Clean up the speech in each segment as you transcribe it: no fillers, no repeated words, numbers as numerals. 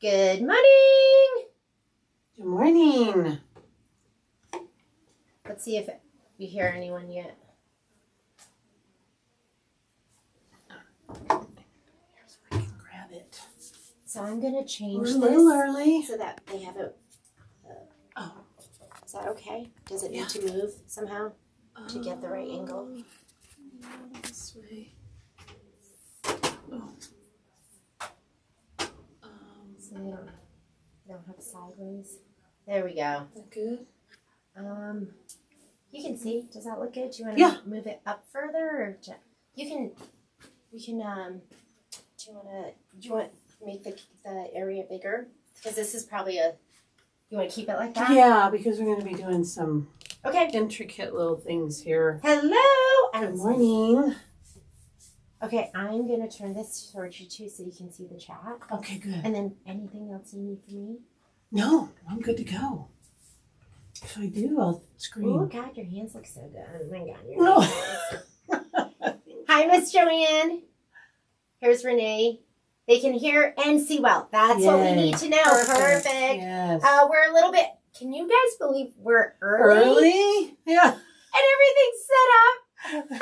Good morning. Good morning. Let's see if we hear anyone yet. Here's where I can grab it. So I'm going to change We're a this little early. so that they have a... Oh. Is that okay? Does it need to move somehow to get the right angle? This way. Oh. So they don't have sideways. There we go. Is that good? You can see. Does that look good? Do you want to move it up further, or we can do you want to make the area bigger? Because this is probably you want to keep it like that? Yeah, because we're going to be doing some okay intricate little things here. Hello. Good morning. Okay, I'm going to turn this towards you too so you can see the chat. Okay, good. And then anything else you need from me? No, I'm good to go. If I do, I'll scream. Oh, God, your hands look so good. Oh, my God. No. Hi, Miss Joanne. Here's Renee. They can hear and see well. That's what we need to know. Perfect. Yes. We're a little bit, can you guys believe we're early? Early? Yeah. And everything's set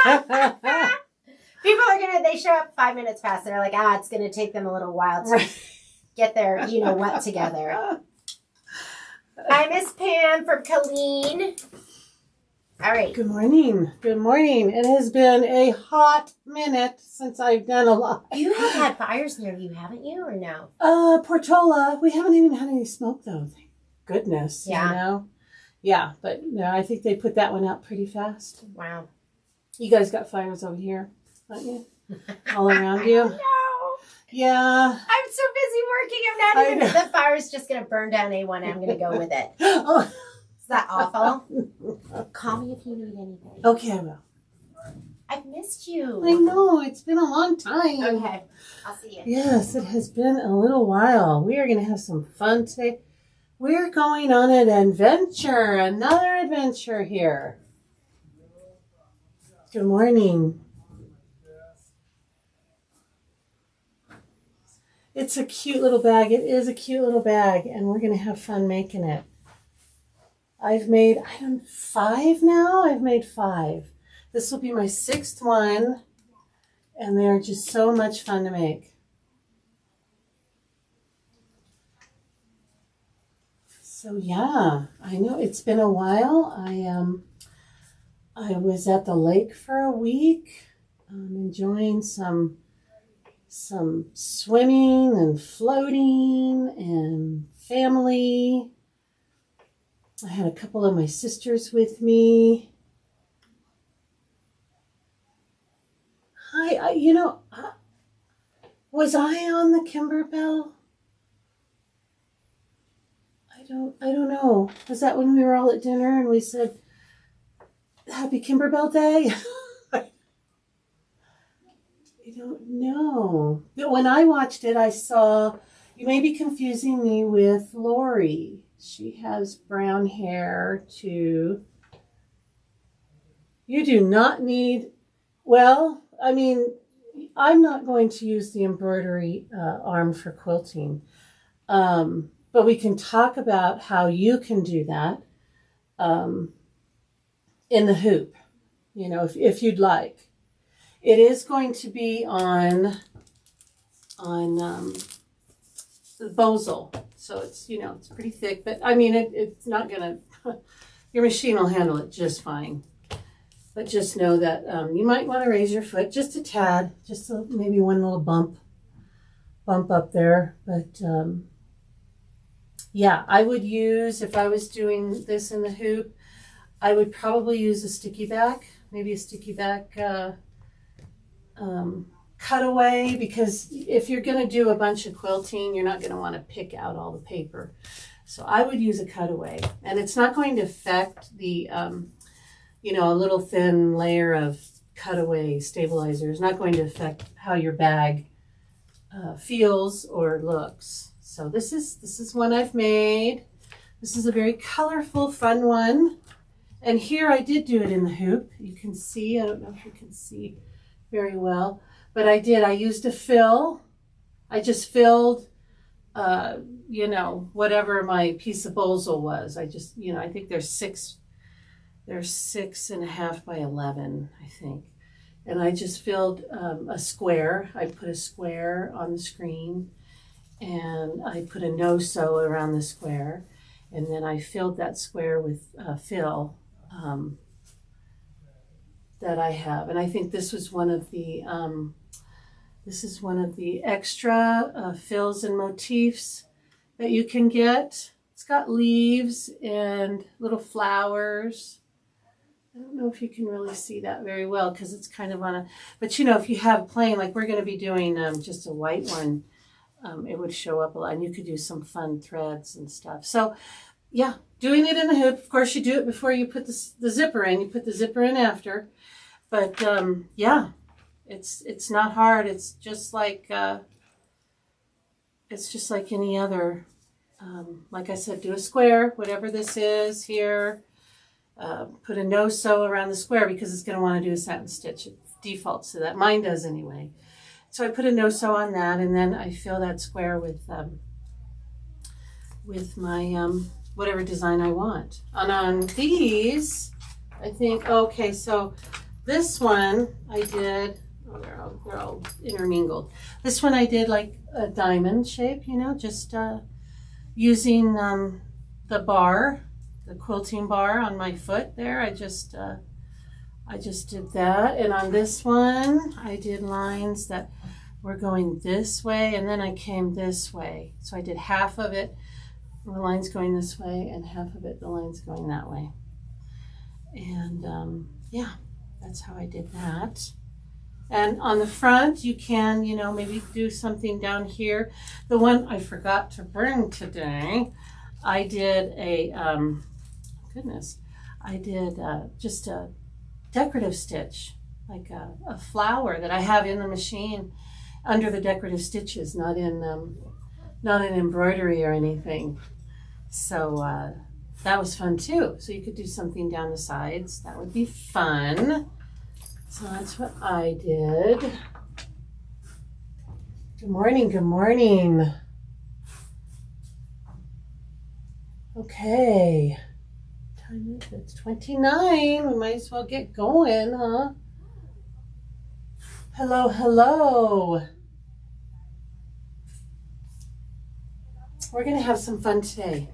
up. People are they show up 5 minutes past. They're like, it's going to take them a little while to get their, what together. Hi, Miss Pam from Colleen. All right. Good morning. Good morning. It has been a hot minute since I've done a lot. You have had fires near you, haven't you, or no? Portola. We haven't even had any smoke, though. Thank goodness. Yeah. You know? Yeah, but I think they put that one out pretty fast. Wow. You guys got fires over here, don't you? All around you? No. Yeah. I'm so busy working. I'm not even. The fire's just going to burn down A1. I'm going to go with it. Oh. Is that awful? Call me if you need anything. Okay, I will. I've missed you. I know. It's been a long time. Okay. I'll see you. Yes, it has been a little while. We are going to have some fun today. We're going on an adventure. Another adventure here. Good morning. It's a cute little bag. It is a cute little bag, and we're going to have fun making it. I've made, 5 now? I've made 5. This will be my 6th one, and they're just so much fun to make. So yeah, I know it's been a while. I was at the lake for a week, enjoying some swimming and floating and family. I had a couple of my sisters with me. Hi, was I on the Kimberbell? I don't know. Was that when we were all at dinner and we said, Happy Kimberbell Day? I don't know. But when I watched it, I saw, you may be confusing me with Lori. She has brown hair too. You do not need, I'm not going to use the embroidery arm for quilting. But we can talk about how you can do that in the hoop, if you'd like. It is going to be on the Bohl. So it's, it's pretty thick, but it's not going to, your machine will handle it just fine. But just know that you might want to raise your foot just a tad, just maybe one little bump up there. But yeah, I would use, if I was doing this in the hoop, I would probably use a sticky back, maybe a sticky back cutaway, because if you're going to do a bunch of quilting, you're not going to want to pick out all the paper. So I would use a cutaway, and it's not going to affect the, a little thin layer of cutaway stabilizer is not going to affect how your bag feels or looks. So this is one I've made. This is a very colorful, fun one. And here I did do it in the hoop. You can see, I don't know if you can see very well, but I used a fill. I just filled you know, whatever my piece of Bohl was. I just, you know, I think they're 6.5 by 11, I think. And I just filled a square. I put a square on the screen, and I put a no-sew around the square, and then I filled that square with fill that I have. And I think this was one of the extra fills and motifs that you can get. It's got leaves and little flowers. I don't know if you can really see that very well because it's kind of on a, but you know, if you have plain, like we're going to be doing just a white one, it would show up a lot, and you could do some fun threads and stuff. So yeah, doing it in the hoop. Of course, you do it before you put the zipper in. You put the zipper in after. But yeah, it's not hard. It's just like any other. Like I said, do a square, whatever this is here. Put a no-sew around the square because it's going to want to do a satin stitch. It defaults to that. Mine does anyway. So I put a no-sew on that, and then I fill that square with my whatever design I want. And on these, I think, okay, so this one I did, oh, they're all intermingled. This one I did like a diamond shape, you know, just using the bar, the quilting bar on my foot there. I just did that. And on this one, I did lines that were going this way, and then I came this way. So I did half of it, the lines going this way, and half of it, the lines going that way. And yeah, that's how I did that. And on the front, you can, you know, maybe do something down here. The one I forgot to bring today, I did a, I did just a decorative stitch, like a flower that I have in the machine under the decorative stitches, not in embroidery or anything. So that was fun too. So you could do something down the sides. That would be fun. So that's what I did. Good morning, good morning. Okay. Time is it's 29. We might as well get going, huh? Hello, hello. We're gonna have some fun today.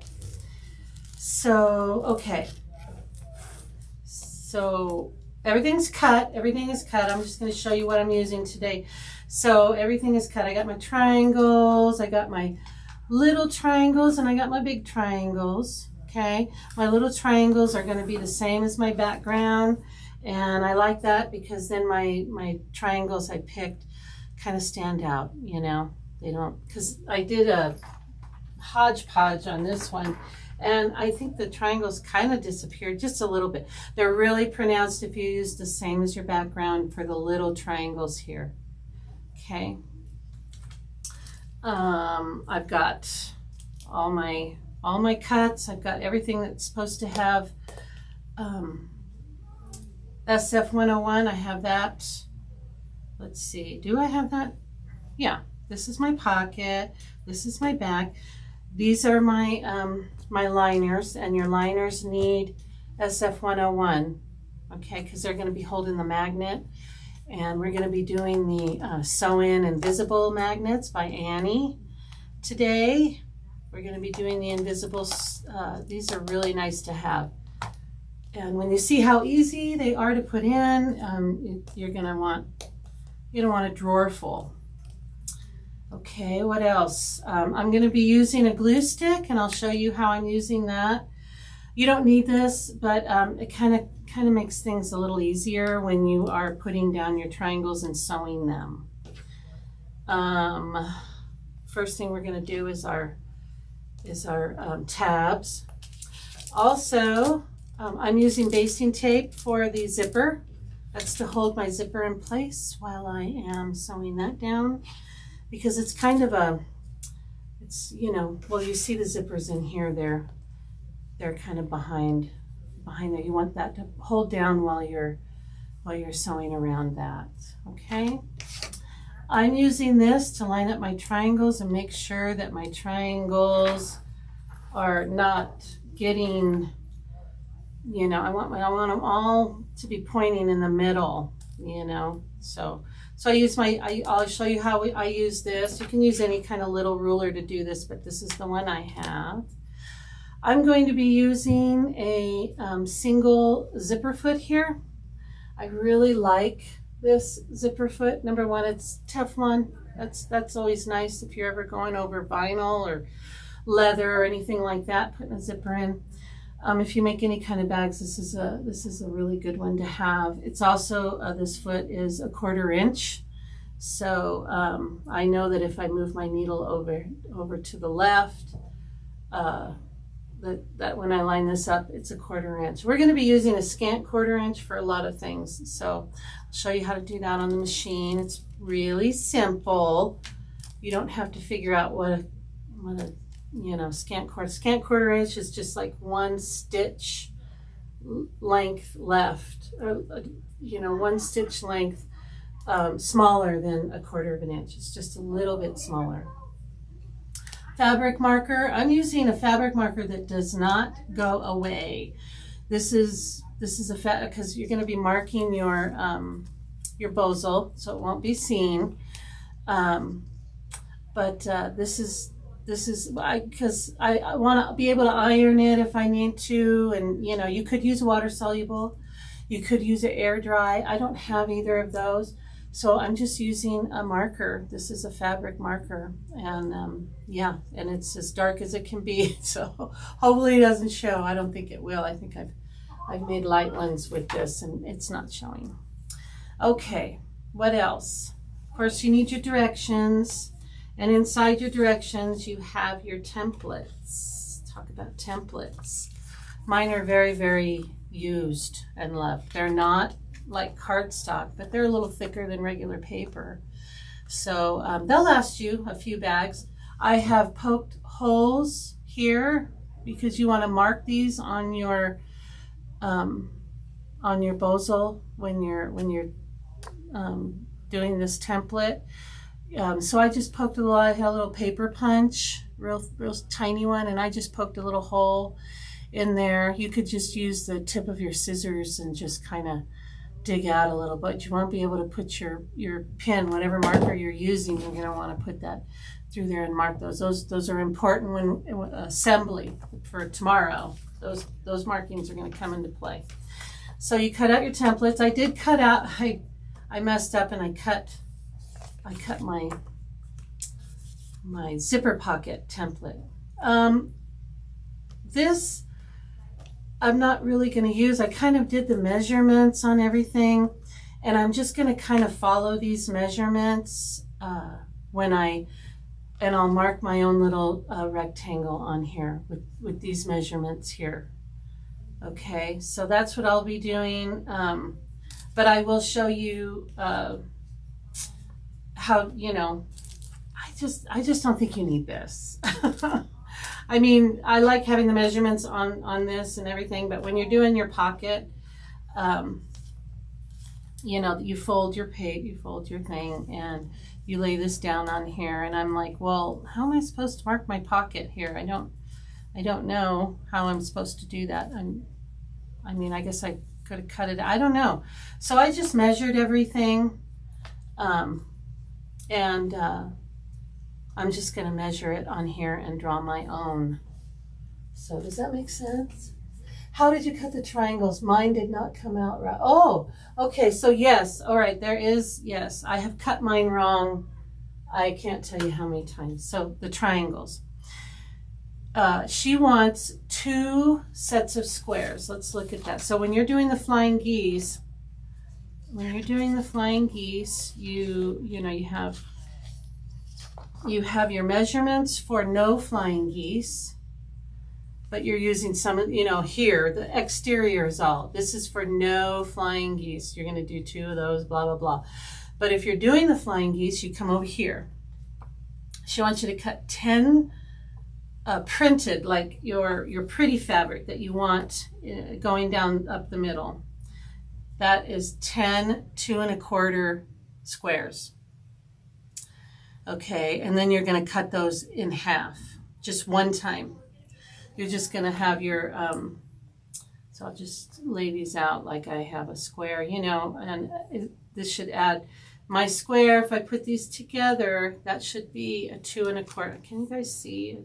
So, okay. So everything's cut. Everything is cut. I'm just going to show you what I'm using today. So everything is cut. I got my triangles. I got my little triangles, and I got my big triangles. Okay. My little triangles are going to be the same as my background. And I like that because then my triangles I picked kind of stand out, you know. They don't, because I did a hodgepodge on this one. And I think the triangles kind of disappeared just a little bit. They're really pronounced if you use the same as your background for the little triangles here. Okay. I've got all my cuts. I've got everything that's supposed to have SF 101. I have that. Let's see. Do I have that? Yeah. This is my pocket. This is my back. These are my my liners, and your liners need SF 101, okay, because they're going to be holding the magnet. And we're going to be doing the Sew-In Invisible Magnets by Annie today. We're going to be doing the invisible, these are really nice to have. And when you see how easy they are to put in, you're going to want, you don't want a drawer full. Okay, what else? I'm going to be using a glue stick, and I'll show you how I'm using that. You don't need this, but it kind of makes things a little easier when you are putting down your triangles and sewing them. First thing we're going to do is our tabs. Also, I'm using basting tape for the zipper. That's to hold my zipper in place while I am sewing that down. Because it's kind of a, it's, you know, well, you see the zippers in here, they're kind of behind there. You want that to hold down while you're sewing around that, okay? I'm using this to line up my triangles and make sure that my triangles are not getting, you know, I want them all to be pointing in the middle, you know. So I use I'll show you how I use this. You can use any kind of little ruler to do this, but this is the one I have. I'm going to be using a single zipper foot here. I really like this zipper foot. Number one, it's Teflon. That's always nice if you're ever going over vinyl or leather or anything like that, putting a zipper in. If you make any kind of bags, this is a really good one to have. It's also, this foot is 1/4 inch. So I know that if I move my needle over to the left, that when I line this up, it's 1/4 inch. We're going to be using a scant 1/4 inch for a lot of things. So I'll show you how to do that on the machine. It's really simple. You don't have to figure out what a you know, scant 1/4 inch is just like 1 stitch length left, or, you know, 1 stitch length smaller than 1/4 inch. It's just a little bit smaller. Fabric marker. I'm using a fabric marker that does not go away. This is a because you're going to be marking your Bohl, so it won't be seen. This is because I want to be able to iron it if I need to, and you know, you could use water soluble, you could use it air dry. I don't have either of those, so I'm just using a marker. This is a fabric marker, and yeah, and it's as dark as it can be, so hopefully it doesn't show. I don't think it will. I think I've made light ones with this and it's not showing. Okay, what else? Of course, you need your directions, and inside your directions you have your templates. Talk about templates. Mine are very, very used and loved. They're not like cardstock, but they're a little thicker than regular paper. So they'll last you a few bags. I have poked holes here because you want to mark these on your Bohl when you're doing this template. So I just poked a little, I had a little paper punch, real tiny one, and I just poked a little hole in there. You could just use the tip of your scissors and just kind of dig out a little, but you won't be able to put your pen, whatever marker you're using, you're going to want to put that through there and mark those. Those are important when assembly for tomorrow. Those markings are going to come into play. So you cut out your templates. I did cut out, I messed up and I cut my zipper pocket template. This I'm not really going to use. I kind of did the measurements on everything, and I'm just going to kind of follow these measurements and I'll mark my own little rectangle on here with these measurements here. Okay, so that's what I'll be doing, but I will show you how, you know, I just don't think you need this. I mean, I like having the measurements on this and everything, but when you're doing your pocket, you know, you fold your page, you fold your thing, and you lay this down on here, and I'm like, well, how am I supposed to mark my pocket here? I don't know how I'm supposed to do that. I mean, I guess I could have cut it. I don't know. So I just measured everything, and I'm just going to measure it on here and draw my own. So does that make sense? How did you cut the triangles? Mine did not come out right. Oh, okay. So yes. All right. There is, yes, I have cut mine wrong. I can't tell you how many times. So the triangles. She wants 2 sets of squares. Let's look at that. So when you're doing the flying geese, you have your measurements for no flying geese, but you're using some, you know, here, the exterior is all. This is for no flying geese. You're going to do 2 of those, blah, blah, blah. But if you're doing the flying geese, you come over here. She wants you to cut 10 printed, like your pretty fabric that you want going down up the middle. That is 10 2 1/4 squares. Okay, and then you're going to cut those in half, just one time. You're just going to have your, so I'll just lay these out like I have a square, you know, and this should add my square. If I put these together, that should be a 2 1/4. Can you guys see?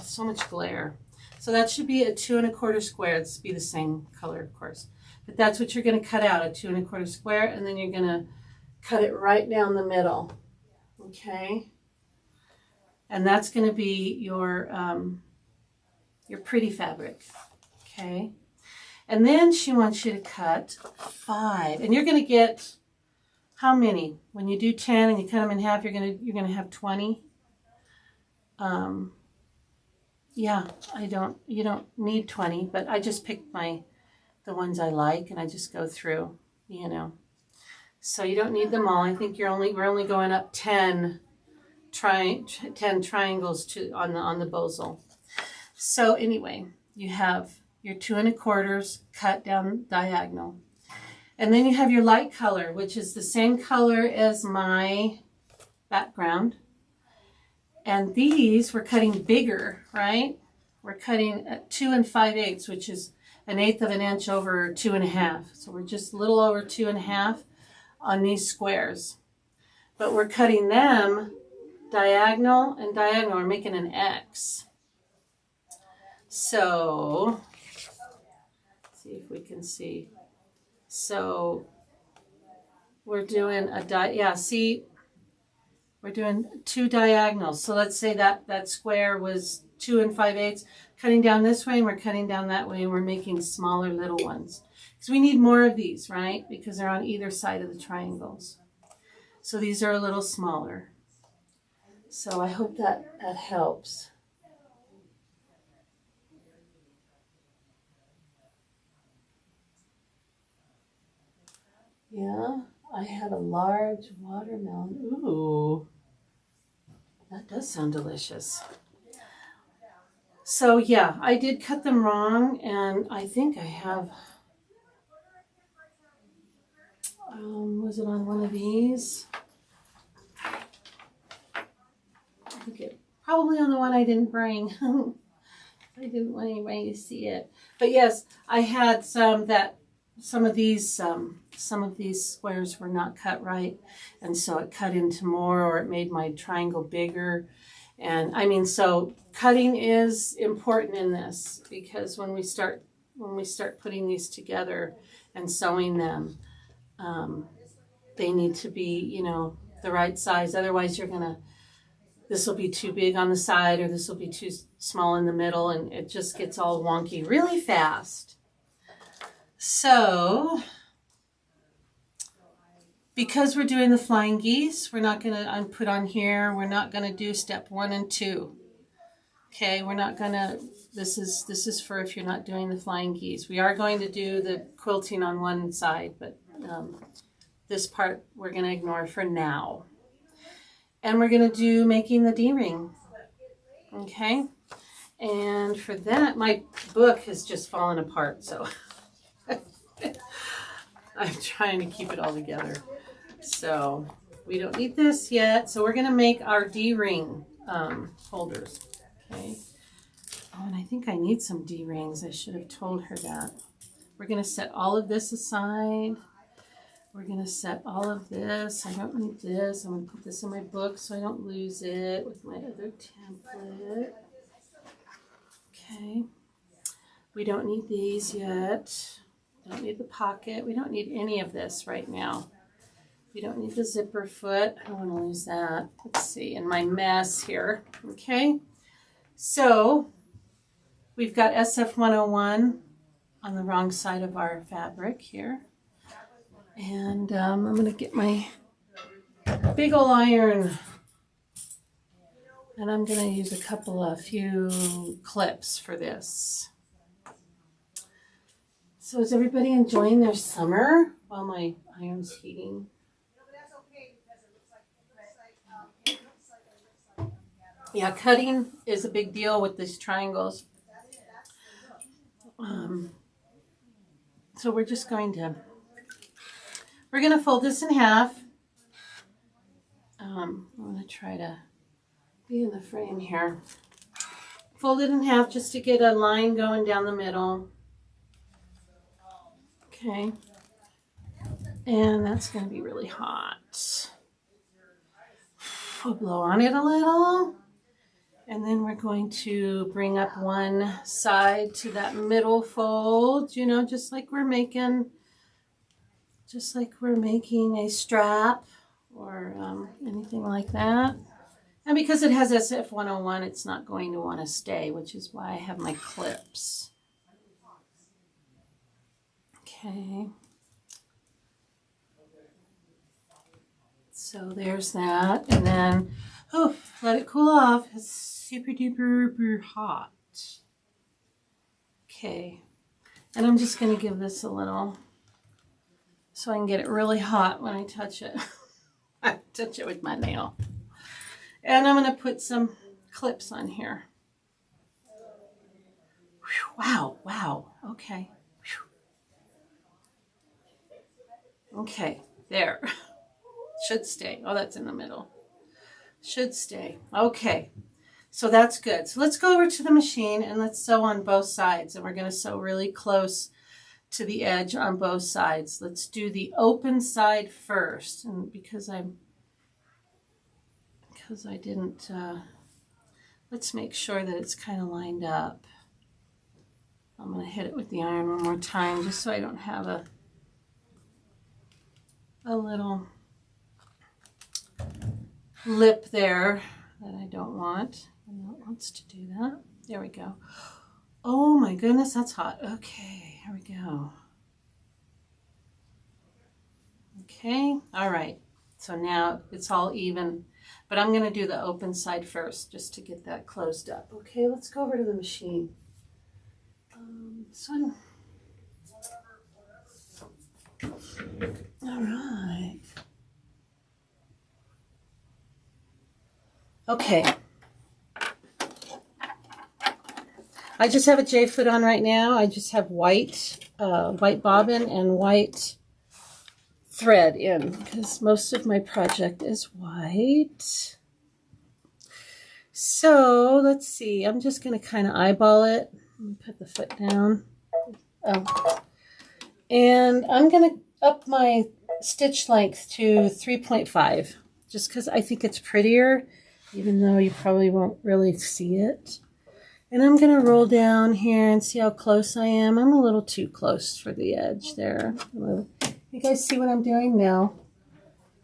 So much glare. So that should be a 2 1/4 square. It's be the same color, of course. But that's what you're going to cut out, a 2 1/4 square, and then you're going to cut it right down the middle. Okay? And that's going to be your pretty fabric. Okay? And then she wants you to cut 5. And you're going to get how many? When you do 10 and you cut them in half, you're going to have 20. Yeah, you don't need 20, but I just picked the ones I like, and I just go through, you know. So you don't need them all. I think we're only going up 10 triangles on the Bohl. So anyway, you have your 2 1/4 cut down diagonal. And then you have your light color, which is the same color as my background. And these we're cutting bigger, right? We're cutting at 2 5/8, which is 1/8 of an inch over 2 1/2. So we're just a little over 2 1/2 on these squares. But we're cutting them diagonal and diagonal. We're making an X. So, let's see if we can see. So we're doing we're doing 2 diagonals. So let's say that square was 2 5/8. Cutting down this way, and we're cutting down that way, and we're making smaller little ones. Because we need more of these, right? Because they're on either side of the triangles. So these are a little smaller. So I hope that helps. Yeah, I had a large watermelon. Ooh, that does sound delicious. So yeah, I did cut them wrong, and I think I have, was it on one of these? I think it probably on the one I didn't bring. I didn't want anybody to see it. But yes, I had some of these squares were not cut right, and so it cut into more, or it made my triangle bigger. And I mean, so cutting is important in this, because when we start putting these together and sewing them, they need to be, you know, the right size. Otherwise this will be too big on the side, or this will be too small in the middle, and it just gets all wonky really fast. So because we're doing the flying geese, we're not going to put on here, we're not going to do step 1 and 2. Okay, we're not going to, this is for if you're not doing the flying geese. We are going to do the quilting on one side, but this part we're going to ignore for now. And we're going to do making the D-ring. Okay, and for that, my book has just fallen apart, so I'm trying to keep it all together. So we don't need this yet. So we're going to make our D-ring holders. Okay. Oh, and I think I need some D-rings. I should have told her that. We're going to set all of this aside. We're going to set all of this. I don't need this. I'm going to put this in my book so I don't lose it with my other template. Okay. We don't need these yet. Don't need the pocket. We don't need any of this right now. We don't need the zipper foot. I don't want to lose that. Let's see, in my mess here. Okay. So we've got SF 101 on the wrong side of our fabric here. And I'm going to get my big ol' iron. And I'm going to use a few clips for this. So is everybody enjoying their summer while my iron's heating? Yeah, cutting is a big deal with these triangles. So we're just going to fold this in half. I'm going to try to be in the frame here. Fold it in half just to get a line going down the middle. Okay. And that's going to be really hot. We'll blow on it a little. And then we're going to bring up one side to that middle fold, you know, just like we're making a strap or anything like that. And because it has SF101, it's not going to want to stay, which is why I have my clips. Okay. So there's that. And then, oh, let it cool off. It's super duper hot. Okay. And I'm just going to give this a little, so I can get it really hot when I touch it. I touch it with my nail. And I'm going to put some clips on here. Whew, wow. Okay. Whew. Okay, there. Should stay. Oh, that's in the middle. Should stay. Okay, so that's good. So let's go over to the machine and let's sew on both sides. And we're going to sew really close to the edge on both sides. Let's do the open side first. And because I didn't, let's make sure that it's kind of lined up. I'm going to hit it with the iron one more time just so I don't have a little lip there that I don't want. And it wants to do that. There we go. Oh my goodness, that's hot. Okay, here we go. Okay, all right. So now it's all even, but I'm going to do the open side first just to get that closed up. Okay, let's go over to the machine. All right. Okay. I just have a J-foot on right now. I just have white bobbin and white thread in because most of my project is white. So let's see. I'm just going to kind of eyeball it. Let me put the foot down. Oh. And I'm going to up my stitch length to 3.5 just because I think it's prettier, even though you probably won't really see it. And I'm going to roll down here and see how close I am. I'm a little too close for the edge there. You guys see what I'm doing now?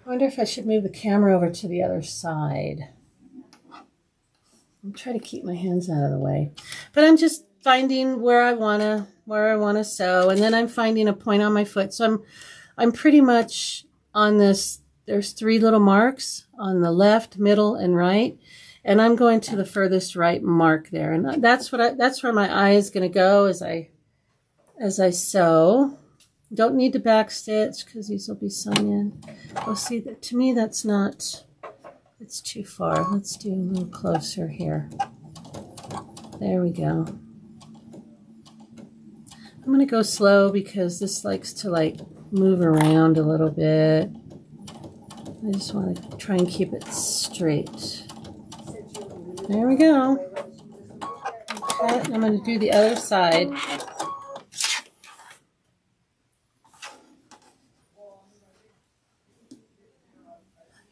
I wonder if I should move the camera over to the other side. I'm trying to keep my hands out of the way. But I'm just finding where I want to sew, and then I'm finding a point on my foot. So I'm pretty much on this. There's 3 little marks on the left, middle, and right. And I'm going to the furthest right mark there. And that's where my eye is going to go as I sew. Don't need to back stitch because these will be sewn in. Oh, see, to me that's not, it's too far. Let's do a little closer here. There we go. I'm going to go slow because this likes to move around a little bit. I just want to try and keep it straight. There we go. Okay, I'm going to do the other side.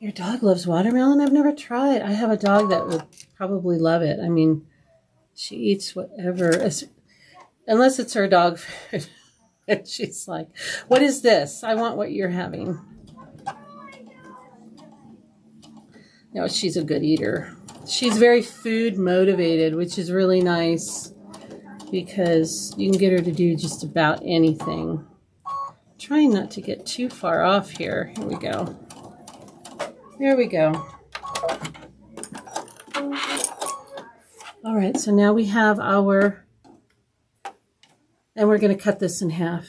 Your dog loves watermelon? I've never tried. I have a dog that would probably love it. I mean, she eats whatever, unless it's her dog food. And she's like, what is this? I want what you're having. No, she's a good eater. She's very food motivated, which is really nice because you can get her to do just about anything. Trying not to get too far off here. Here we go. There we go. All right, so now we have our, and we're going to cut this in half.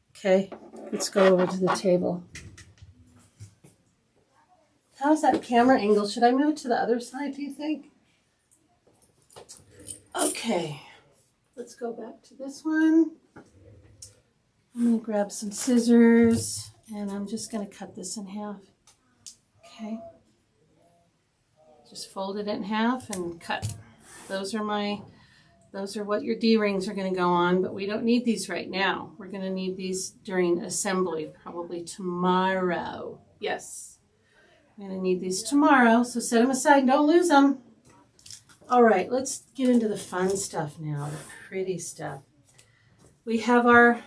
Okay, let's go over to the table. How's that camera angle? Should I move it to the other side, do you think? Okay, let's go back to this one. I'm going to grab some scissors, and I'm just going to cut this in half. Okay. Just folded it in half and cut. Those are what your D-rings are going to go on, but we don't need these right now. We're going to need these during assembly, probably tomorrow. Yes, I'm going to need these tomorrow, so set them aside, don't lose them. All right, let's get into the fun stuff now, the pretty stuff. We have our,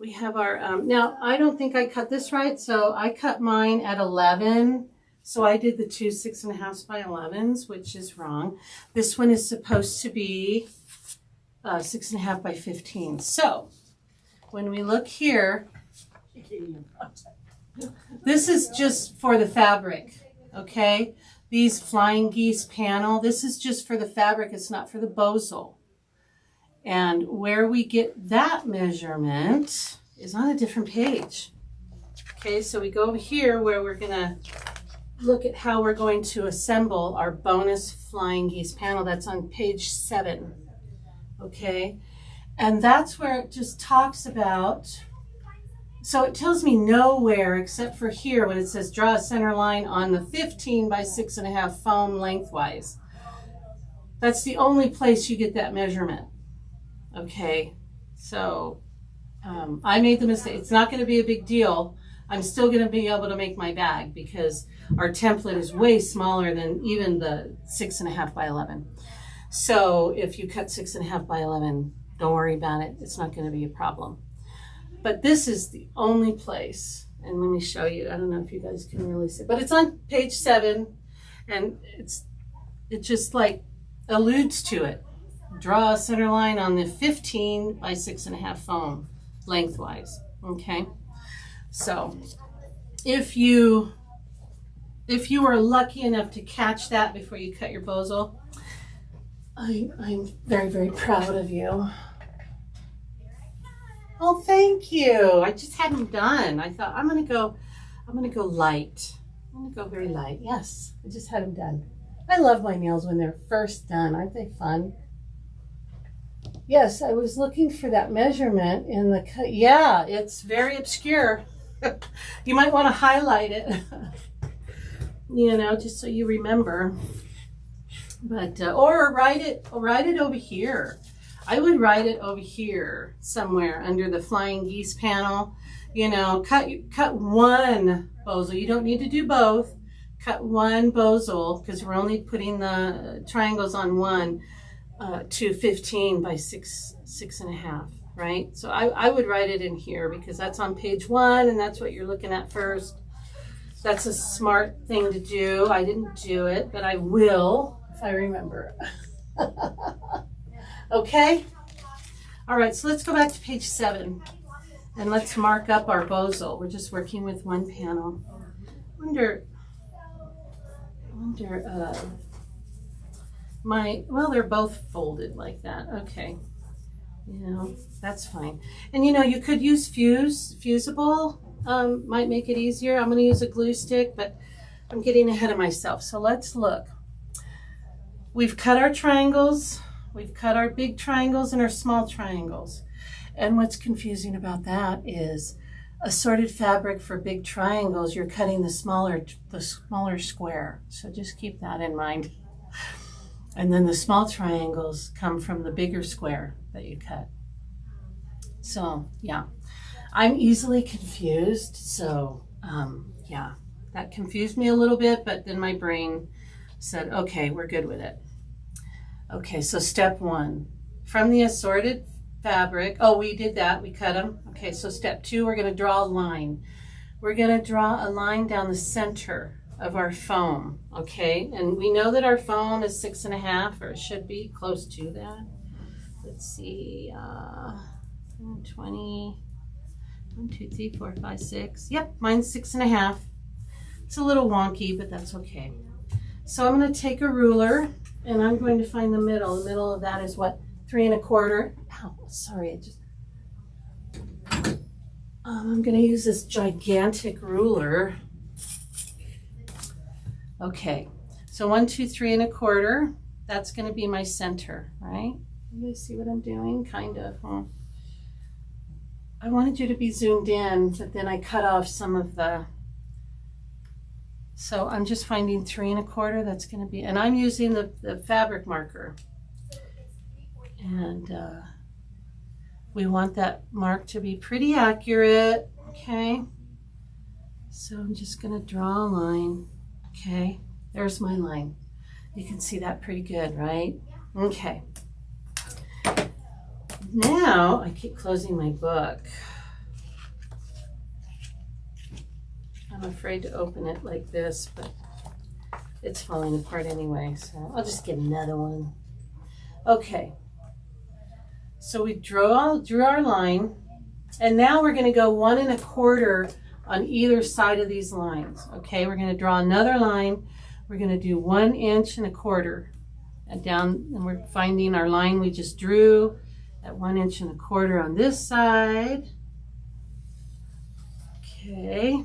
now I don't think I cut this right, so I cut mine at 11. So I did the 2 6.5 by 11s, which is wrong. This one is supposed to be 6.5 by 15. So when we look here, this is just for the fabric, okay? These flying geese panel, this is just for the fabric. It's not for the Bohl. And where we get that measurement is on a different page. Okay, so we go over here where we're gonna look at how we're going to assemble our bonus flying geese panel. That's on page 7, okay? And that's where it just talks about, so it tells me nowhere except for here when it says draw a center line on the 15 by 6.5 foam lengthwise. That's the only place you get that measurement, okay? So I made the mistake. It's not going to be a big deal. I'm still going to be able to make my bag because our template is way smaller than even the 6.5 by 11. So if you cut 6.5 by 11, don't worry about it. It's not going to be a problem. But this is the only place, and let me show you. I don't know if you guys can really see, but it's on page 7, and it just like alludes to it. Draw a center line on the 15 by 6.5 foam lengthwise. Okay. So if you are lucky enough to catch that before you cut your Bohl, I'm very, very proud of you. Oh, thank you. I just had them done. I thought I'm gonna go light. I'm gonna go very light. Yes, I just had them done. I love my nails when they're first done. Aren't they fun? Yes, I was looking for that measurement in the cut. Yeah, it's very obscure. You might want to highlight it, you know, just so you remember. But or write it over here. I would write it over here somewhere under the flying geese panel. You know, cut one Bohl. You don't need to do both. Cut one Bohl because we're only putting the triangles on one to 15 by 6.5. Right? So I would write it in here because that's on page 1 and that's what you're looking at first. That's a smart thing to do. I didn't do it, but I will if I remember. Okay? All right, so let's go back to page 7 and let's mark up our Bohl. We're just working with one panel. Well, they're both folded like that. Okay. You know, that's fine. And you know, you could use fusible, might make it easier. I'm going to use a glue stick, but I'm getting ahead of myself. So let's look. We've cut our triangles. We've cut our big triangles and our small triangles. And what's confusing about that is assorted fabric for big triangles, you're cutting the smaller square. So just keep that in mind. And then the small triangles come from the bigger square that you cut. So yeah, I'm easily confused. So yeah, that confused me a little bit, but then my brain said, okay, we're good with it. Okay, so step 1, from the assorted fabric, oh, we did that, we cut them. Okay, so step 2, we're gonna draw a line. We're gonna draw a line down the center of our foam, okay? And we know that our foam is 6.5, or it should be close to that. Let's see, 20, 1, 2, 3, 4, 5, 6. Yep, mine's 6.5. It's a little wonky, but that's okay. So I'm gonna take a ruler and I'm going to find the middle. The middle of that is what? 3 1/4. Ow, sorry, I'm gonna use this gigantic ruler. Okay, so 1, 2, 3 1/4. That's going to be my center, right? You guys see what I'm doing? Kind of. Huh? I wanted you to be zoomed in, but then I cut off some of the So I'm just finding 3 1/4. That's going to be, and I'm using the fabric marker. And we want that mark to be pretty accurate. Okay. So I'm just going to draw a line. Okay. There's my line. You can see that pretty good, right? Okay. Now, I keep closing my book. I'm afraid to open it like this, but it's falling apart anyway, so I'll just get another one. Okay. So we drew our line, and now we're going to go 1 1/4 on either side of these lines. Okay, we're going to draw another line. We're going to do 1 1/4 and down, and we're finding our line we just drew at 1 1/4 on this side. Okay,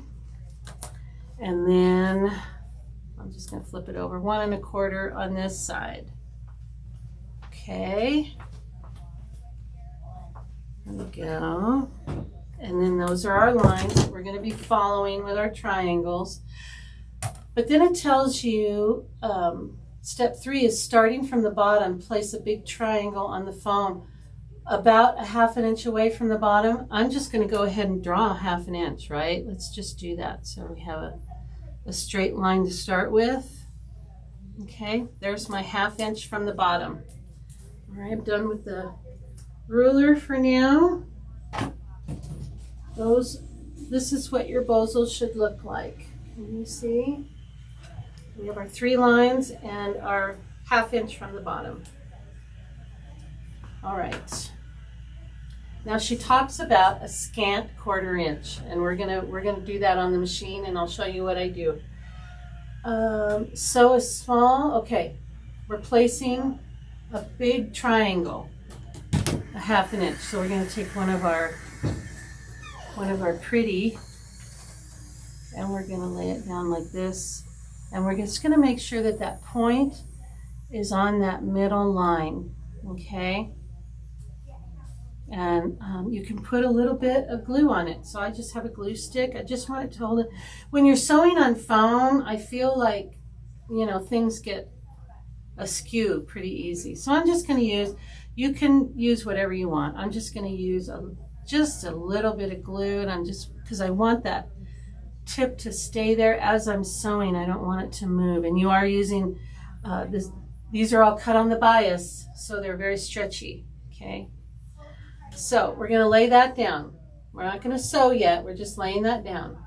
and then I'm just going to flip it over 1 1/4 on this side. Okay, there we go. And then those are our lines that we're going to be following with our triangles. But then it tells you step 3 is starting from the bottom, place a big triangle on the foam about a 1/2 inch away from the bottom. I'm just going to go ahead and draw a 1/2 inch, right? Let's just do that. So we have a straight line to start with. Okay, there's my 1/2 inch from the bottom. All right, I'm done with the ruler for now. This is what your bozo should look like. Can you see? We have our 3 lines and our 1/2 inch from the bottom. All right. Now she talks about a scant 1/4 inch, and we're gonna do that on the machine, and I'll show you what I do. Sew a small. Okay, we're placing a big triangle, a 1/2 inch. So we're gonna take one of our pretty, and we're going to lay it down like this, and we're just going to make sure that that point is on that middle line. Okay, and you can put a little bit of glue on it. So I just have a glue stick. I just want it to hold it. When you're sewing on foam, I feel like, you know, things get askew pretty easy. So I'm just going to use, you can use whatever you want. I'm just going to use just a little bit of glue, and I'm just, because I want that tip to stay there as I'm sewing. I don't want it to move. And you are using these are all cut on the bias, so they're very stretchy. Okay, so we're going to lay that down. We're not going to sew yet, we're just laying that down.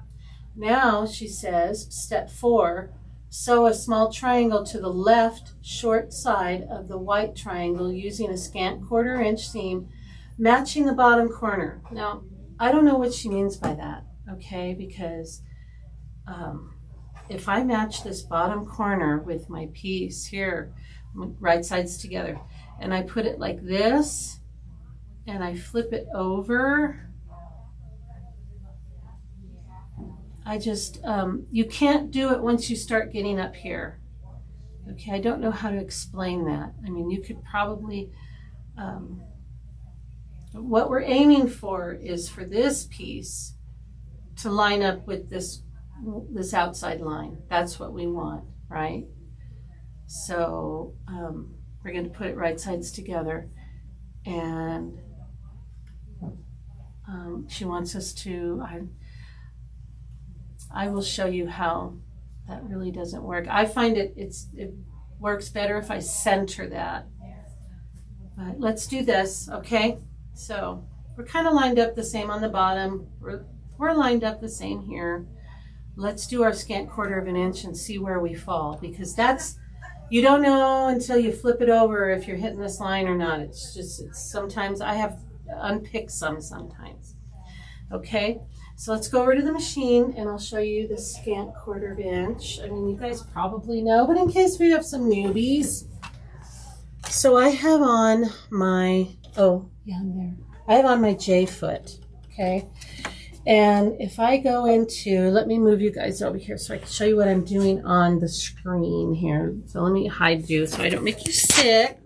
Now she says step 4, sew a small triangle to the left short side of the white triangle using a scant 1/4 inch seam matching the bottom corner. Now, I don't know what she means by that, okay, because if I match this bottom corner with my piece here, right sides together, and I put it like this, and I flip it over, I just, you can't do it once you start getting up here. Okay, I don't know how to explain that. I mean, you could probably, what we're aiming for is for this piece to line up with this outside line. That's what we want, right? So we're going to put it right sides together, and she wants us to, I will show you how that really doesn't work. I find it works better if I center that. But let's do this, okay? So we're kind of lined up the same on the bottom. We're lined up the same here. Let's do our scant 1/4 inch and see where we fall, because that's, you don't know until you flip it over if you're hitting this line or not. It's sometimes I have to unpick sometimes. Okay, so let's go over to the machine and I'll show you the scant 1/4 inch. I mean, you guys probably know, but in case we have some newbies. So I have on my, oh, yeah, I'm there. I have on my J foot, okay? And if I go into, let me move you guys over here so I can show you what I'm doing on the screen here. So let me hide you so I don't make you sick.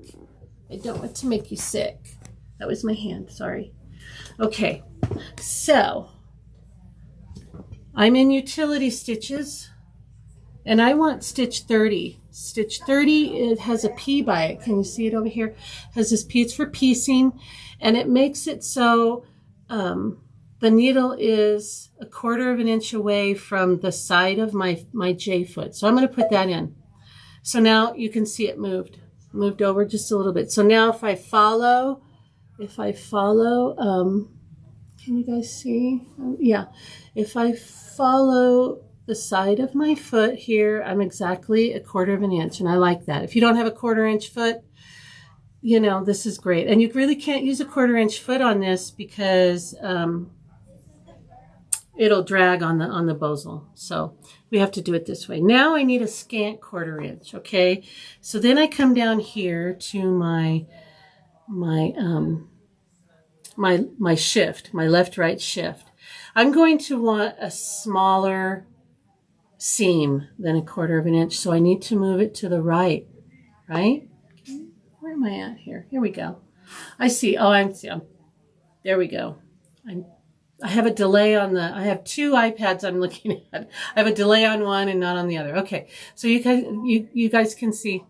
I don't want to make you sick. That was my hand, sorry. Okay, so I'm in utility stitches, And I want stitch 30. Stitch 30, it has a P by it. Can you see it over here? It has this P, it's for piecing, and it makes it so the needle is 1/4 of an inch away from the side of my J foot. So I'm going to put that in. So now you can see it moved over just a little bit. So now if I follow, can you guys see? Yeah. If I follow the side of my foot here, I'm exactly 1/4 of an inch, and I like that. If you don't have a 1/4 inch foot, you know, this is great. And you really can't use a 1/4 inch foot on this because it'll drag on the Bohl. So we have to do it this way. Now I need a scant 1/4 inch, okay? So then I come down here to my shift, my left-right shift. I'm going to want a smaller seam than 1/4 of an inch, so I need to move it to the right, right? Where am I at here? Here we go. I see. Oh, there we go. I have a delay on I have 2 iPads I'm looking at. I have a delay on one and not on the other. Okay, so you guys can see.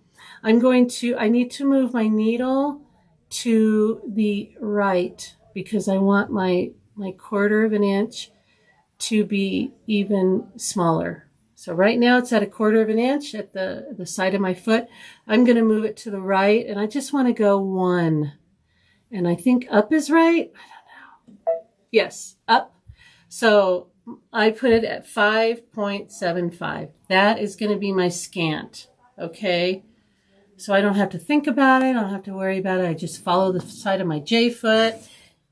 I need to move my needle to the right because I want my 1/4 of an inch to be even smaller. So right now it's at 1/4 of an inch at the side of my foot. I'm going to move it to the right, and I just want to go 1. And I think up is right. I don't know. Yes, up. So I put it at 5.75. That is going to be my scant. Okay. So I don't have to think about it. I don't have to worry about it. I just follow the side of my J foot,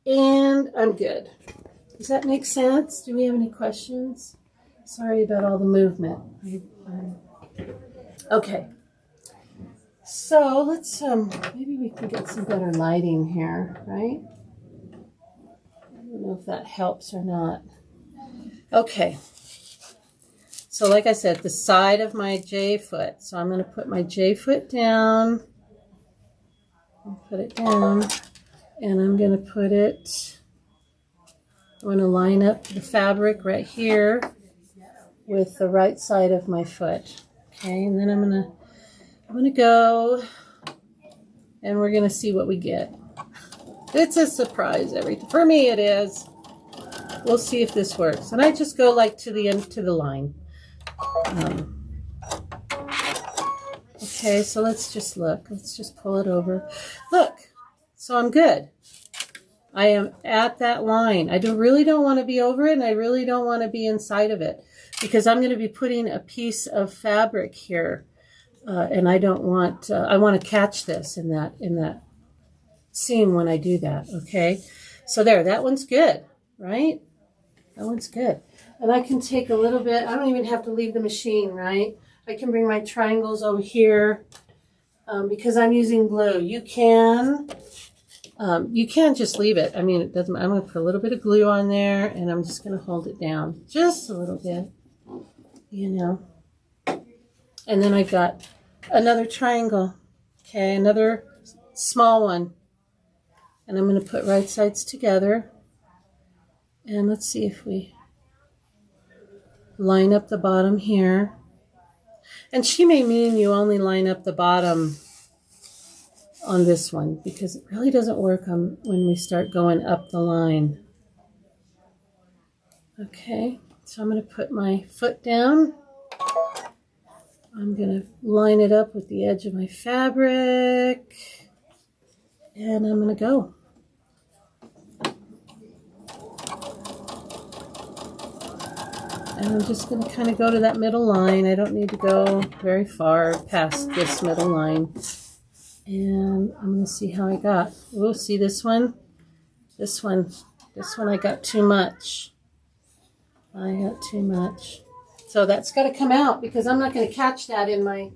and I'm good. Does that make sense? Do we have any questions? Sorry about all the movement. Okay. So let's, maybe we can get some better lighting here, right? I don't know if that helps or not. Okay. So like I said, the side of my J foot. So I'm going to put my J foot down. I'll put it down. And I'm going to put it, I'm going to line up the fabric right here with the right side of my foot. Okay, and then I'm going to go, and we're going to see what we get. It's a surprise for me it is. We'll see if this works. And I just go like to the end, to the line. Okay, so let's just look. Let's just pull it over. Look, so I'm good. I am at that line. I really don't want to be over it, and I really don't want to be inside of it because I'm going to be putting a piece of fabric here, and I don't want. I want to catch this in that seam when I do that. Okay, so there, that one's good, right? That one's good. And I can take a little bit. I don't even have to leave the machine, right? I can bring my triangles over here because I'm using glue. You can just leave it. I mean, it doesn't. I'm going to put a little bit of glue on there, and I'm just going to hold it down just a little bit, you know. And then I've got another triangle. Okay, another small one, and I'm going to put right sides together. And let's see if we line up the bottom here. And she may mean you only line up the bottom on this one because it really doesn't work when we start going up the line. Okay, so I'm going to put my foot down. I'm going to line it up with the edge of my fabric, and I'm going to go. And I'm just going to kind of go to that middle line. I don't need to go very far past this middle line. And I'm going to see how I got. We'll see this one. This one I got too much. I got too much. So that's got to come out because I'm not going to catch that in my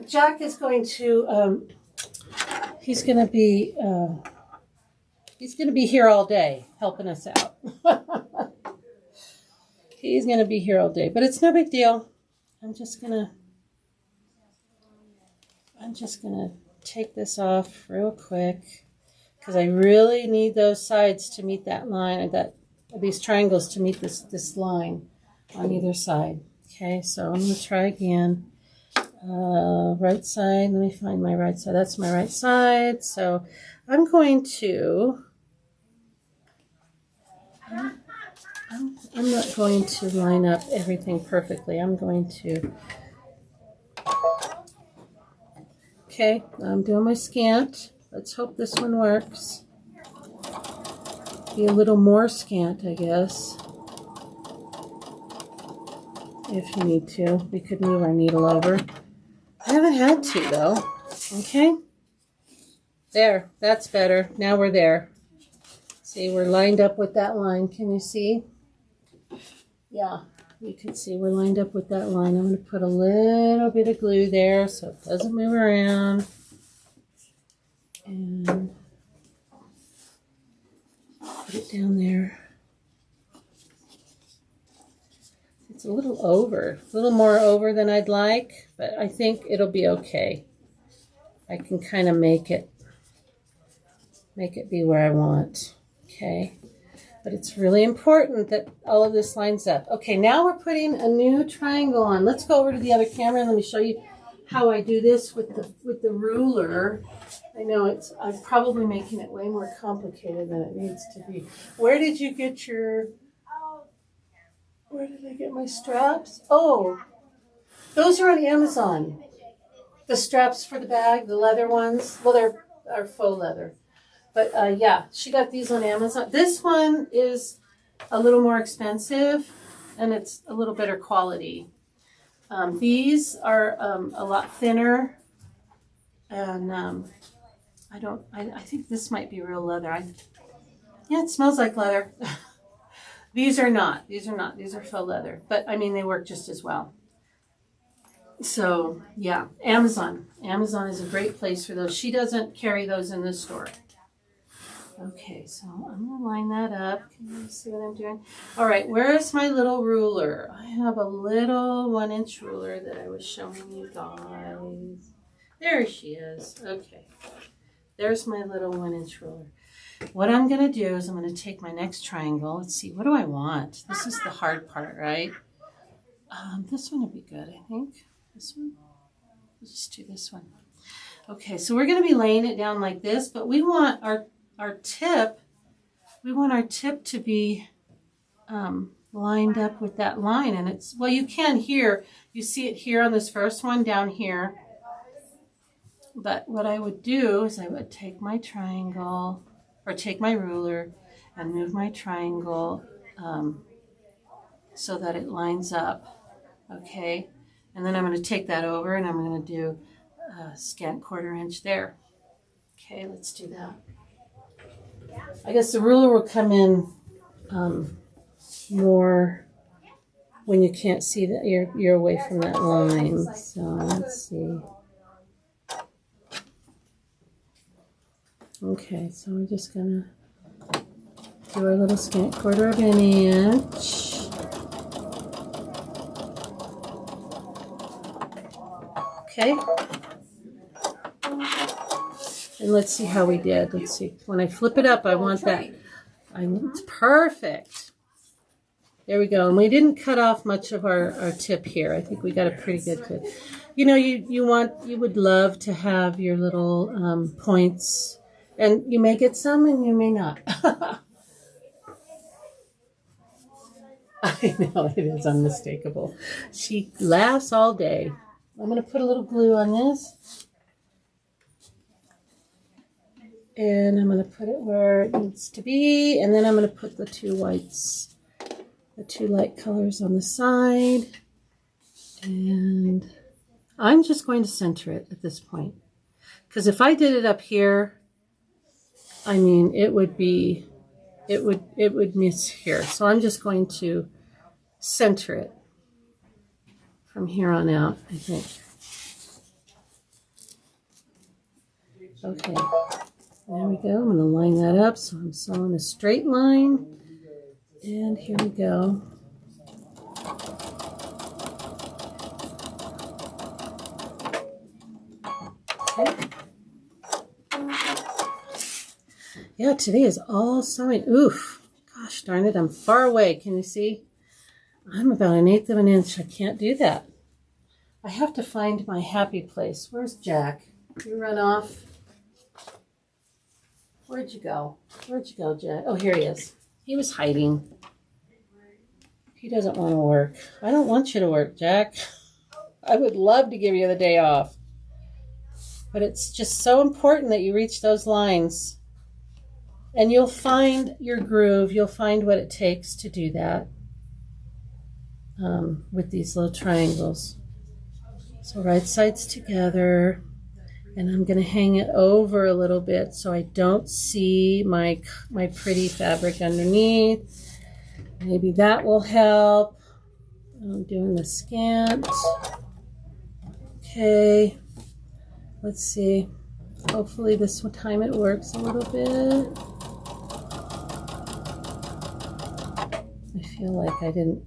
Jack is going to, he's going to be here all day helping us out. He's going to be here all day, but it's no big deal. I'm just going to take this off real quick because I really need those sides to meet that line, these triangles to meet this line on either side. Okay, so I'm going to try again. Right side, let me find my right side. That's my right side. So I'm going to, I'm not going to line up everything perfectly. I'm going to, okay, I'm doing my scant. Let's hope this one works. Be a little more scant, I guess. If you need to. We could move our needle over. I haven't had to, though. Okay. There. That's better. Now we're there. See, we're lined up with that line. Can you see? Yeah, you can see we're lined up with that line. I'm going to put a little bit of glue there so it doesn't move around. And put it down there. It's a little over, a little more over than I'd like, but I think it'll be okay. I can kind of make it be where I want. Okay. But it's really important that all of this lines up. Okay, now we're putting a new triangle on. Let's go over to the other camera and let me show you how I do this with the ruler. I know I'm probably making it way more complicated than it needs to be. Where did you get where did I get my straps? Oh, those are on Amazon. The straps for the bag, the leather ones. Well, they're faux leather. But yeah, she got these on Amazon. This one is a little more expensive, and it's a little better quality. These are a lot thinner, and I think this might be real leather. Yeah, it smells like leather. These are not. These are faux leather. But, I mean, they work just as well. So, yeah, Amazon. Amazon is a great place for those. She doesn't carry those in the store. Okay, so I'm going to line that up. Can you see what I'm doing? All right, where is my little ruler? I have a little 1-inch ruler that I was showing you guys. There she is. Okay, there's my little 1-inch ruler. What I'm going to do is I'm going to take my next triangle. Let's see, what do I want? This is the hard part, right? This one would be good, I think. This one? Let's just do this one. Okay, so we're going to be laying it down like this, but we want our tip to be lined up with that line. And it's, well, you can here, you see it here on this first one down here. But what I would do is I would take my triangle, or take my ruler and move my triangle so that it lines up, okay? And then I'm going to take that over and I'm going to do a scant 1/4 inch there. Okay, let's do that. I guess the ruler will come in more when you can't see that you're away from that line. So let's see. Okay, so we're just gonna do our little scant 1/4 inch. Okay. And let's see how we did. Let's see. When I flip it up, I want that. It's perfect. There we go. And we didn't cut off much of our tip here. I think we got a pretty good tip. You know, you would love to have your little points. And you may get some and you may not. I know, it is unmistakable. She laughs all day. I'm going to put a little glue on this. And I'm going to put it where it needs to be. And then I'm going to put the 2 whites, the 2 light colors on the side. And I'm just going to center it at this point. Because if I did it up here, I mean, it would miss here. So I'm just going to center it from here on out, I think. Okay, there we go. I'm going to line that up. So I'm sewing a straight line. And here we go. Okay. Yeah, today is all sewing. Oof. Gosh darn it, I'm far away. Can you see? I'm about 1/8 of an inch. I can't do that. I have to find my happy place. Where's Jack? You run off. Where'd you go? Where'd you go, Jack? Oh, here he is. He was hiding. He doesn't want to work. I don't want you to work, Jack. I would love to give you the day off. But it's just so important that you reach those lines. And you'll find your groove. You'll find what it takes to do that with these little triangles. So right sides together. And I'm going to hang it over a little bit so I don't see my pretty fabric underneath. Maybe that will help. I'm doing the scant. Okay. Let's see. Hopefully this time it works a little bit. I feel like I didn't.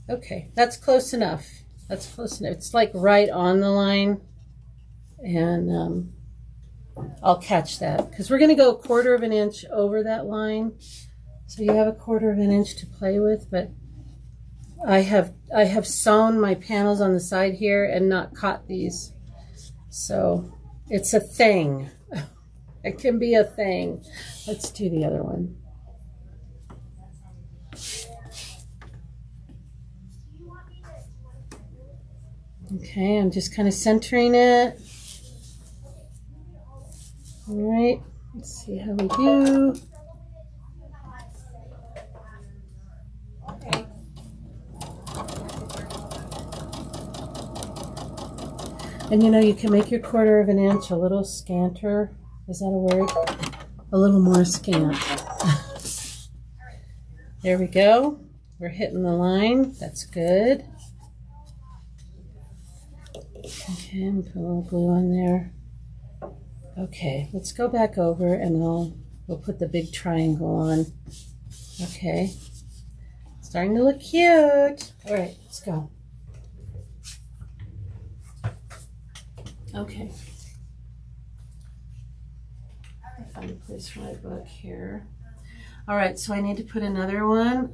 Okay, that's close enough. That's close enough. It's like right on the line. And I'll catch that because we're going to go 1/4 of an inch over that line. So you have 1/4 of an inch to play with, but I have sewn my panels on the side here and not caught these. So it's a thing. It can be a thing. Let's do the other one. Okay, I'm just kind of centering it. All right, let's see how we do. And you know, you can make your 1/4 of an inch a little scanter. Is that a word? A little more scant. There we go. We're hitting the line. That's good. Okay, I'm gonna put a little glue on there. Okay, let's go back over and we'll put the big triangle on. Okay. Starting to look cute. All right, let's go. Okay. I find a place for my book here. All right, so I need to put another one.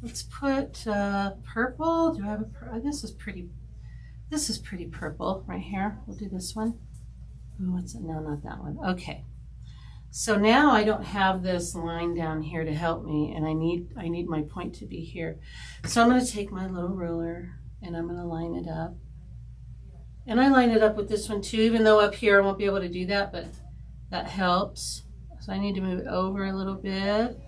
Let's put purple. Do I have a purple? This is pretty purple right here. We'll do this one. Oh, what's it? No, not that one. Okay. So now I don't have this line down here to help me, and I need my point to be here. So I'm going to take my little ruler and I'm going to line it up. And I line it up with this one too, even though up here I won't be able to do that, but that helps. So I need to move it over a little bit.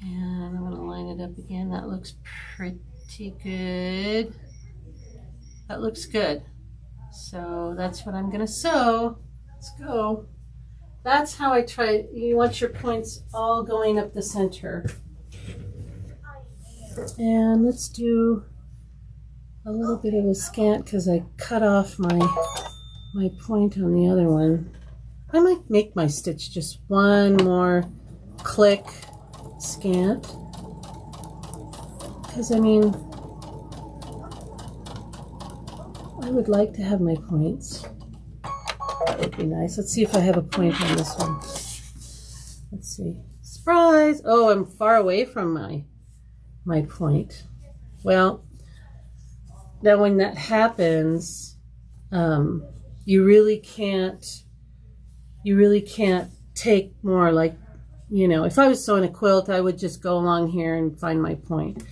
And I'm going to line it up again. That looks pretty good. That looks good. So that's what I'm going to sew. Let's go. That's how I try. You want your points all going up the center. And let's do a little bit of a scant because I cut off my point on the other one. I might make my stitch just one more click scant. Because I mean, I would like to have my points. That would be nice. Let's see if I have a point on this one. Let's see. Surprise! Oh, I'm far away from my point. Well, now when that happens, you really can't take more, like, you know, if I was sewing a quilt, I would just go along here and find my point.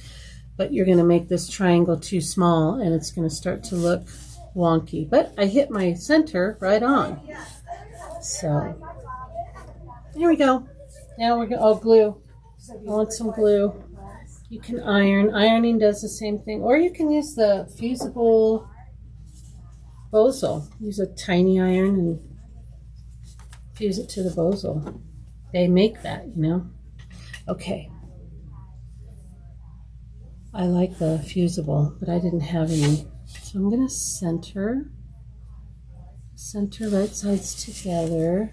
But you're going to make this triangle too small and it's going to start to look wonky. But I hit my center right on. So, here we go. Now we're going to, oh, glue. I want some glue. You can iron. Ironing does the same thing. Or you can use the fusible Bohl. Use a tiny iron and fuse it to the Bohl. They make that, you know. Okay. I like the fusible, but I didn't have any. So I'm going to center right sides together.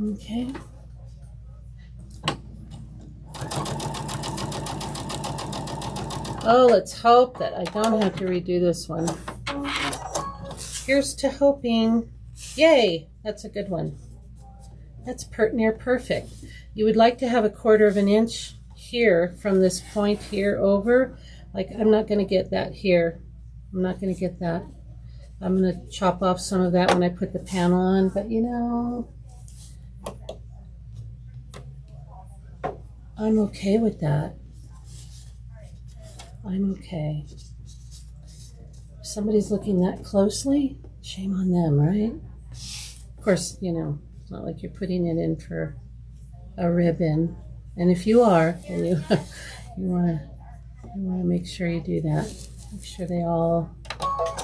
Okay. Oh, let's hope that I don't have to redo this one. Here's to hoping. Yay, that's a good one. That's near perfect. You would like to have 1/4 of an inch here from this point here over. Like, I'm not going to get that here. I'm not going to get that. I'm going to chop off some of that when I put the panel on, but you know, I'm okay with that. I'm okay. If somebody's looking that closely, shame on them, right? Of course, you know, it's not like you're putting it in for a ribbon. And if you are, then you want to make sure you do that. Make sure they all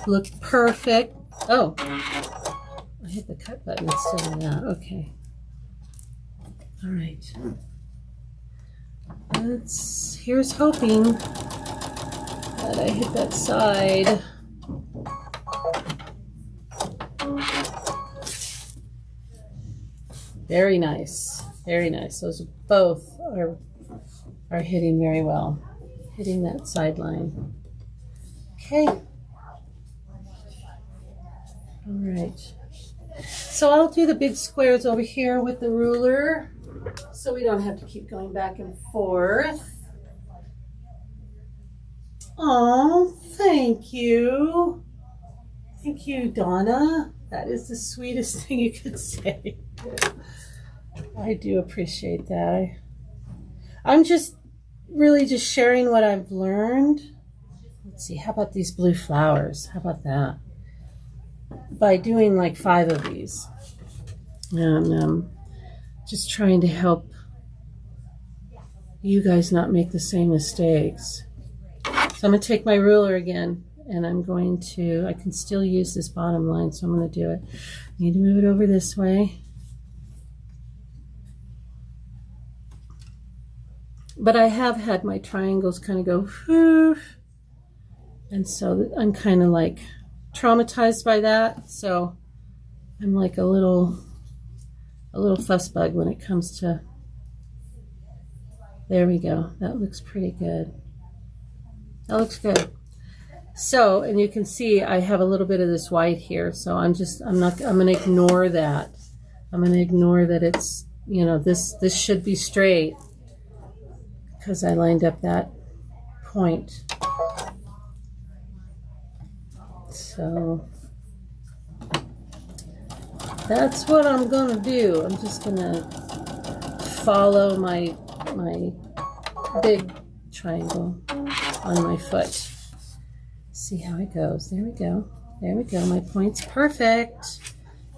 look perfect. Oh, I hit the cut button instead of that. Okay. All right. Here's hoping that I hit that side. Very nice. Very nice. Those both are hitting very well. Hitting that sideline. Okay. All right. So I'll do the big squares over here with the ruler so we don't have to keep going back and forth. Oh, thank you. Thank you, Donna. That is the sweetest thing you could say. I do appreciate that. I'm just really just sharing what I've learned. Let's see, how about these blue flowers? How about that? By doing like 5 of these. And just trying to help you guys not make the same mistakes. So I'm going to take my ruler again, and I'm going to, I can still use this bottom line, so I'm going to do it. I need to move it over this way. But I have had my triangles kind of go, whoo, and so I'm kind of like traumatized by that. So I'm like a little fuss bug when it comes to, there we go. That looks pretty good. That looks good. So, and you can see I have a little bit of this white here. So I'm going to ignore that. I'm going to ignore that it's, you know, this should be straight because I lined up that point. So that's what I'm going to do. I'm just going to follow my big triangle on my foot. See how it goes. There we go. There we go. My point's perfect.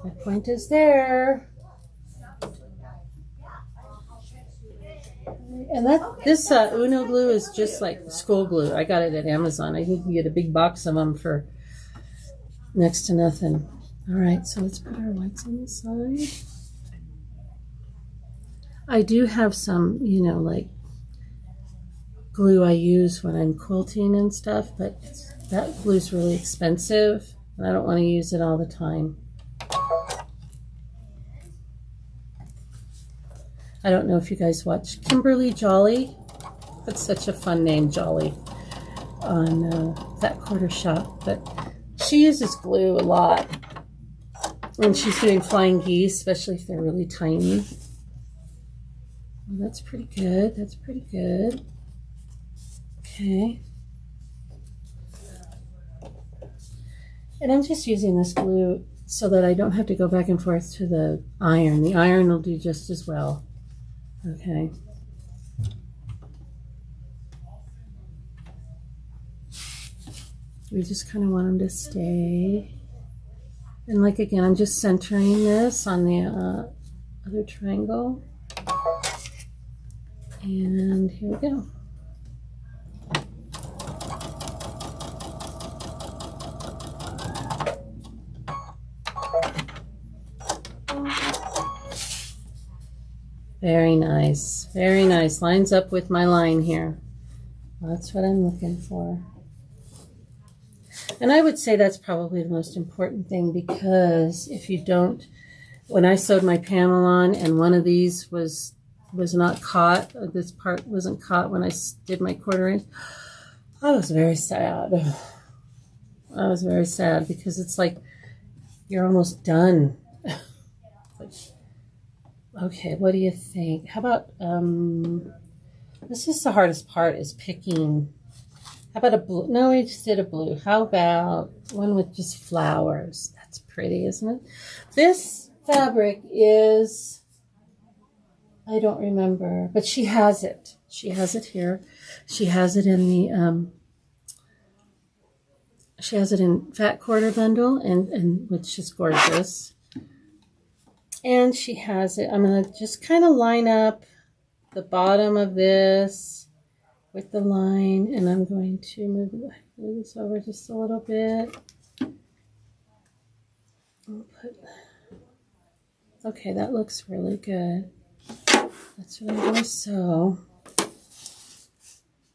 My point is there. And this Uno glue is just like school glue. I got it at Amazon. I think you can get a big box of them for next to nothing. All right, so let's put our whites on the side. I do have some, you know, like glue I use when I'm quilting and stuff, but that glue's really expensive, and I don't want to use it all the time. I don't know if you guys watch Kimberly Jolly. That's such a fun name, Jolly, on Fat Quarter Shop. But she uses glue a lot when she's doing flying geese, especially if they're really tiny. Well, that's pretty good. That's pretty good. Okay. And I'm just using this glue so that I don't have to go back and forth to the iron. The iron will do just as well. Okay. We just kind of want them to stay. And like again, I'm just centering this on the other triangle. And here we go. Very nice. Very nice. Lines up with my line here. That's what I'm looking for. And I would say that's probably the most important thing, because if you don't, when I sewed my panel on and one of these was not caught, this part wasn't caught when I did my 1/4 inch, I was very sad. I was very sad because it's like You're almost done. Okay, what do you think? How about, this is the hardest part, is picking. How about a blue? No, we just did a blue. How about one with just flowers? That's pretty, isn't it? This fabric is, I don't remember, but she has it. She has it here. She has it in the, she has it in fat quarter bundle, and which is gorgeous. And she has it, I'm going to just kind of line up the bottom of this with the line, and I'm going to move this over just a little bit. Okay, that looks really good. That's what I'm going to sew.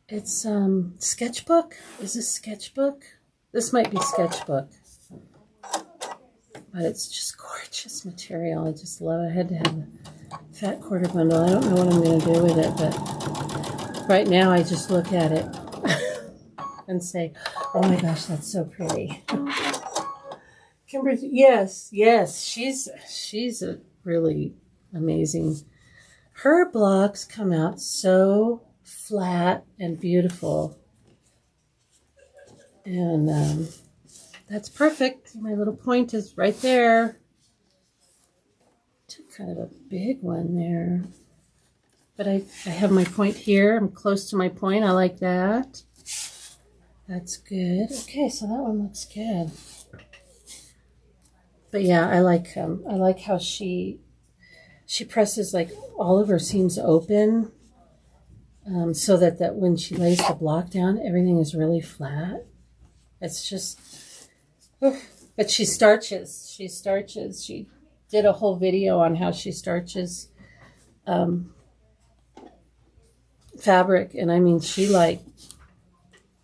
It's sketchbook. Is this sketchbook? This might be sketchbook. But it's just gorgeous material. I just love it. I had to have a fat quarter bundle. I don't know what I'm going to do with it, but right now I just look at it and say, oh my gosh, that's so pretty. Kimber, yes, she's a really amazing. Her blocks come out so flat and beautiful. And that's perfect. My little point is right there. Took kind of a big one there. But I have my point here. I'm close to my point. I like that. That's good. Okay, so that one looks good. But yeah, I like how she presses like all of her seams open, so that when she lays the block down, everything is really flat. It's just, but she starches. She starches. She did a whole video on how she starches fabric, and I mean, she like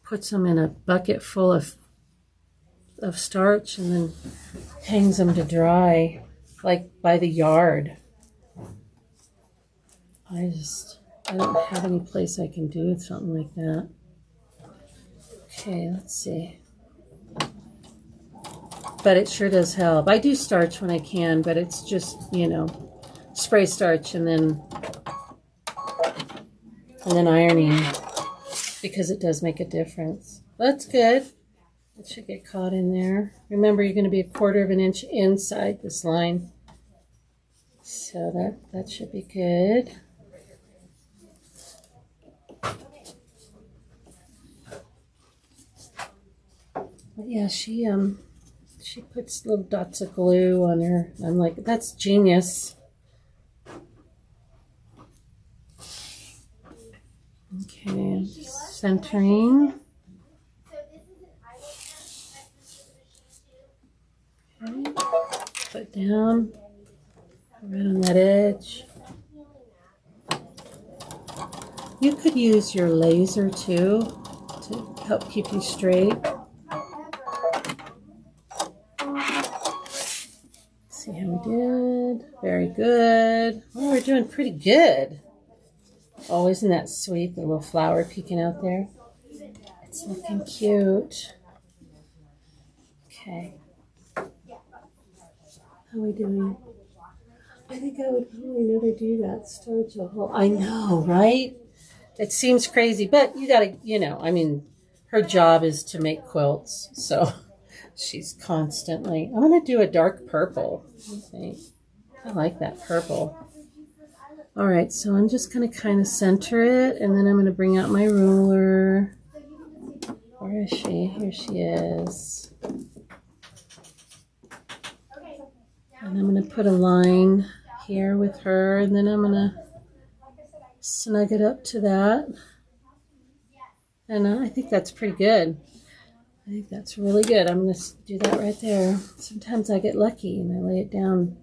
puts them in a bucket full of starch and then hangs them to dry, like by the yard. I don't have any place I can do something like that. Okay, let's see. But it sure does help. I do starch when I can, but it's just, you know, spray starch and then ironing, because it does make a difference. That's good. It should get caught in there. Remember, you're going to be 1/4 of an inch inside this line. So that should be good. But yeah, she puts little dots of glue on her. I'm like, that's genius. Okay, I'm just centering. Okay, put down right on that edge. You could use your laser too to help keep you straight. See how we did. Very good. Oh, we're doing pretty good. Oh, isn't that sweet? The little flower peeking out there. It's looking cute. Okay. How are we doing? I think I would probably never do that. Starch a whole. I know, right? It seems crazy, but you gotta, you know, I mean, her job is to make quilts, so she's constantly. I'm gonna do a dark purple. I think I like that purple. All right, so I'm just gonna kind of center it, and then I'm gonna bring out my ruler. Where is she? Here she is. And I'm gonna put a line here with her, and then I'm gonna snug it up to that. And I think that's pretty good. I think that's really good. I'm going to do that right there. Sometimes I get lucky and I lay it down.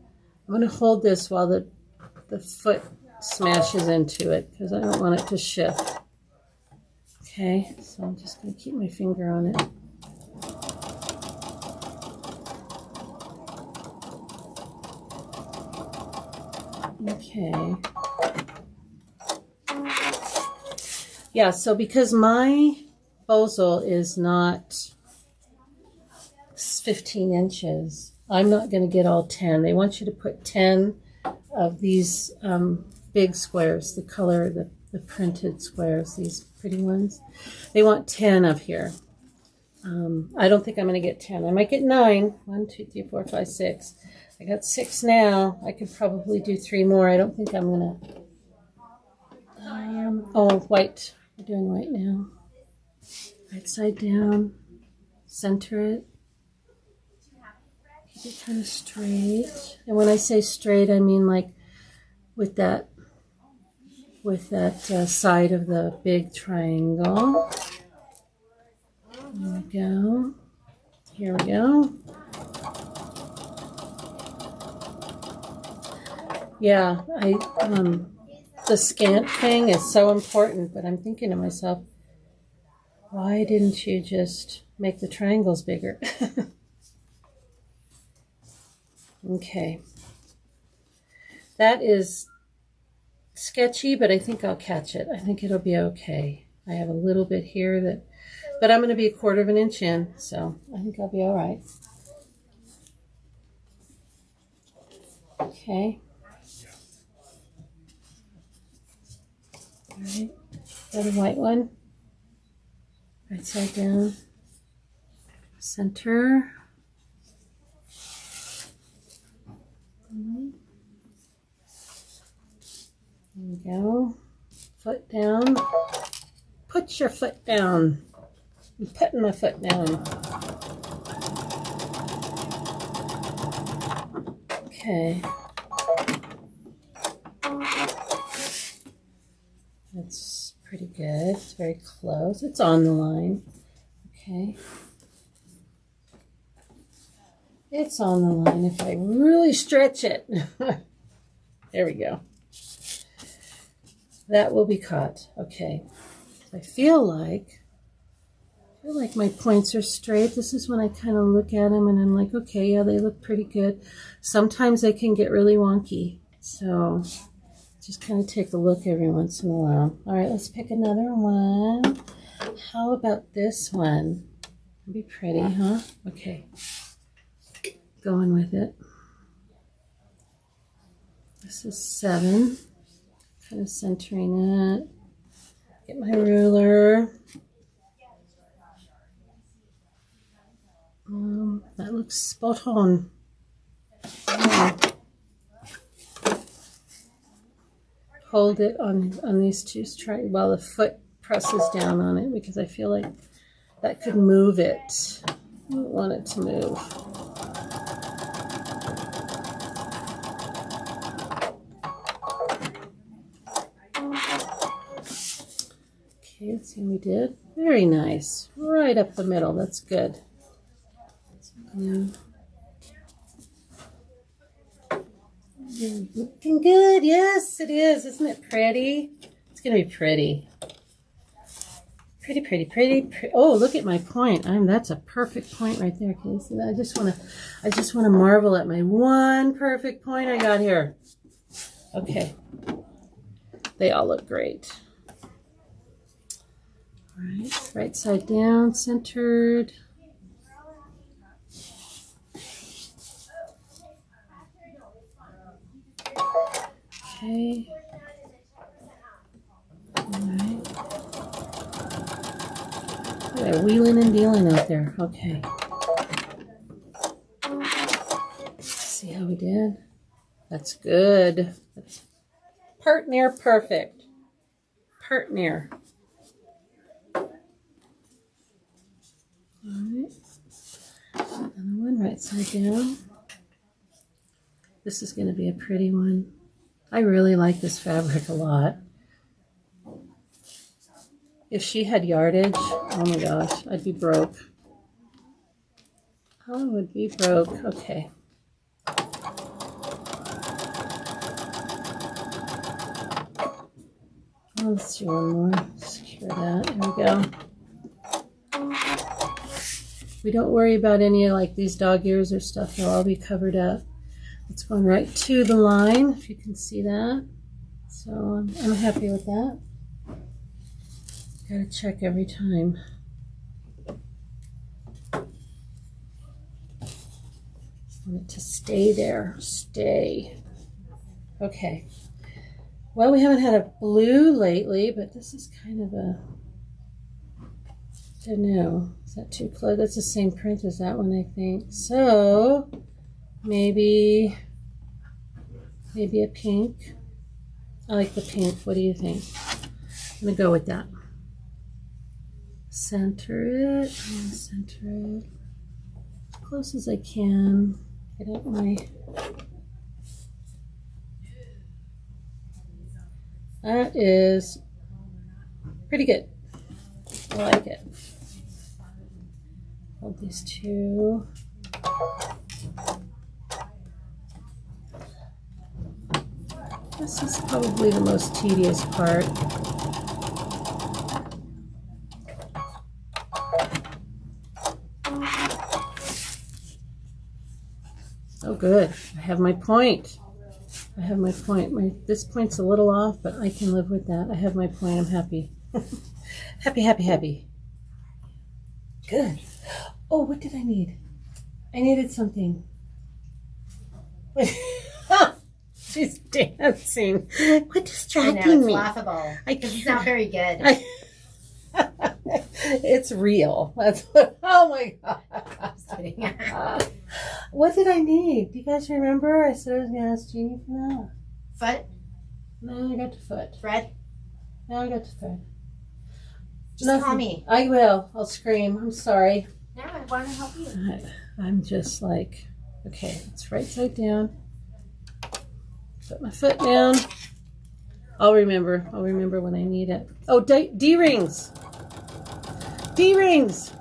I'm going to hold this while the foot smashes into it, because I don't want it to shift. Okay, so I'm just going to keep my finger on it. Okay. Yeah, so because my Bohl is not 15 inches, I'm not going to get all 10. They want you to put 10 of these big squares, the color, the printed squares, these pretty ones. They want 10 of here. I don't think I'm going to get 10. I might get 9. 1, 2, 3, 4, 5, 6. I got 6 now. I could probably do 3 more. I don't think I'm going to. Oh, white. We're doing white now. Right side down. Center it. Keep it kind of straight. And when I say straight, I mean like with that side of the big triangle. There we go. Here we go. Yeah, the scant thing is so important, but I'm thinking to myself, why didn't you just make the triangles bigger? Okay. That is sketchy, but I think I'll catch it. I think it'll be okay. I have a little bit here but I'm going to be 1/4 of an inch in, so I think I'll be all right. Okay. All right. Got a white one. Right side down. Center. There we go. Foot down. Put your foot down. I'm putting my foot down. Okay. That's pretty good. It's very close. It's on the line. Okay. It's on the line if I really stretch it. There we go. That will be caught. Okay. I feel like my points are straight. This is when I kind of look at them and I'm like, okay, yeah, they look pretty good. Sometimes they can get really wonky. So just kind of take a look every once in a while. All right, let's pick another one. How about this one? It'd be pretty, huh? Okay. Going with it. This is 7. Kind of centering it. Get my ruler. That looks spot on. Yeah. Hold it on these two while the foot presses down on it, because I feel like that could move it. I don't want it to move. Okay, let's see what we did. Very nice. Right up the middle. That's good. Looking good. Yes, it is. Isn't it pretty? It's going to be pretty. Pretty, pretty, pretty. Oh, look at my point. That's a perfect point right there. Can you see that? I just want to marvel at my one perfect point I got here. Okay. They all look great. All right. Right side down, centered. Okay. All right. They're wheeling and dealing out there. Okay. Let's see how we did. That's good. That's part near perfect. Part near. All right. Another one right side down. This is going to be a pretty one. I really like this fabric a lot. If she had yardage, oh my gosh, I'd be broke. I would be broke. Okay. Let's do one more. Secure that. There we go. We don't worry about any like these dog ears or stuff. They'll all be covered up. It's going right to the line, if you can see that. So I'm happy with that. Gotta check every time. want it to stay there. Stay. Okay. Well, we haven't had a blue lately, but this is kind of a, I don't know. Is that too close? That's the same print as that one, I think. So maybe a pink. I like the pink. What do you think? I'm gonna go with that. Center it. Center it as close as I can. Get out my. That is pretty good. I like it. Hold these two. This is probably the most tedious part. Oh, good. I have my point. I have my point. This point's a little off, but I can live with that. I have my point. I'm happy. Happy, happy, happy. Good. Oh, what did I need? I needed something. She's dancing. Quit distracting me. It's laughable. It's not very good. It's real. That's what. Oh my god. Just kidding. What did I need? Do you guys remember? I said I was gonna ask Jeannie for that. Foot? No, I got to foot. Thread? No, I got to thread. Just call me. I will. I'll scream. I'm sorry. No, I want to help you. I'm just like, okay, it's right side down. Put my foot down. I'll remember. I'll remember when I need it. Oh, D-rings. D-rings.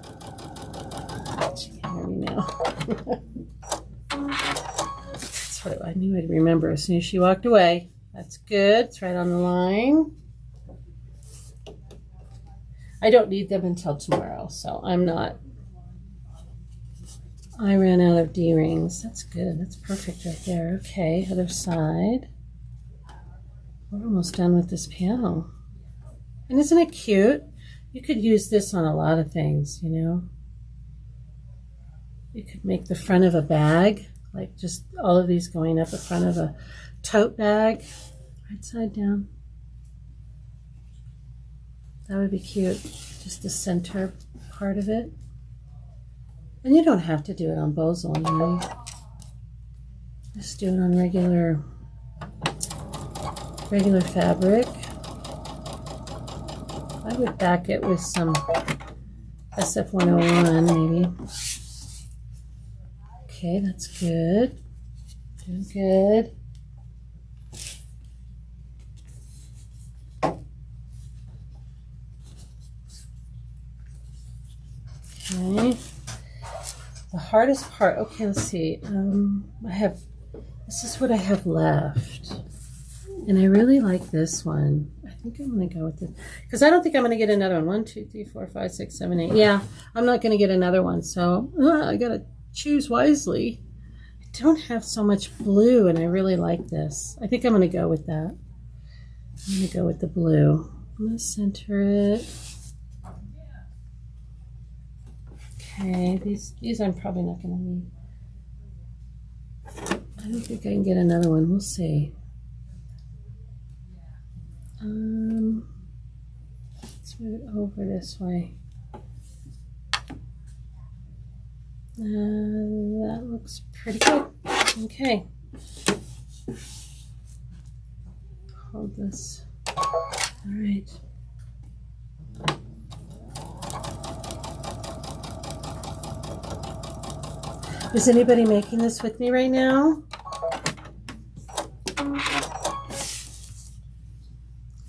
She can hear me now. That's what I knew I'd remember as soon as she walked away. That's good. It's right on the line. I don't need them until tomorrow, so I'm not. I ran out of D-rings. That's good. That's perfect right there. Okay, other side. We're almost done with this panel. And isn't it cute? You could use this on a lot of things, you know. You could make the front of a bag, like just all of these going up the front of a tote bag, right side down. That would be cute. Just the center part of it. And you don't have to do it on Bohl, you know. Just do it on regular fabric. I would back it with some SF101 maybe. Okay, that's good. Doing good. Okay. The hardest part, okay, let's see. This is what I have left. And I really like this one. I think I'm going to go with this. Because I don't think I'm going to get another one. 1, 2, 3, 4, 5, 6, 7, 8. Yeah, I'm not going to get another one. So I got to choose wisely. I don't have so much blue, and I really like this. I think I'm going to go with that. I'm going to go with the blue. I'm going to center it. Okay, these I'm probably not going to need. I don't think I can get another one. We'll see. Let's move it over this way. That looks pretty good. Okay. Hold this. All right. Is anybody making this with me right now?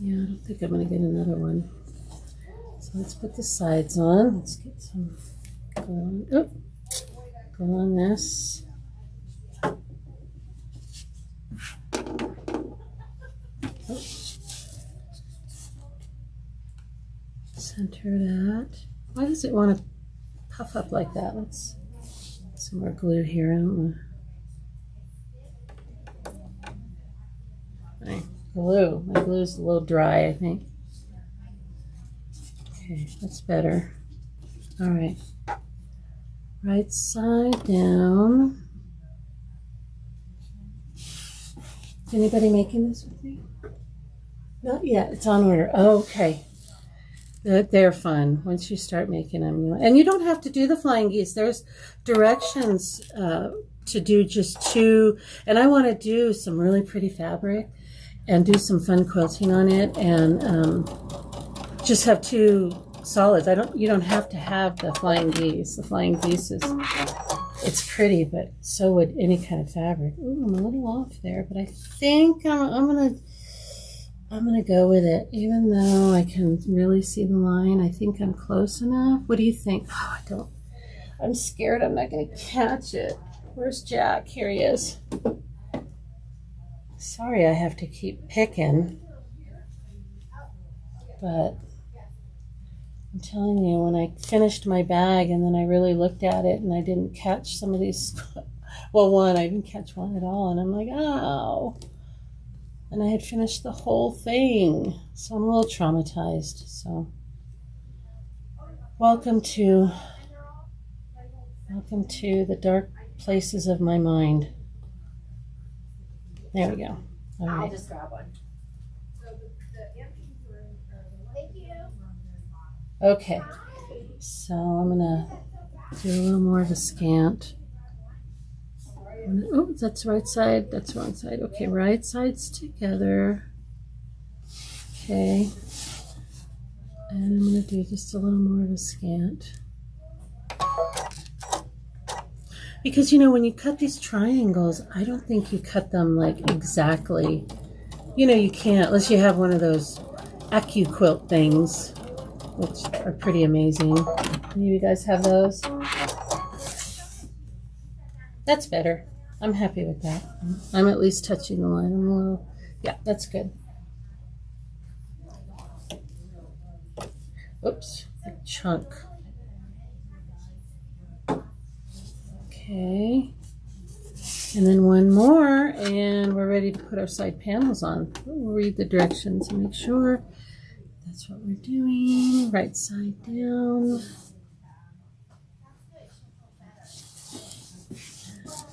Yeah, I don't think I'm going to get another one. So let's put the sides on. Let's get some glue on. Oh, glue on this. Oh. Center that. Why does it want to puff up like that? Let's put some more glue here. I don't want to. Glue. My glue's a little dry, I think. Okay, that's better. All right. Right side down. Is anybody making this with me? Not yet. It's on order. Oh, okay. They're fun once you start making them. And you don't have to do the flying geese. There's directions to do just two. And I want to do some really pretty fabric and do some fun quilting on it, and just have two solids. You don't have to have the flying geese. The flying geese it's pretty, but so would any kind of fabric. Ooh, I'm a little off there, but I think I'm gonna go with it, even though I can really see the line. I think I'm close enough. What do you think? Oh, I'm scared I'm not gonna catch it. Where's Jack? Here he is. Sorry I have to keep picking, but I'm telling you, when I finished my bag and then I really looked at it and I didn't catch some of these, well, I didn't catch one at all, and I'm like, oh. And I had finished the whole thing, so I'm a little traumatized. So welcome to the dark places of my mind. There we go. All right. I'll just grab one. Thank you. Okay, so I'm gonna do a little more of a scant. Oh, that's right side, that's wrong side. Okay, right sides together. Okay, and I'm gonna do just a little more of a scant. Because when you cut these triangles, I don't think you cut them like exactly. You can't, unless you have one of those AccuQuilt things, which are pretty amazing. Any of you guys have those? That's better. I'm happy with that. I'm at least touching the line. Yeah, that's good. Oops, a chunk. Okay. And then one more, and we're ready to put our side panels on. We'll read the directions and make sure that's what we're doing. Right side down.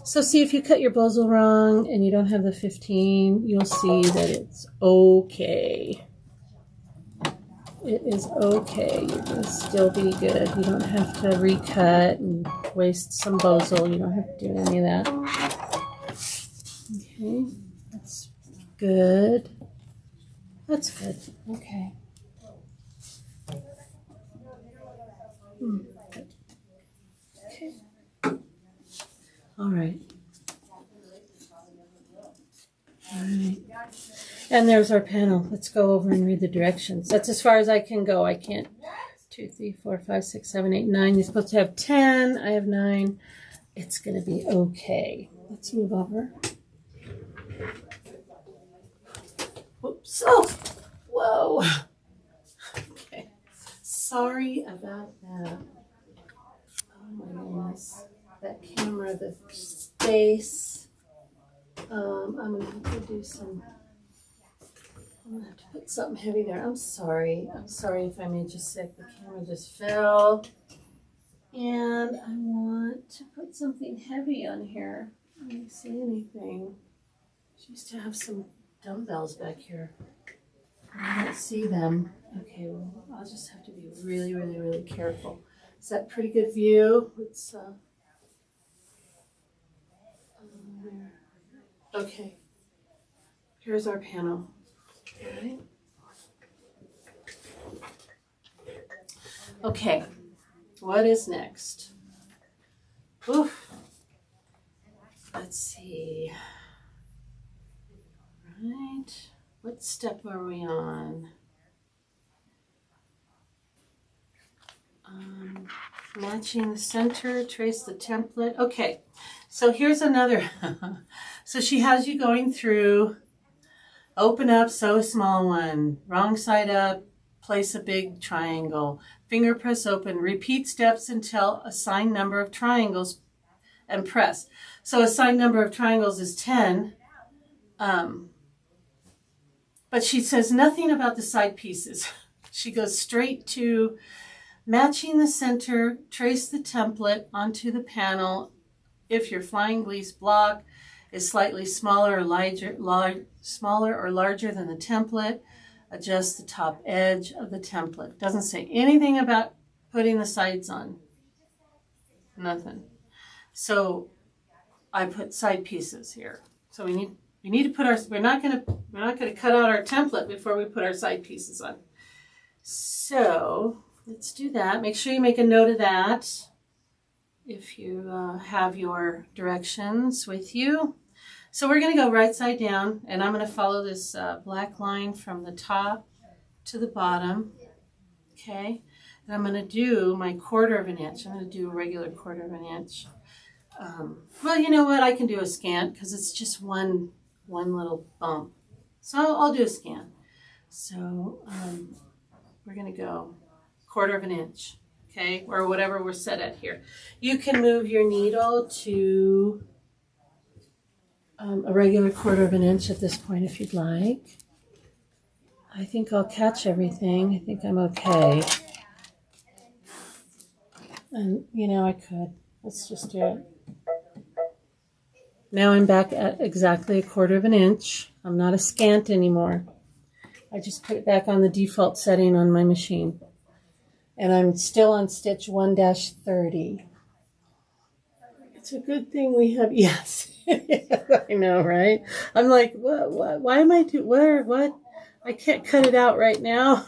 So see, if you cut your Bohl wrong and you don't have the 15, you'll see that it's okay. It is okay. You can still be good. You don't have to recut and waste some Bohl. You don't have to do any of that. Okay, that's good. That's good. Okay. Okay. All right. All right. And there's our panel. Let's go over and read the directions. That's as far as I can go. I can't. 2, 3, 4, 5, 6, 7, 8, 9. You're supposed to have 10. I have 9. It's going to be okay. Let's move over. Whoops. Oh, whoa. Okay. Sorry about that. Oh my goodness. That camera, the space. I'm going to have to do some. I'm going to have to put something heavy there. I'm sorry. I'm sorry if I made you sick. The camera just fell. And I want to put something heavy on here. I don't see anything. She used to have some dumbbells back here. I don't see them. Okay, well, I'll just have to be really, really, really careful. Is that a pretty good view? It's, okay. Here's our panel. Okay. Okay. What is next? Oof. Let's see. Right. What step are we on? Matching the center, trace the template. Okay, so here's another. So she has you going through, open up, sew a small one, wrong side up, place a big triangle, finger press open, repeat steps until assigned number of triangles and press. So assigned number of triangles is 10. But she says nothing about the side pieces. She goes straight to matching the center, trace the template onto the panel. If your flying geese block is slightly smaller or smaller or larger than the template, adjust the top edge of the template. Doesn't say anything about putting the sides on. Nothing. So I put side pieces here. So we need to put our, we're not gonna cut out our template before we put our side pieces on. So let's do that. Make sure you make a note of that if you have your directions with you. So we're going to go right side down, and I'm going to follow this black line from the top to the bottom. Okay, and I'm going to do my 1/4 of an inch. I'm going to do a regular 1/4 of an inch. Well, you know what? I can do a scant because it's just one little bump. So I'll do a scan. So we're going to go 1/4 of an inch, okay, or whatever we're set at here. You can move your needle to a regular 1/4 of an inch at this point if you'd like. I think I'll catch everything. I think I'm okay. And, you know, I could. Let's just do it. Now I'm back at exactly 1/4 of an inch. I'm not a scant anymore. I just put it back on the default setting on my machine. And I'm still on stitch 1-30. It's a good thing we have, yes. I know, right? I'm like, what, why am I what? I can't cut it out right now.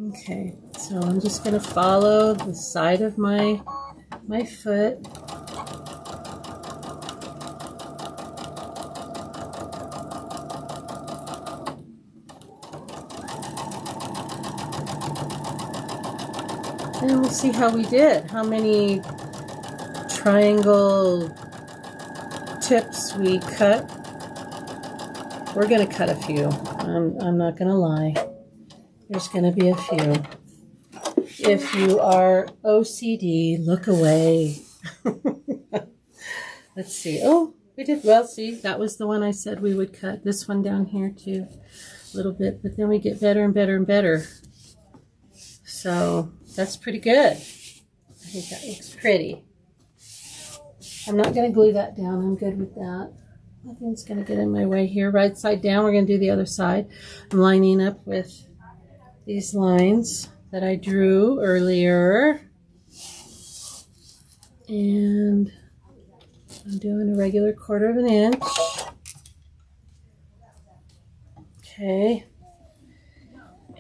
Okay, so I'm just going to follow the side of my foot. And we'll see how we did, how many triangle tips we cut. We're going to cut a few. I'm not going to lie. There's going to be a few. If you are OCD, look away. Let's see. Oh, we did well. See, that was the one I said we would cut. This one down here too, a little bit. But then we get better and better and better. So that's pretty good. I think that looks pretty. I'm not going to glue that down. I'm good with that. Nothing's going to get in my way here. Right side down. We're going to do the other side. I'm lining up with these lines that I drew earlier. And I'm doing a regular 1/4 of an inch. Okay.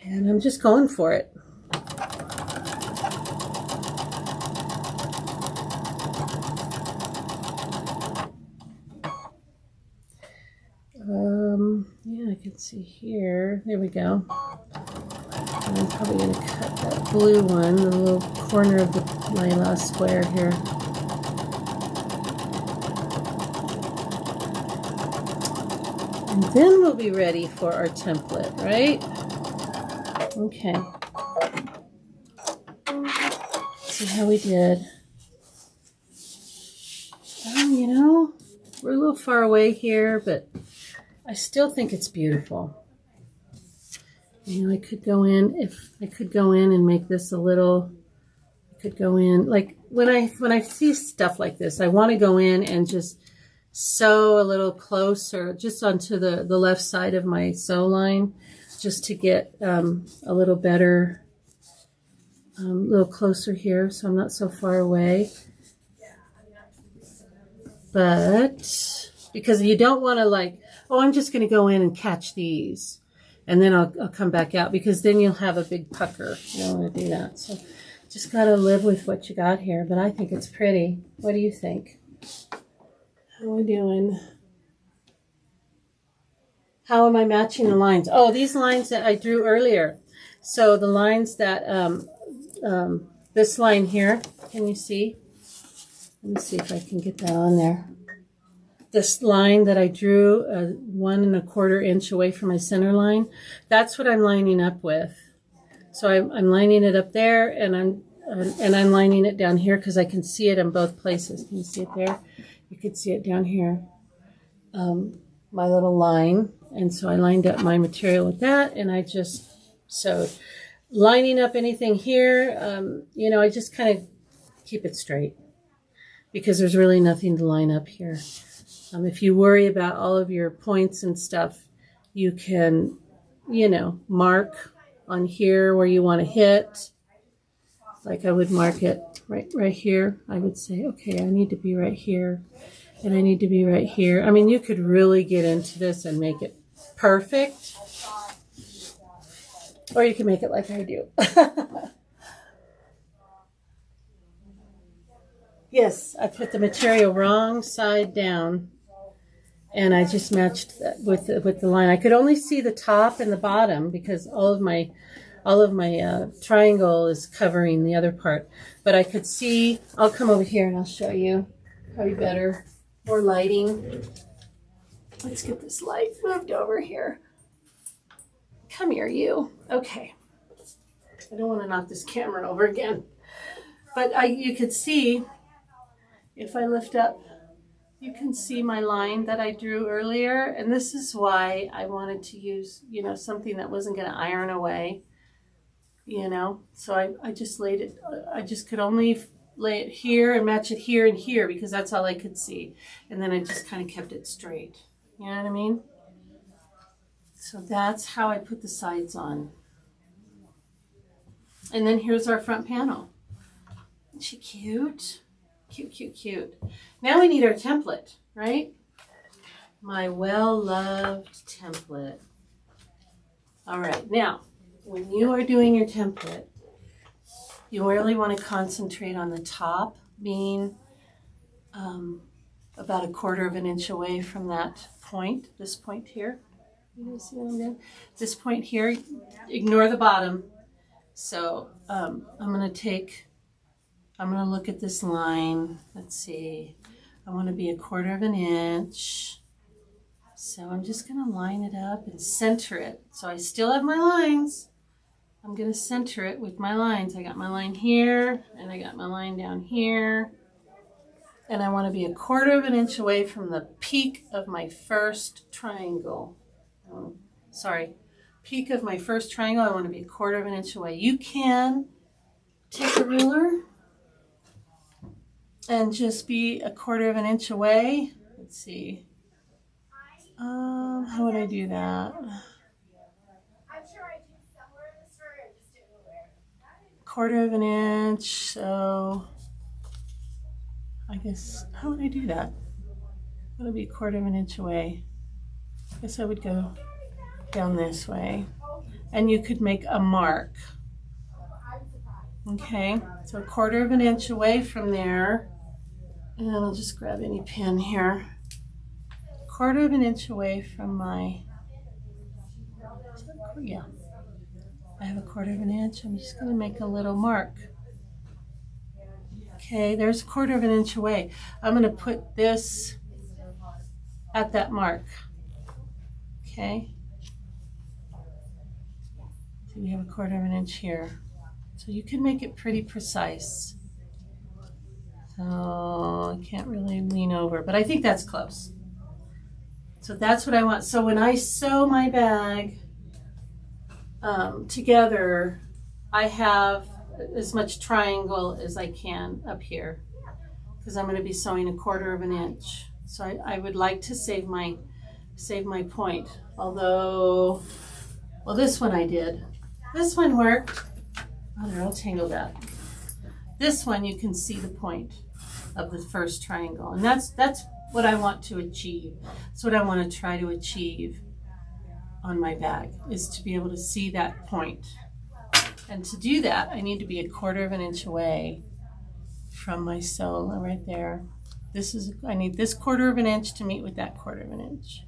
And I'm just going for it. Yeah, I can see here. There we go. And I'm probably going to cut that blue one, the little corner of my last square here. And then we'll be ready for our template, right? Okay. See how we did. You know, we're a little far away here, but I still think it's beautiful. You know, I could go in, if I could go in and make this a little, I could go in, like when I see stuff like this, I want to go in and just sew a little closer, just onto the left side of my sew line, just to get a little better, a little closer here, so I'm not so far away. But, because you don't want to like, oh, I'm just going to go in and catch these. And then I'll come back out, because then you'll have a big pucker. You don't want to do that. So just got to live with what you got here. But I think it's pretty. What do you think? How are we doing? How am I matching the lines? Oh, these lines that I drew earlier. So the lines that, this line here, can you see? Let me see if I can get that on there. This line that I drew 1 1/4 inch away from my center line, that's what I'm lining up with. So I'm lining it up there, and I'm lining it down here because I can see it in both places. Can you see it there? You could see it down here, my little line. And so I lined up my material with that, and I just sewed. Lining up anything here, you know, I just kind of keep it straight, because there's really nothing to line up here. If you worry about all of your points and stuff, you can, mark on here where you want to hit. Like I would mark it right here. I would say, okay, I need to be right here, and I need to be right here. I mean, you could really get into this and make it perfect, or you can make it like I do. Yes, I put the material wrong side down, and I just matched that with the line. I could only see the top and the bottom because all of my triangle is covering the other part. But I could see. I'll come over here and I'll show you. Probably better, more lighting. Let's get this light moved over here. Come here, you. Okay. I don't want to knock this camera over again. But you could see. If I lift up, you can see my line that I drew earlier. And this is why I wanted to use, something that wasn't going to iron away, So I just laid it, I just could only lay it here and match it here and here because that's all I could see. And then I just kind of kept it straight. You know what I mean? So that's how I put the sides on. And then here's our front panel. Isn't she cute? Cute, cute, cute. Now we need our template, right? My well-loved template. All right, now, when you are doing your template, you really want to concentrate on the top being about 1/4 of an inch away from that point, this point here. You guys see what I'm doing? This point here, ignore the bottom. So I'm going to look at this line. Let's see. I want to be 1/4 of an inch. So I'm just going to line it up and center it. So I still have my lines. I'm going to center it with my lines. I got my line here, and I got my line down here. And I want to be 1/4 of an inch away from the peak of my first triangle. Peak of my first triangle. I want to be 1/4 of an inch away. You can take a ruler and just be 1/4 of an inch away. Let's see. How would I do that? I'm sure I do somewhere in the story. I just didn't know where. 1/4 of an inch. So I guess, how would I do that? That would be 1/4 of an inch away. I guess I would go down this way. And you could make a mark. Okay, so 1/4 of an inch away from there. And I'll just grab any pin here. 1/4 of an inch away from my, yeah, I have 1/4 of an inch. I'm just going to make a little mark. Okay, there's 1/4 of an inch away. I'm going to put this at that mark. Okay, so we have 1/4 of an inch here. So you can make it pretty precise. So I can't really lean over, but I think that's close. So that's what I want. So when I sew my bag together, I have as much triangle as I can up here because I'm going to be sewing 1/4 of an inch. So I would like to save my point. Although, well, this one I did. This one worked. Oh, they're all tangled up. This one you can see the point of the first triangle, and that's what I want to achieve. That's what I want to try to achieve on my bag, is to be able to see that point. And to do that, I need to be 1/4 of an inch away from my sew right there. I need this 1/4 of an inch to meet with that 1/4 of an inch.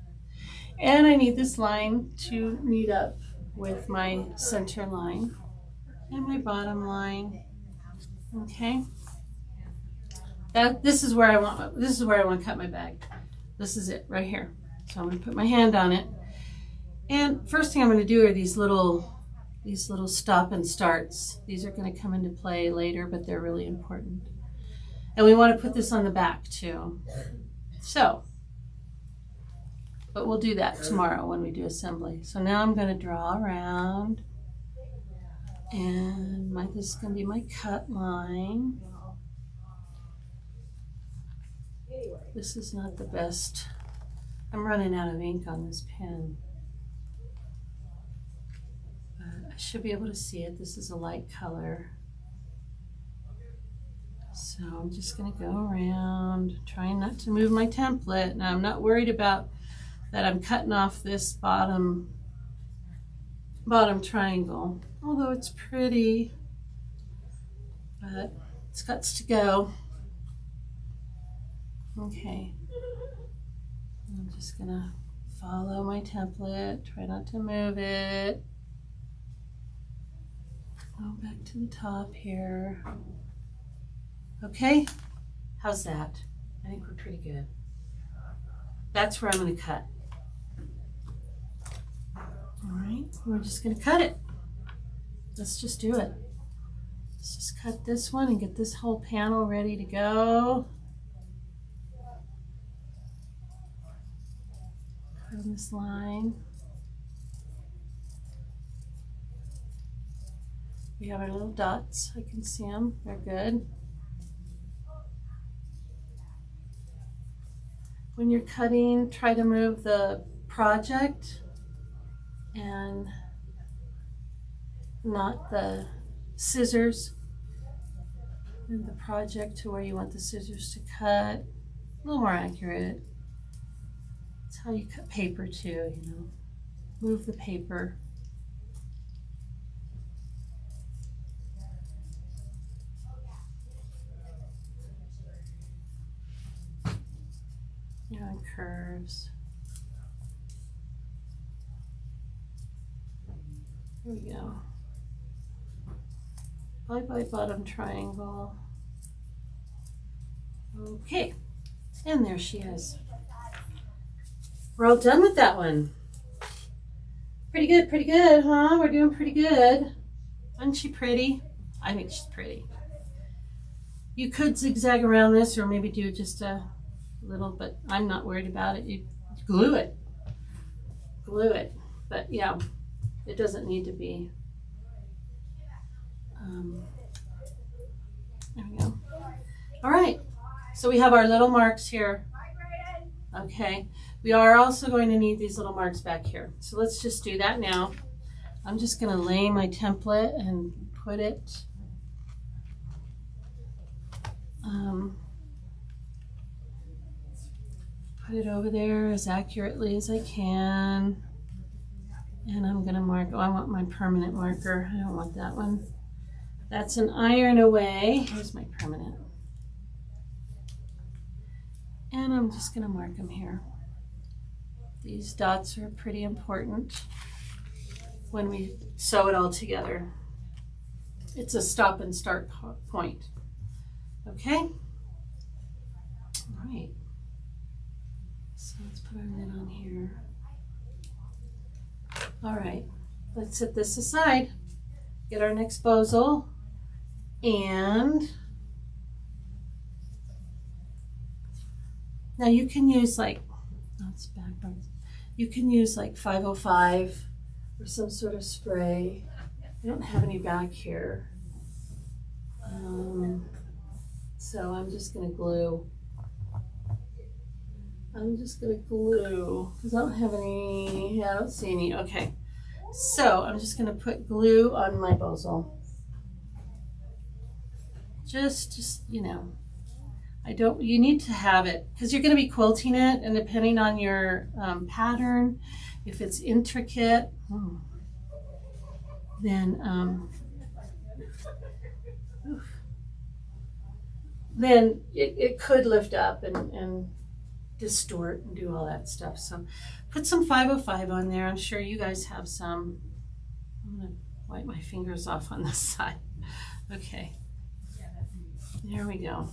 And I need this line to meet up with my center line and my bottom line. Okay. This is where I want to cut my bag. This is it right here. So I'm going to put my hand on it. And first thing I'm going to do are these little stop and starts. These are going to come into play later, but they're really important. And we want to put this on the back too. So, but we'll do that tomorrow when we do assembly. So now I'm going to draw around, and this is going to be my cut line. Anyway. This is not the best. I'm running out of ink on this pen. But I should be able to see it. This is a light color. So I'm just going to go around, trying not to move my template. Now I'm not worried about that I'm cutting off this bottom triangle, although it's pretty, but it's got to go. Okay, I'm just gonna follow my template, try not to move it. Go back to the top here. Okay, how's that? I think we're pretty good. That's where I'm gonna cut. All right, we're just gonna cut it. Let's just do it. Let's just cut this one and get this whole panel ready to go. Cut on this line. We have our little dots. I can see them. They're good. When you're cutting, try to move the project and not the scissors. Move the project to where you want the scissors to cut. A little more accurate. That's how you cut paper too, you know. Move the paper. On curves. Here we go. Bye-bye bottom triangle. Okay, and there she is. We're all done with that one. Pretty good, huh? We're doing pretty good. Isn't she pretty? I think she's pretty. You could zigzag around this or maybe do just a little, but I'm not worried about it. You glue it. But yeah, it doesn't need to be. There we go. All right, so we have our little marks here. Okay, we are also going to need these little marks back here. So let's just do that now. I'm just going to lay my template and put it over there as accurately as I can. And I'm going to mark, oh, I want my permanent marker. I don't want that one. That's an iron away. Here's my permanent. And I'm just going to mark them here. These dots are pretty important when we sew it all together. It's a stop and start point. Okay? All right. So let's put our lid on here. All right, let's set this aside. Get our next Bohl, and now you can use like, that's backwards. You can use like 505 or some sort of spray. I don't have any back here. So I'm just gonna glue. Because I don't have any, yeah, I don't see any. Okay, so I'm just gonna put glue on my Bohl. Just you know, you need to have it because you're gonna be quilting it, and depending on your pattern, if it's intricate, then it could lift up and distort and do all that stuff. So put some 505 on there. I'm sure you guys have some. I'm gonna wipe my fingers off on this side. Okay, there we go.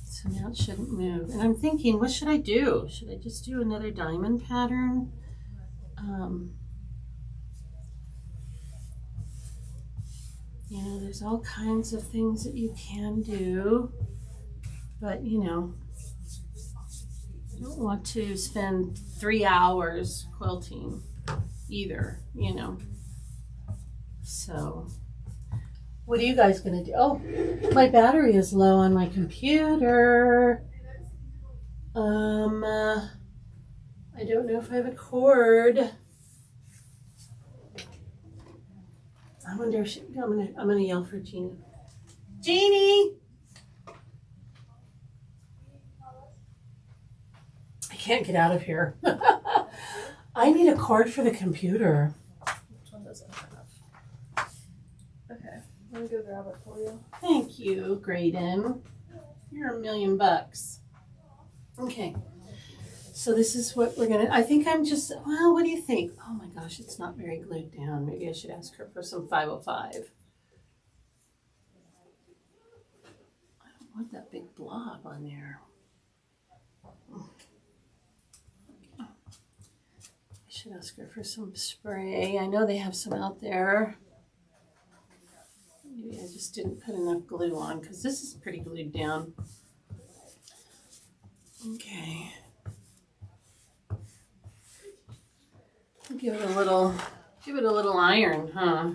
So now it shouldn't move. And I'm thinking, what should I do? Should I just do another diamond pattern? You know, there's all kinds of things that you can do, but you know, I don't want to spend 3 hours quilting either, you know. So, what are you guys gonna do? Oh, my battery is low on my computer. I don't know if I have a cord. I wonder if I'm gonna yell for Jeannie. Jeannie! I can't get out of here. I need a cord for the computer. Which one doesn't have? Okay, let me go grab it for you. Thank you, Graydon. You're $1,000,000. Okay. So this is what we're gonna, I think I'm just, well, what do you think? Oh my gosh, it's not very glued down. Maybe I should ask her for some 505. I don't want that big blob on there. I should ask her for some spray. I know they have some out there. Maybe I just didn't put enough glue on because this is pretty glued down. Okay. Give it a little iron, huh?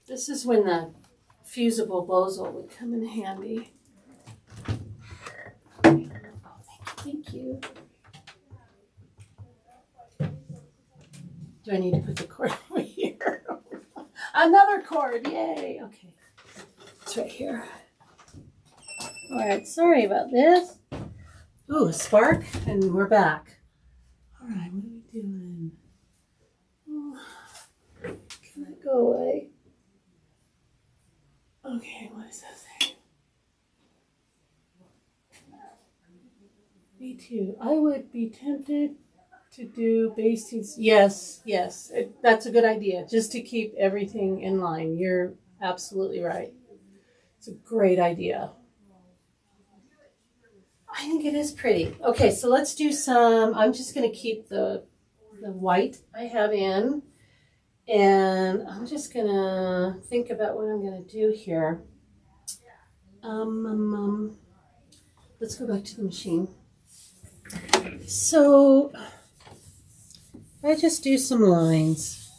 This is when the fusible Bohl would come in handy. Oh, thank you. Do I need to put the cord over here? Another cord, yay! Okay, it's right here. All right, sorry about this. Ooh, a spark, and we're back. All right, what are we doing? Oh, can I go away? Okay, what is that thing? Me too. I would be tempted to do basics. Yes, that's a good idea, just to keep everything in line. You're absolutely right. It's a great idea. I think it is pretty. Okay, so let's do some, I'm just going to keep the white I have in, and I'm just going to think about what I'm going to do here. Let's go back to the machine. So, if I just do some lines,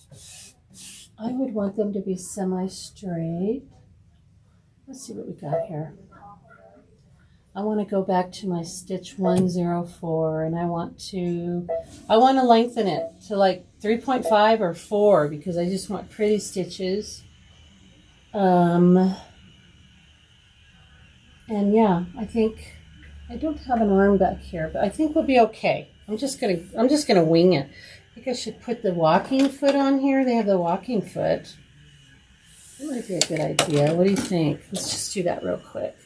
I would want them to be semi-straight. Let's see what we got here. I want to go back to my stitch 104, and I want to lengthen it to like 3.5 or 4 because I just want pretty stitches. And yeah, I think I don't have an arm back here, but I think we'll be okay. I'm just gonna wing it. I think I should put the walking foot on here. They have the walking foot. That might be a good idea. What do you think? Let's just do that real quick.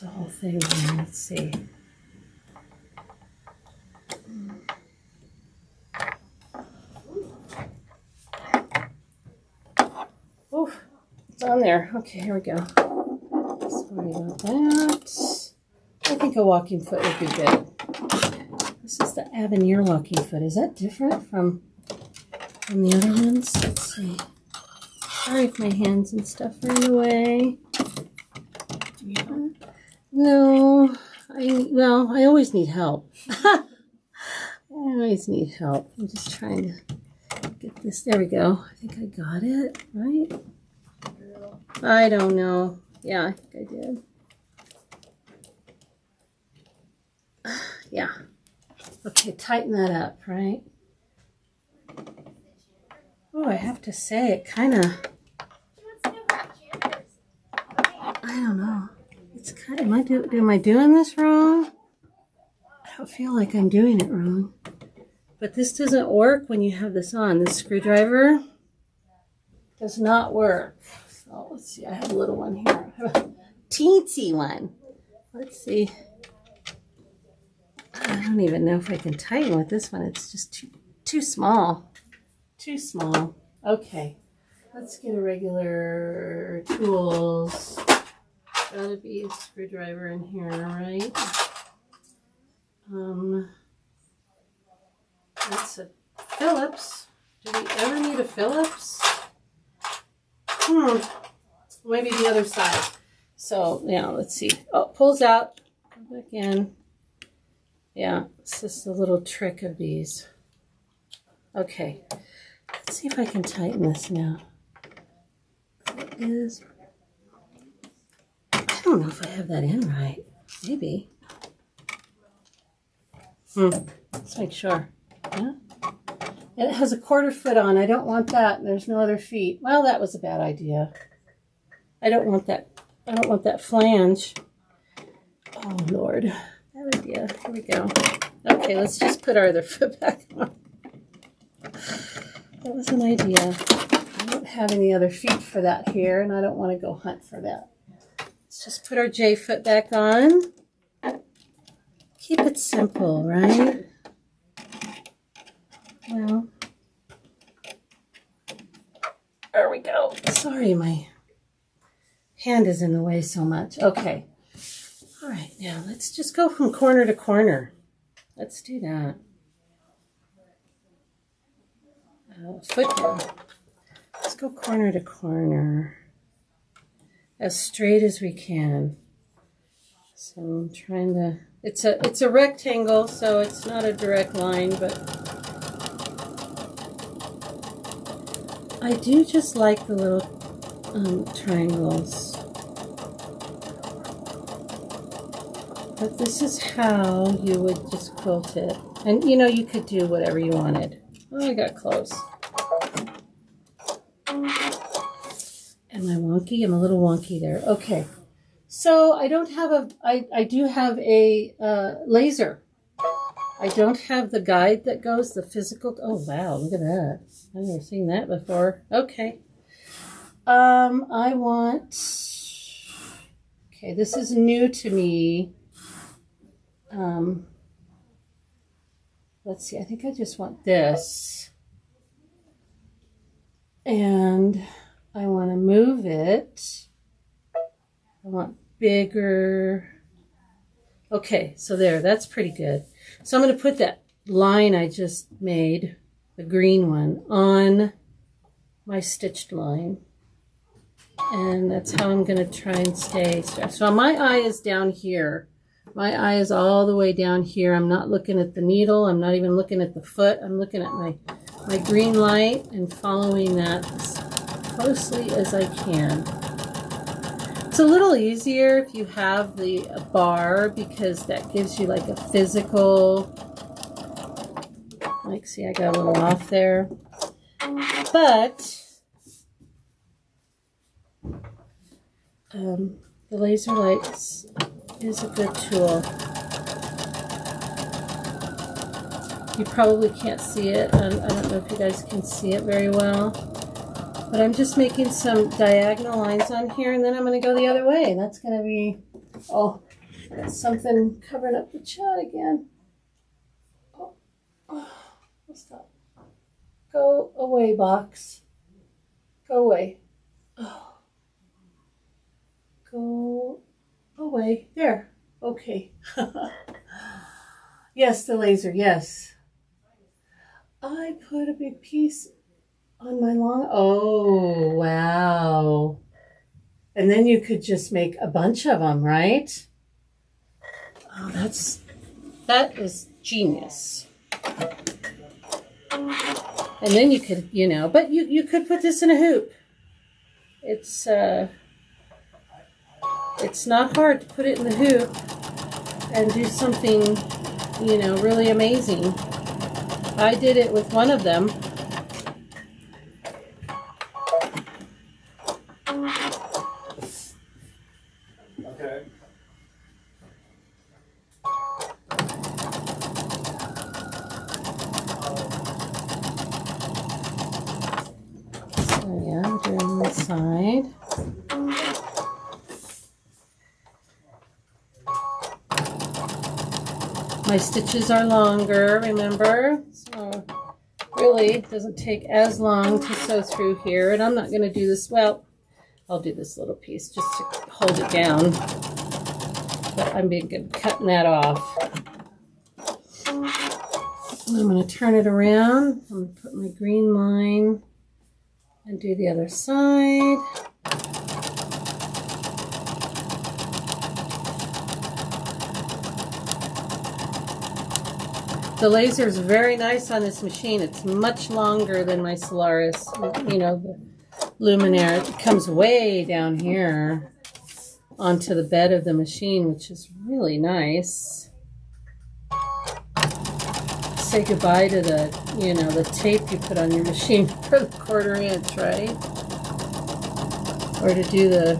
The whole thing here. Let's see. Oof, it's on there. Okay, here we go. Sorry about that. I think a walking foot would be good. This is the Avenir walking foot. Is that different from the other ones? Let's see. Sorry if my hands and stuff are in the way. No, I always need help. I always need help. I'm just trying to get this. There we go. I think I got it, right? I don't know. Yeah, I think I did. Yeah. Okay, tighten that up, right? Oh, I have to say, it kind of, I don't know. It's kind of, am I doing this wrong? I don't feel like I'm doing it wrong. But this doesn't work when you have this on. This screwdriver does not work. So let's see, I have a little one here. I have a teensy one. Let's see. I don't even know if I can tighten with this one. It's just too small. Too small. Okay. Let's get a regular tools. Gotta be a screwdriver in here, right? That's a Phillips. Do we ever need a Phillips? Maybe the other side. So, yeah, let's see. Oh, pulls out. Go back in. Yeah, it's just a little trick of these. Okay. Let's see if I can tighten this now. It is. I don't know if I have that in right. Maybe. Let's make sure. Yeah. And it has a 1/4 foot on. I don't want that. There's no other feet. Well, that was a bad idea. I don't want that. I don't want that flange. Oh, Lord. Bad idea. Here we go. Okay, let's just put our other foot back on. That was an idea. I don't have any other feet for that here, and I don't want to go hunt for that. Let's just put our J foot back on. Keep it simple, right? Well, there we go. Sorry, my hand is in the way so much. Okay. All right, now let's just go from corner to corner. Let's do that. Foot down. Let's go corner to corner as straight as we can. So I'm trying to, it's a rectangle, so it's not a direct line, but I do just like the little triangles. But this is how you would just quilt it. And you know, you could do whatever you wanted. Oh, I got close. Am I wonky? I'm a little wonky there. Okay. So I don't have a, I do have a laser. I don't have the guide that goes, the physical. Oh, wow. Look at that. I've never seen that before. Okay. I want, okay, this is new to me. Let's see, I think I just want this. And I want to move it. I want bigger. Okay, so there, that's pretty good. So I'm going to put that line I just made, the green one, on my stitched line. And that's how I'm going to try and stay stretched. So my eye is down here. My eye is all the way down here. I'm not looking at the needle. I'm not even looking at the foot. I'm looking at my green light and following that as closely as I can. It's a little easier if you have the bar because that gives you like a physical, like, see, I got a little off there. But the laser lights is a good tool. You probably can't see it. I don't know if you guys can see it very well. But I'm just making some diagonal lines on here, and then I'm going to go the other way. That's going to be, oh, got something covering up the chat again. Oh, stop. Go away, box. Go away. Oh. Go away. There. Okay. Yes, the laser. Yes. I put a big piece on my long. Oh, wow. And then you could just make a bunch of them, right? Oh, that is genius. And then you could, you know, but you could put this in a hoop. It's not hard to put it in the hoop and do something, you know, really amazing. I did it with one of them. Okay. So yeah, I'm doing this side. My stitches are longer, remember? So really, it doesn't take as long to sew through here. And I'm not going to do this, well, I'll do this little piece just to hold it down. But I'm being good cutting that off. And I'm going to turn it around. I'm going to put my green line and do the other side. The laser is very nice on this machine. It's much longer than my Solaris, you know, the Luminaire. It comes way down here onto the bed of the machine, which is really nice. Say goodbye to the, you know, the tape you put on your machine for the 1/4 inch, right? Or to do the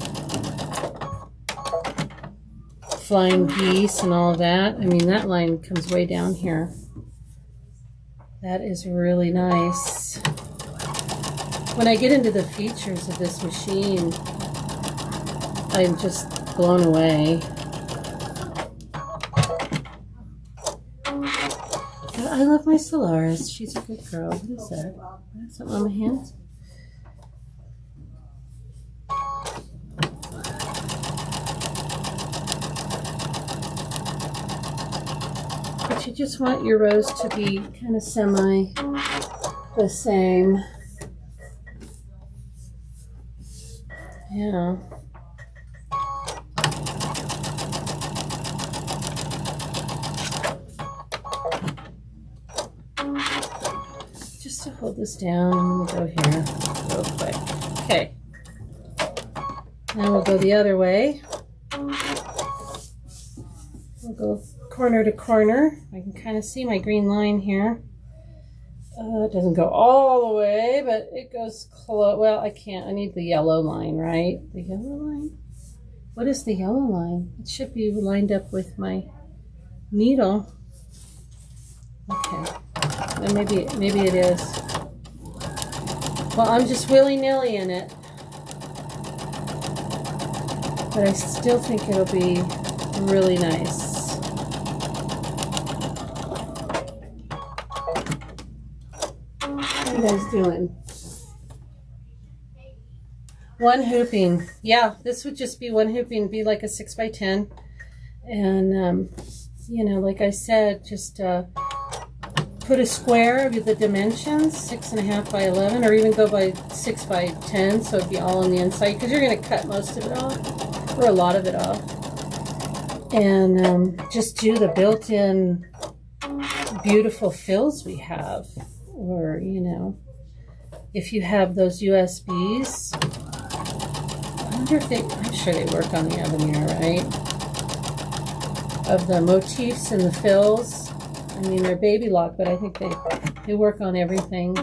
flying geese and all that. I mean, that line comes way down here. That is really nice. When I get into the features of this machine, I'm just blown away. I love my Solaris. She's a good girl. What is that? Something on my hands? But you just want your rows to be kind of semi the same. Yeah. Just to hold this down, I'm gonna go here real quick. Okay. Now we'll go the other way. We'll go corner to corner. I can kind of see my green line here. It doesn't go all the way, but it goes close. Well, I can't. I need the yellow line, right? The yellow line? What is the yellow line? It should be lined up with my needle. Okay. Well, maybe it is. Well, I'm just willy-nilly in it. But I still think it'll be really nice. What are you guys doing? One hooping. Yeah, this would just be one hooping, be like a 6x10. And, you know, like I said, just put a square of the dimensions, 6.5 by 11, or even go by 6 by 10, so it'd be all on the inside, because you're going to cut most of it off, or a lot of it off. And just do the built-in beautiful fills we have. Or, you know, if you have those USBs, I wonder if I'm sure they work on the Avenir, right? Of the motifs and the fills. I mean, they're baby lock, but I think they work on everything.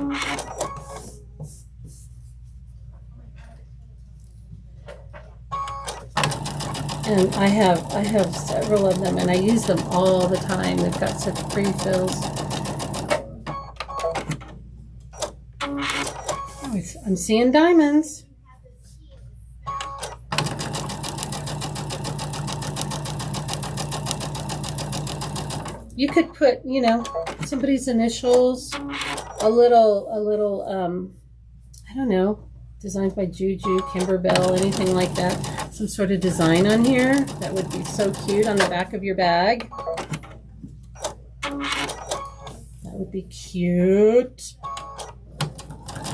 And I have several of them, and I use them all the time. They've got such pretty fills. I'm seeing diamonds. You could put, you know, somebody's initials, a little, I don't know, designed by Juju, Kimberbell, anything like that. Some sort of design on here. That would be so cute on the back of your bag. That would be cute.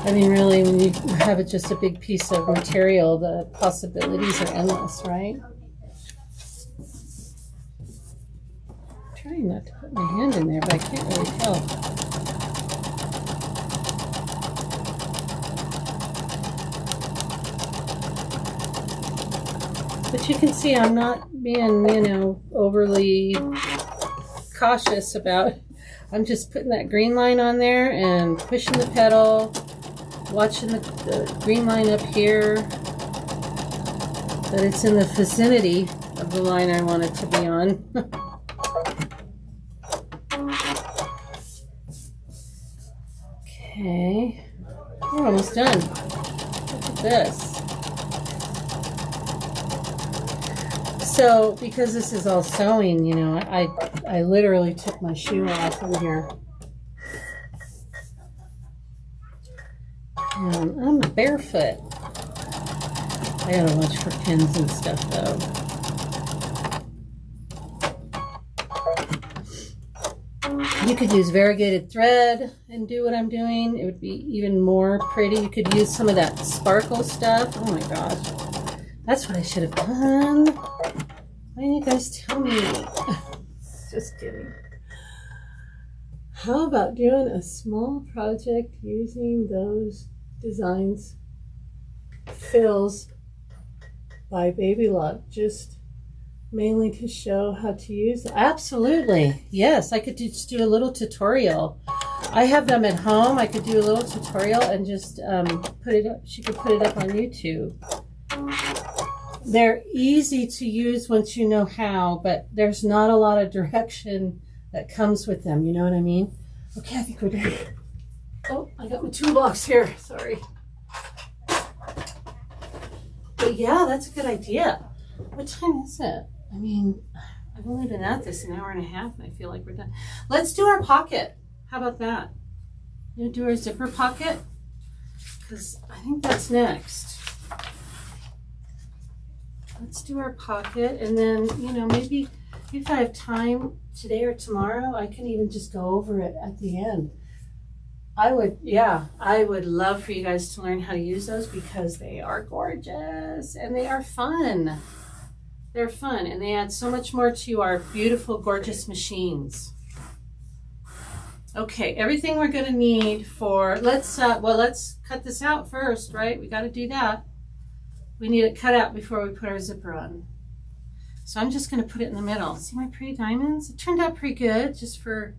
I mean, really, when you have it just a big piece of material, the possibilities are endless, right? I'm trying not to put my hand in there, but I can't really tell. But you can see I'm not being, you know, overly cautious about it. I'm just putting that green line on there and pushing the pedal. Watching the green line up here, that it's in the vicinity of the line I want it to be on. Okay, we're almost done. Look at this. So, because this is all sewing, you know, I literally took my shoe off from here. And I'm barefoot. I gotta watch for pins and stuff though. You could use variegated thread and do what I'm doing. It would be even more pretty. You could use some of that sparkle stuff. Oh my gosh. That's what I should have done. Why didn't you guys tell me? Just kidding. How about doing a small project using those designs, fills, by Baby Lock, just mainly to show how to use it. Absolutely. Yes, I could just do a little tutorial. I have them at home. I could do a little tutorial and just put it up. She could put it up on YouTube. They're easy to use once you know how, but there's not a lot of direction that comes with them. You know what I mean? Okay, I think we're done. Oh, I got my toolbox here. Sorry. But yeah, that's a good idea. What time is it? I mean, I've only been at this an hour and a half, and I feel like we're done. Let's do our pocket. How about that? You know, do our zipper pocket? Because I think that's next. Let's do our pocket, and then, you know, maybe if I have time today or tomorrow, I can even just go over it at the end. I would love for you guys to learn how to use those because they are gorgeous and they are fun. They're fun and they add so much more to our beautiful, gorgeous machines. Okay, everything we're gonna need for, let's cut this out first, right? We gotta do that. We need it cut out before we put our zipper on. So I'm just gonna put it in the middle. See my pretty diamonds? It turned out pretty good just for,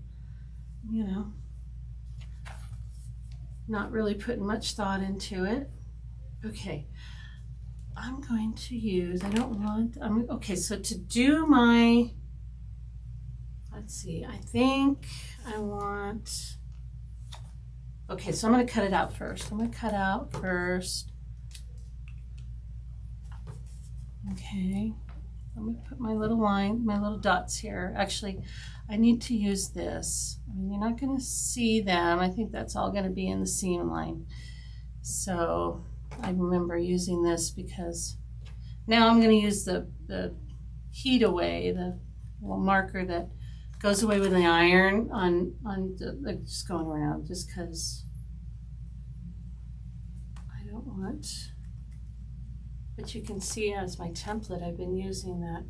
you know, not really putting much thought into it. Okay, I'm going to use, okay, so to do my, let's see, I think I want, okay, so I'm gonna cut it out first. I'm gonna cut out first. Okay, I'm gonna put my little line, my little dots here. Actually, I need to use this. I mean, you're not going to see them. I think that's all going to be in the seam line. So I remember using this because now I'm going to use the heat away, the little marker that goes away with the iron on like just going around just because I don't want, but you can see as my template, I've been using that.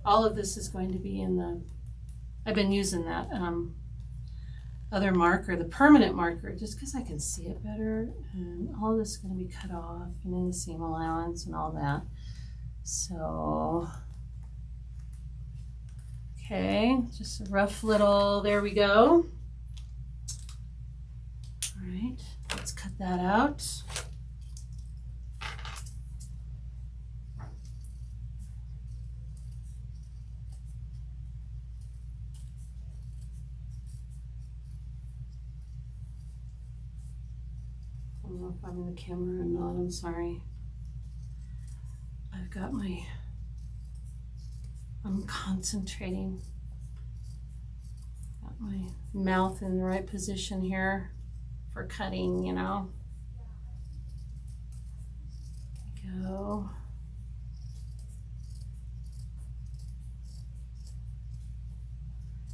All of this is going to be in the, I've been using that other marker, the permanent marker, just because I can see it better. And all of this is going to be cut off and in the seam allowance and all that. So, okay, just a rough little, there we go. All right, let's cut that out. I don't know if I'm in the camera or not, I'm sorry. I've got I'm concentrating. Got my mouth in the right position here for cutting, you know. There we go.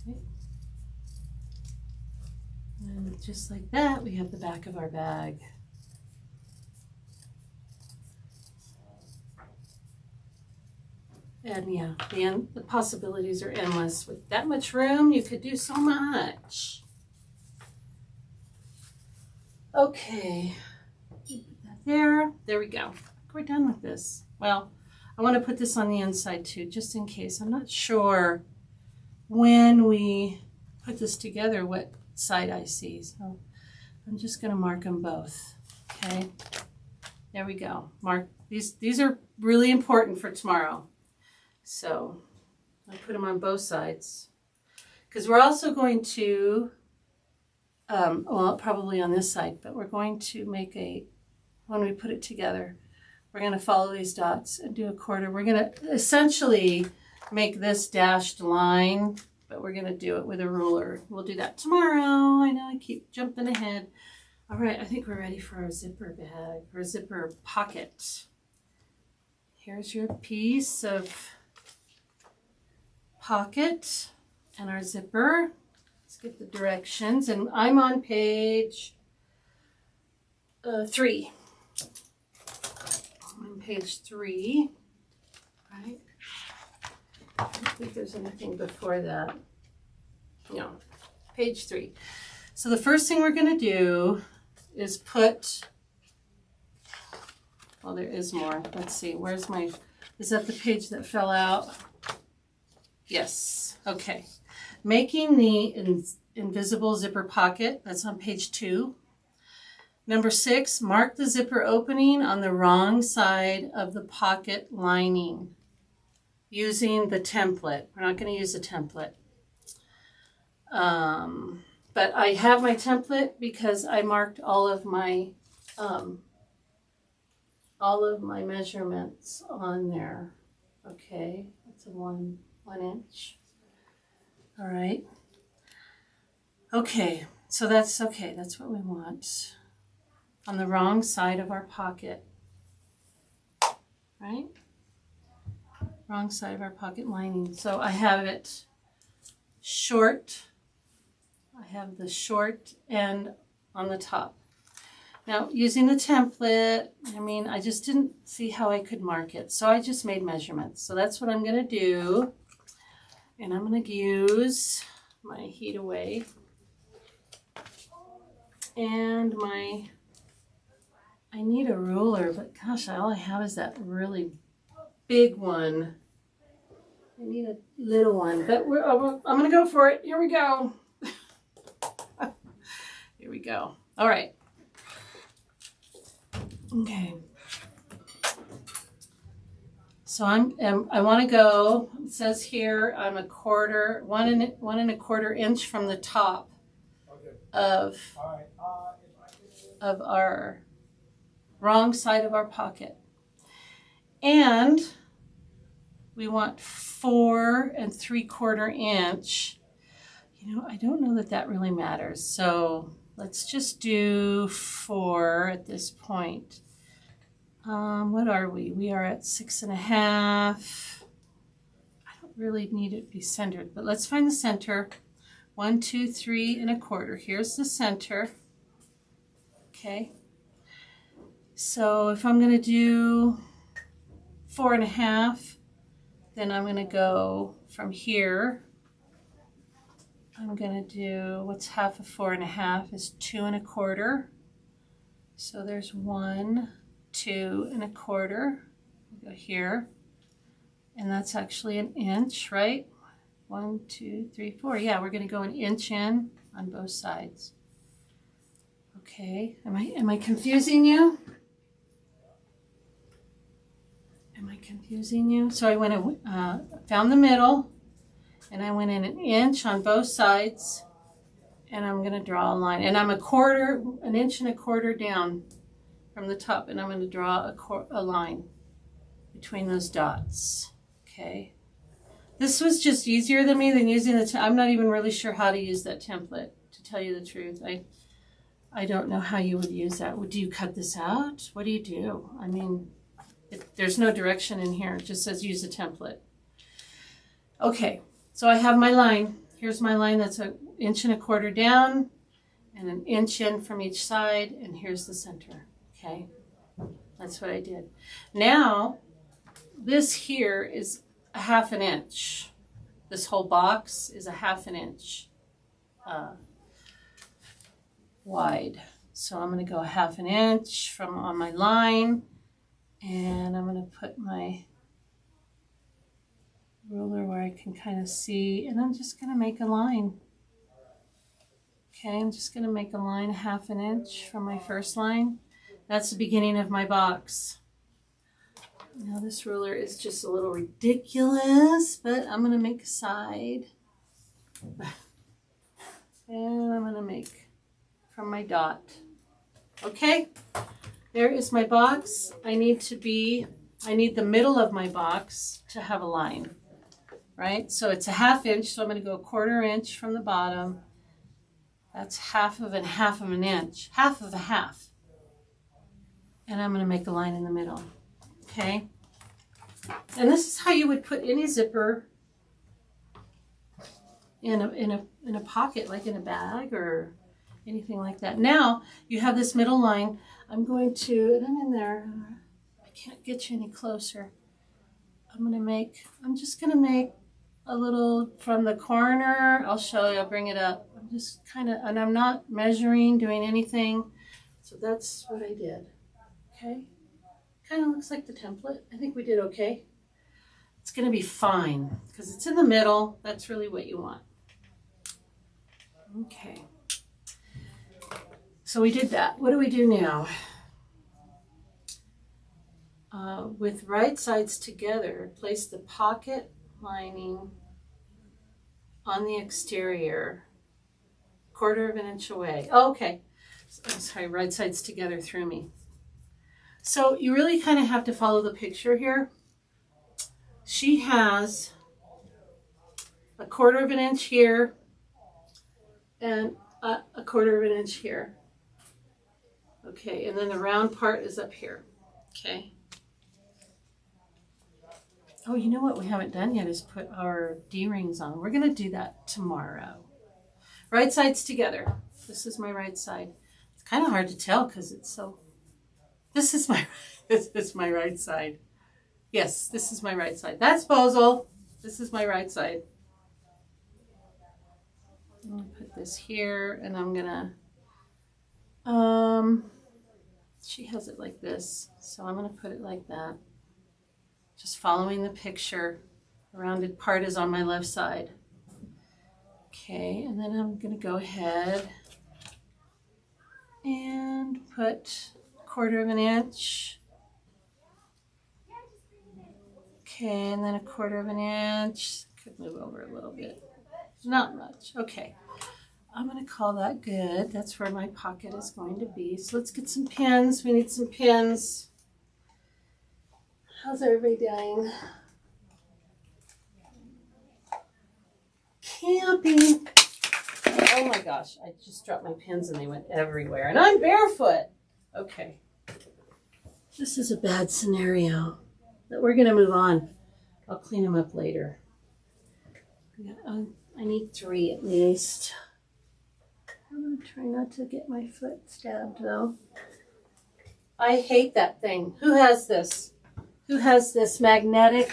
Okay. And just like that, we have the back of our bag. And yeah, the possibilities are endless. With that much room, you could do so much. Okay, put that there. There we go. We're done with this. Well, I want to put this on the inside too, just in case. I'm not sure when we put this together what side I see. So I'm just going to mark them both. Okay, there we go. Mark these are really important for tomorrow. So I put them on both sides because we're also going to, well, probably on this side, but we're going to make when we put it together, we're going to follow these dots and do a quarter. We're going to essentially make this dashed line, but we're going to do it with a ruler. We'll do that tomorrow. I know I keep jumping ahead. All right, I think we're ready for our zipper bag, or zipper pocket. Here's your piece of pocket and our zipper. Let's get the directions, and I'm on page 3. I'm on page 3, right? I don't think there's anything before that. No, page 3. So the first thing we're going to do is put Well, there is more. Let's see. Where's my, is that the page that fell out? Yes. Okay. Making the invisible zipper pocket. That's on page 2. Number 6, mark the zipper opening on the wrong side of the pocket lining using the template. We're not going to use a template. But I have my template because I marked all of my measurements on there. Okay, that's a 1 inch. All right. Okay, so that's okay. That's what we want. On the wrong side of our pocket, right? Wrong side of our pocket lining. So I have it short. I have the short end on the top. Now, using the template, I mean, I just didn't see how I could mark it. So I just made measurements. So that's what I'm going to do. And I'm going to use my heat away and my, I need a ruler, but gosh, all I have is that really big one. I need a little one, but I'm going to go for it. Here we go. Here we go. All right. Okay. So I want to go, it says here, I'm a quarter, 1 1/4 inch from the top of our wrong side of our pocket. And we want 4 3/4 inch. You know, I don't know that that really matters. So let's just do 4 at this point. What are we? We are at 6 1/2. I don't really need it to be centered, but let's find the center. 1 2 3 1/4. Here's the center. Okay. So if I'm going to do 4 1/2, then I'm going to go from here. I'm going to do, what's half of 4 1/2 is 2 1/4. So there's 1 2 1/4. We'll go here. And that's actually an inch, right? 1 2 3 4. Yeah, we're going to go an inch in on both sides. Okay. Am I confusing you? Am I confusing you? So I went and found the middle, and I went in an inch on both sides, and I'm going to draw a line. And I'm an inch and a quarter down from the top, and I'm going to draw a line between those dots. Okay. This was just easier than me than using I'm not even really sure how to use that template, to tell you the truth. I don't know how you would use that. Do you cut this out? What do you do? I mean, there's no direction in here. It just says use a template. Okay, so I have my line. Here's my line that's 1 1/4 inch down and an inch in from each side, and here's the center. Okay, that's what I did. Now, this here is a 1/2 inch. This whole box is a 1/2 inch wide. So I'm going to go a 1/2 inch on my line, and I'm going to put my ruler where I can kind of see, and I'm just going to make a line. Okay, I'm just going to make a line 1/2 inch from my first line. That's the beginning of my box. Now this ruler is just a little ridiculous, but I'm going to make a side. And I'm going to make from my dot. Okay, there is my box. I need the middle of my box to have a line, right? So it's a 1/2 inch, so I'm going to go 1/4 inch from the bottom. That's 1/2 of an inch, 1/2 of a 1/2. And I'm going to make a line in the middle. Okay, and this is how you would put any zipper in a pocket, like in a bag or anything like that. Now you have this middle line. I'm in there. I can't get you any closer. I'm just gonna make a little from the corner. I'll show you. I'll bring it up. I'm just and I'm not measuring, doing anything. So that's what I did. Okay. Kind of looks like the template. I think we did okay. It's going to be fine because it's in the middle. That's really what you want. Okay. So we did that. What do we do now? With right sides together, place the pocket lining on the exterior, 1/4 of an inch away. Oh, okay. I'm sorry, right sides together threw me. So you really kind of have to follow the picture here. She has a 1/4 of an inch here and a 1/4 of an inch here. Okay, and then the round part is up here. Okay. Oh, you know what we haven't done yet is put our D-rings on. We're going to do that tomorrow. Right sides together. This is my right side. It's kind of hard to tell because it's so... This is my right side. Yes, this is my right side. That's Bohl. This is my right side. I'm going to put this here and I'm going to... she has it like this, so I'm going to put it like that. Just following the picture. The rounded part is on my left side. Okay, and then I'm going to go ahead and put 1/4 of an inch. Okay, and then a 1/4 of an inch. Could move over a little bit. Not much. Okay. I'm going to call that good. That's where my pocket is going to be. So let's get some pins. We need some pins. How's everybody doing? Camping. Oh my gosh, I just dropped my pins and they went everywhere. And I'm barefoot. Okay. This is a bad scenario. But we're going to move on. I'll clean them up later. I need 3 at least. I'm going to try not to get my foot stabbed though. I hate that thing. Who has this? Who has this magnetic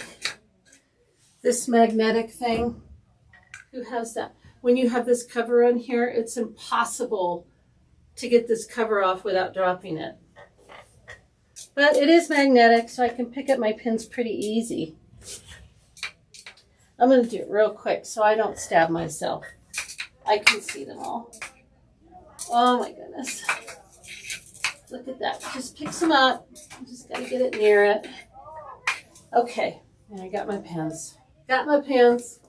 thing? Who has that? When you have this cover on here, it's impossible to get this cover off without dropping it. But it is magnetic, so I can pick up my pins pretty easy. I'm going to do it real quick so I don't stab myself. I can see them all. Oh my goodness. Look at that. Just picks them up. Just got to get it near it. Okay. And I got my pins. Got my pins.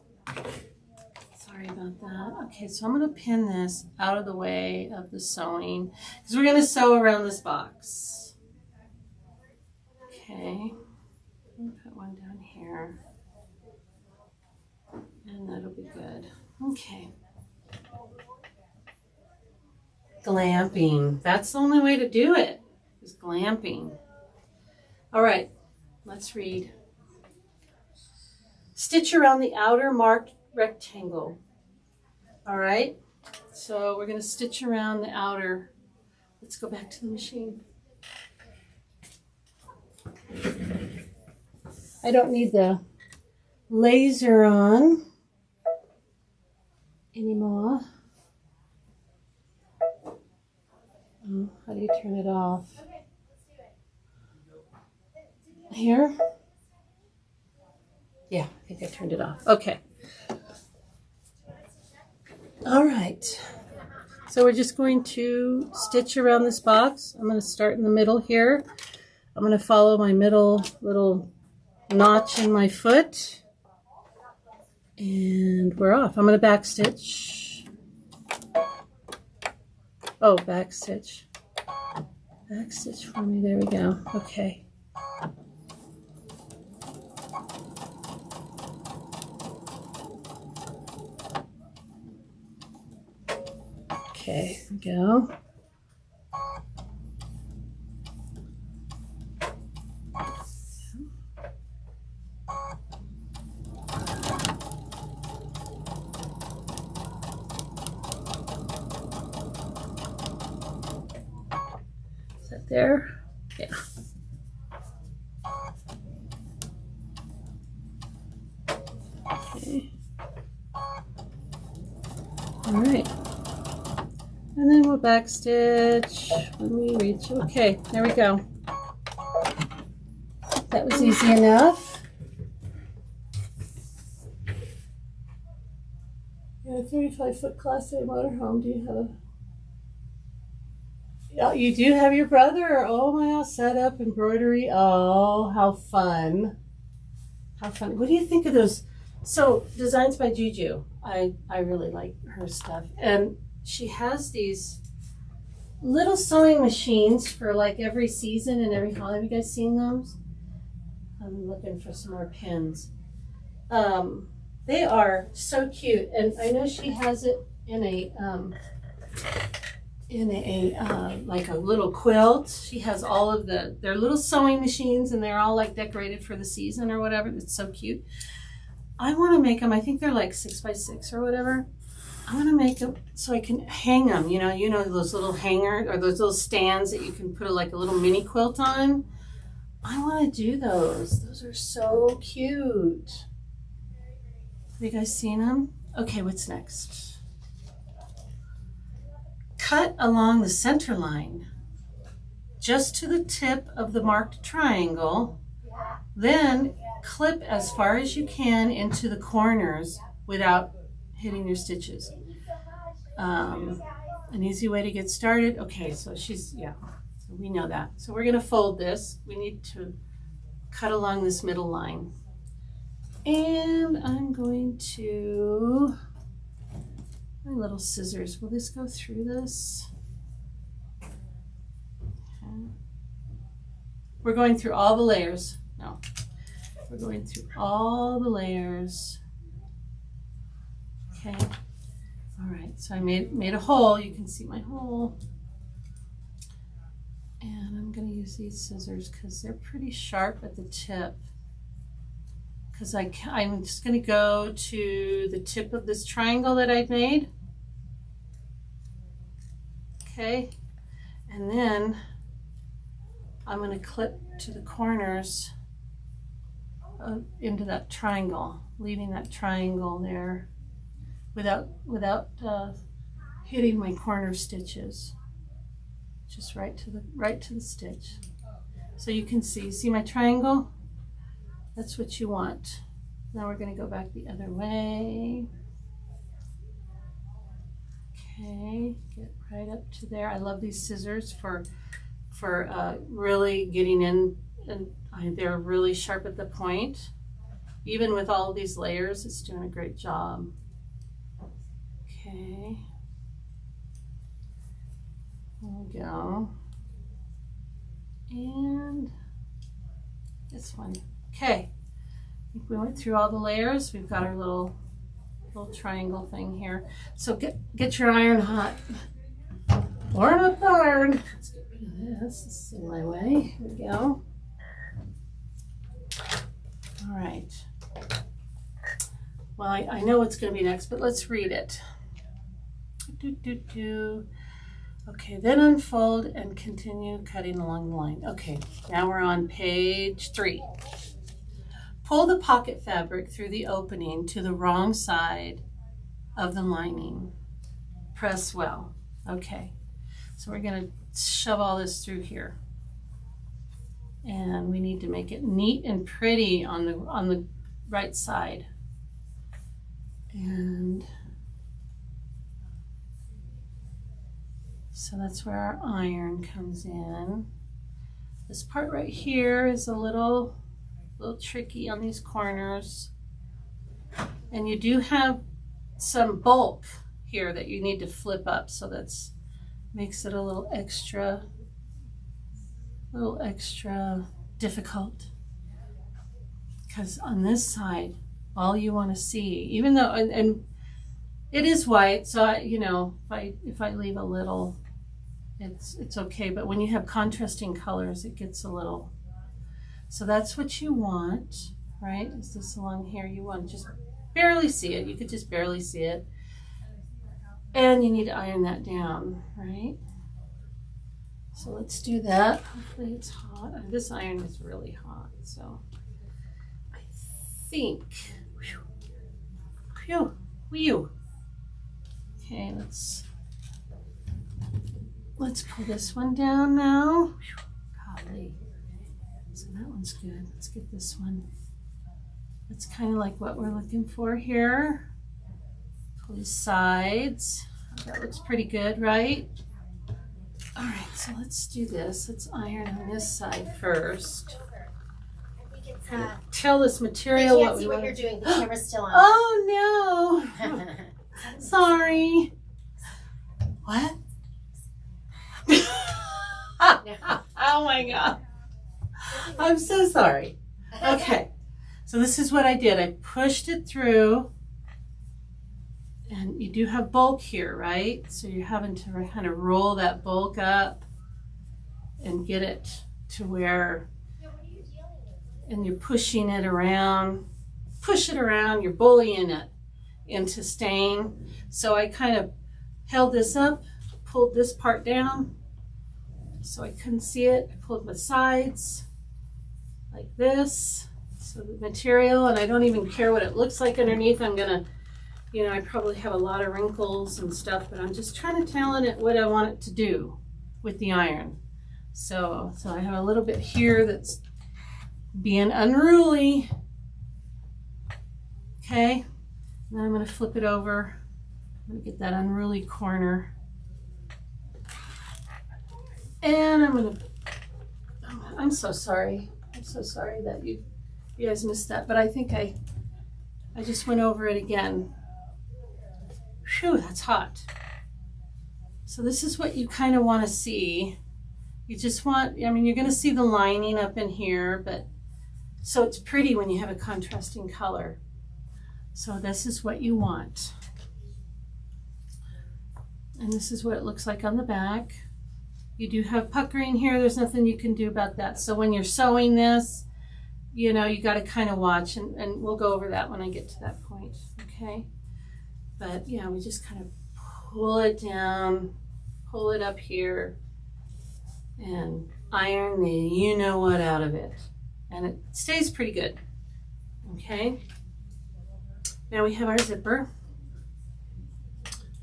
Sorry about that. Okay, so I'm going to pin this out of the way of the sewing because we're going to sew around this box. Okay. I'm going to put one down here. And that'll be good. Okay. Glamping. That's the only way to do it, is glamping. All right, let's read. Stitch around the outer marked rectangle. All right, so we're going to stitch around the outer. Let's go back to the machine. I don't need the laser on anymore. Oh, how do you turn it off? Here? Yeah, I think I turned it off. Okay. All right. So we're just going to stitch around this box. I'm going to start in the middle here. I'm going to follow my middle little notch in my foot. And we're off. I'm going to back stitch. Oh, back stitch. Back stitch for me. There we go. Okay. Okay, here we go. There, yeah. Okay. All right. And then we'll back stitch when we reach. Okay, there we go. That was easy enough. Yeah, a 35-foot Class A motorhome. Do you have a... Oh, you do have your brother? Oh my gosh, set up embroidery. Oh, how fun. How fun. What do you think of those? So, Designs by Juju. I really like her stuff. And she has these little sewing machines for like every season and every holiday. Have you guys seen those? I'm looking for some more pins. They are so cute, and I know she has it in a like a little quilt. She has all of their little sewing machines, and they're all like decorated for the season or whatever. It's so cute. I want to make them. I think they're like 6x6 or whatever. I want to make them so I can hang them. You know those little hangers or those little stands that you can put like a little mini quilt on. I want to do those. Those are so cute. Have you guys seen them? Okay, what's next? Cut along the center line, just to the tip of the marked triangle. Then clip as far as you can into the corners without hitting your stitches. An easy way to get started. Okay, so so we know that. So we're gonna fold this. We need to cut along this middle line. And I'm going to, my little scissors, will this go through this? Okay. We're going through all the layers. No, we're going through all the layers. Okay, all right, so I made a hole. You can see my hole. And I'm gonna use these scissors because they're pretty sharp at the tip. Because I'm just gonna go to the tip of this triangle that I've made. Okay, and then I'm going to clip to the corners into that triangle, leaving that triangle there without hitting my corner stitches. Just right to the stitch. So you can see my triangle? That's what you want. Now we're going to go back the other way. Okay, get right up to there. I love these scissors for really getting in, and they're really sharp at the point. Even with all of these layers, it's doing a great job. Okay, there we go. And this one. Okay, I think we went through all the layers. We've got our little triangle thing here. So get your iron hot. Warm up the iron. Let's get rid of this. This is in my way. Here we go. All right. Well, I know what's going to be next, but let's read it. Okay, then unfold and continue cutting along the line. Okay, now we're on page 3. Pull the pocket fabric through the opening to the wrong side of the lining. Press well. Okay, so we're going to shove all this through here. And we need to make it neat and pretty on the right side. And so that's where our iron comes in. This part right here is a little tricky on these corners, and you do have some bulk here that you need to flip up, so that's makes it a little extra difficult, because on this side all you want to see, even though and it is white, so if I leave a little, it's okay, but when you have contrasting colors it gets a little. So that's what you want, right? Is this along here? You want to just barely see it. You could just barely see it. And you need to iron that down, right? So let's do that. Hopefully it's hot. This iron is really hot, so I think. Okay, let's pull this one down now. Golly. So that one one's good. Let's get this one. That's kind of like what we're looking for here. Pull these sides. That looks pretty good, right? All right, so let's do this. Let's iron on this side first. Tell this material I what can't we see what want. you're doing. The camera's still on. Oh no! Sorry. What? Oh my God. I'm so sorry. Okay, so this is what I did. I pushed it through, and you do have bulk here, right? So you're having to kind of roll that bulk up and get it to where, and you're pushing it around, push it around, you're bullying it into staying. So I kind of held this up, pulled this part down so I couldn't see it. I pulled my sides like this. So the material, and I don't even care what it looks like underneath. I'm gonna, you know, I probably have a lot of wrinkles and stuff, but I'm just trying to tell it what I want it to do with the iron. So I have a little bit here that's being unruly. Okay, now I'm gonna flip it over. I'm gonna get that unruly corner. And I'm so sorry. I'm so sorry that you guys missed that, but I think I just went over it again. Phew, that's hot. So this is what you kind of want to see. You just want, I mean, you're going to see the lining up in here, but so it's pretty when you have a contrasting color. So this is what you want. And this is what it looks like on the back. You do have puckering here. There's nothing you can do about that. So when you're sewing this, you know, you got to kind of watch, and we'll go over that when I get to that point, okay? But yeah, we just kind of pull it down, pull it up here, and iron the you-know-what out of it. And it stays pretty good, okay? Now we have our zipper.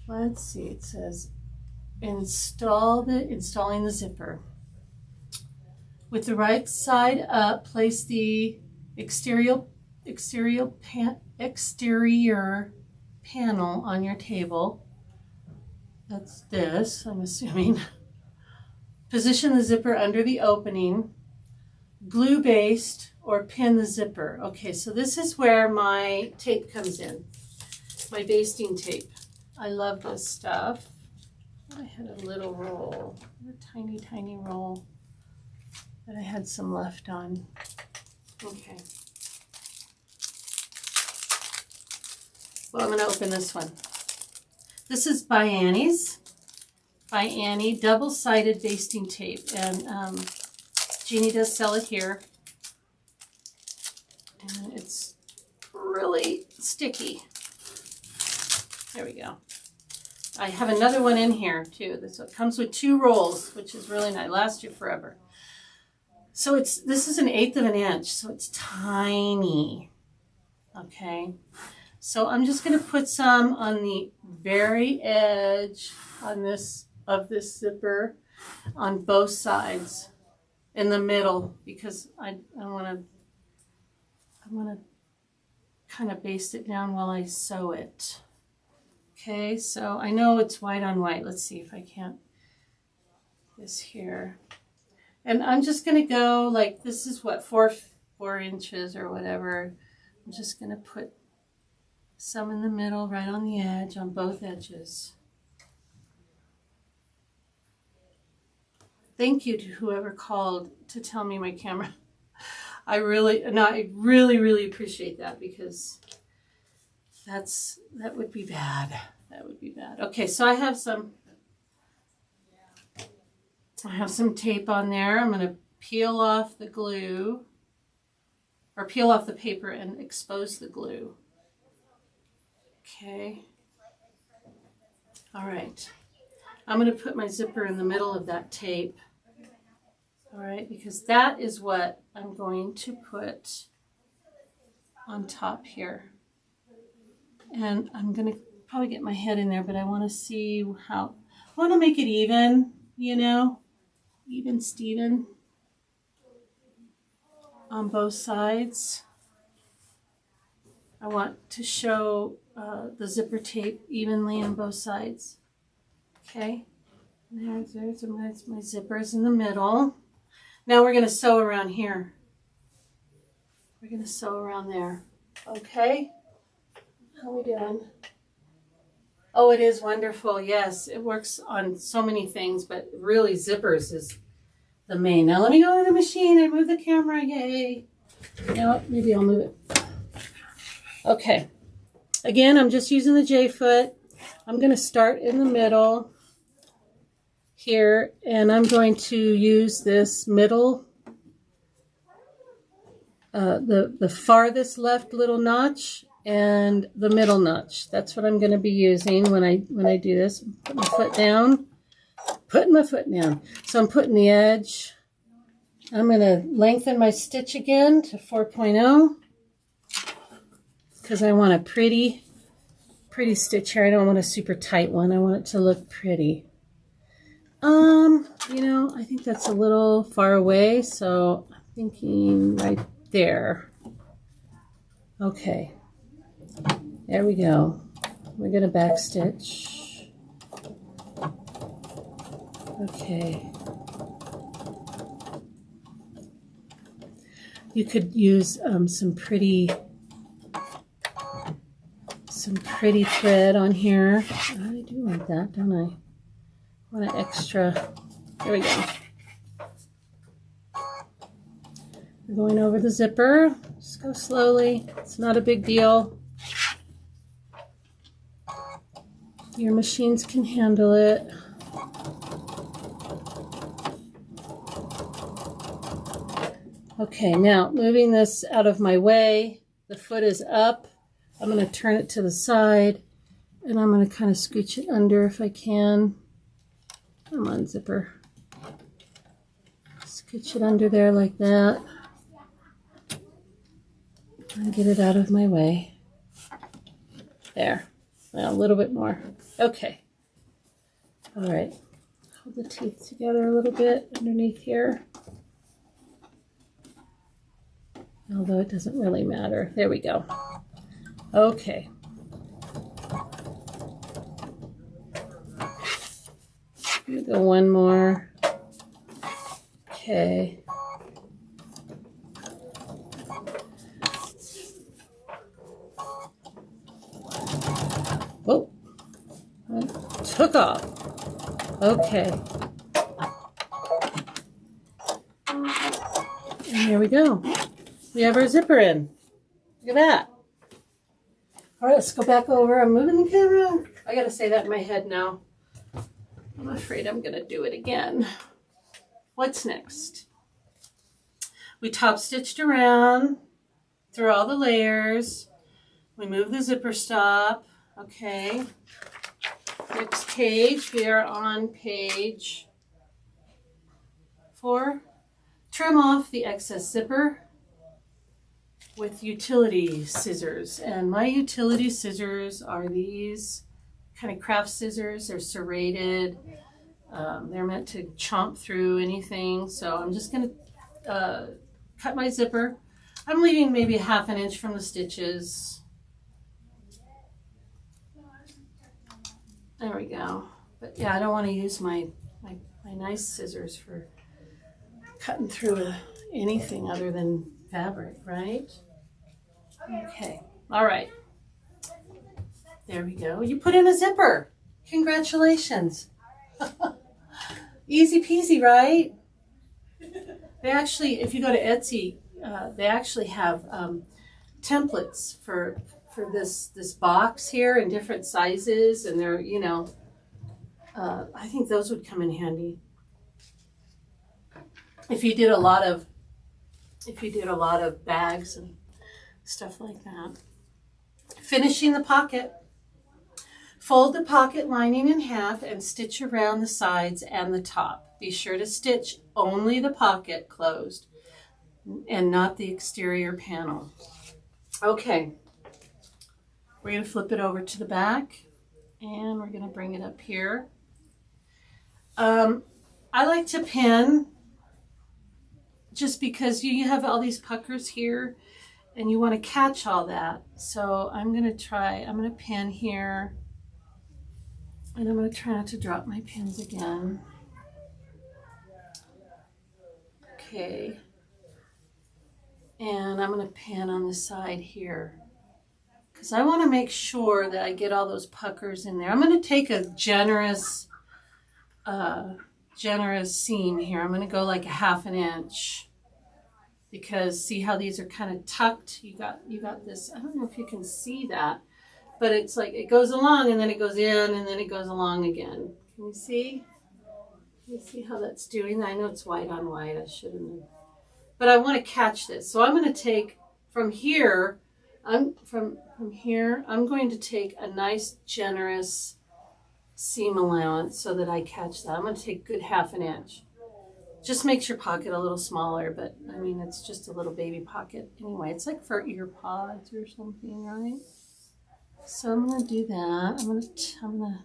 Let's see, it says installing the zipper. With the right side up, place the exterior panel on your table. That's this, I'm assuming. Position the zipper under the opening. Glue baste or pin the zipper. Okay, so this is where my tape comes in. My basting tape. I love this stuff. I had a little roll, a tiny, tiny roll that I had some left on. Okay. Well, I'm going to open this one. This is by Annie's. By Annie, double-sided basting tape. And Jeannie does sell it here. And it's really sticky. There we go. I have another one in here too. This one comes with 2 rolls, which is really nice. Lasts you forever. So this is 1/8 of an inch, so it's tiny. Okay. So I'm just going to put some on the very edge of this zipper on both sides in the middle, because I want to kind of baste it down while I sew it. Okay, so I know it's white on white. Let's see if I can't, this here. And I'm just going to go like, this is what, 4 inches or whatever. I'm just going to put some in the middle, right on the edge, on both edges. Thank you to whoever called to tell me my camera. I really appreciate that, because that would be bad. That would be bad. Okay, so I have some tape on there. I'm going to peel off the glue, or peel off the paper and expose the glue. Okay. All right. I'm going to put my zipper in the middle of that tape. All right, because that is what I'm going to put on top here. And I'm going to probably get my head in there, but I want to see how, I want to make it even, you know, even Steven. on both sides. I want to show the zipper tape evenly on both sides. Okay, there's my zippers in the middle. Now we're going to sew around here. We're going to sew around there. Okay, how are we doing? Oh, it is wonderful. Yes, it works on so many things, but really zippers is the main. Now let me go to the machine and move the camera. Yay. You know what? Maybe I'll move it. Okay. Again, I'm just using the J-foot. I'm going to start in the middle here, and I'm going to use this middle, the farthest left little notch and the middle notch. That's what I'm going to be using when I do this. Put my foot down. Putting my foot down. So I'm putting the edge. I'm going to lengthen my stitch again to 4.0 because I want a pretty stitch here. I don't want a super tight one. I want it to look pretty. You know, I think that's a little far away, so I'm thinking right there. Okay. There we go. We're going to back stitch. Okay. You could use some pretty thread on here. I do want that, don't I? I want an extra. There we go. We're going over the zipper. Just go slowly. It's not a big deal. Your machines can handle it. Okay, now moving this out of my way. The foot is up. I'm going to turn it to the side, and I'm going to kind of scooch it under if I can. Come on, zipper. Scooch it under there like that. And get it out of my way. There. Now a little bit more. Okay. All right. Hold the teeth together a little bit underneath here. Although it doesn't really matter. There we go. Okay. I'm gonna go one more. Okay. Whoa. That took off. Okay. And here we go. We have our zipper in. Look at that. All right, let's go back over. I'm moving the camera. I gotta say that in my head now. I'm afraid I'm gonna do it again. What's next? We top stitched around through all the layers. We move the zipper stop. Okay. Next page, we are on page 4. Trim off the excess zipper with utility scissors. And my utility scissors are these kind of craft scissors. They're serrated. They're meant to chomp through anything. So I'm just going to cut my zipper. I'm leaving maybe 1/2 inch from the stitches. There we go. But yeah, I don't want to use my nice scissors for cutting through anything other than fabric, right? Okay. All right. There we go. You put in a zipper. Congratulations. Easy peasy, right? They actually, if you go to Etsy, they actually have templates for this box here in different sizes, and they're, you know, I think those would come in handy if you did a lot of bags and stuff like that. Finishing the pocket. Fold the pocket lining in half and stitch around the sides and the top. Be sure to stitch only the pocket closed and not the exterior panel. Okay. We're going to flip it over to the back, and we're going to bring it up here. I like to pin just because you have all these puckers here and you want to catch all that. So I'm going to pin here, and I'm going to try not to drop my pins again. Okay. And I'm going to pin on the side here, because I want to make sure that I get all those puckers in there. I'm going to take a generous seam here. I'm going to go like a 1/2 inch, because see how these are kind of tucked? You got this, I don't know if you can see that, but it's like it goes along and then it goes in and then it goes along again. Can you see? Can you see how that's doing? I know it's white on white. I shouldn't have. But I want to catch this. So I'm going to take from here, from here, I'm going to take a nice generous seam allowance so that I catch that. I'm going to take a good 1/2 inch. Just makes your pocket a little smaller, but I mean, it's just a little baby pocket anyway. It's like for ear pods or something, right? So I'm going to do that. I'm going to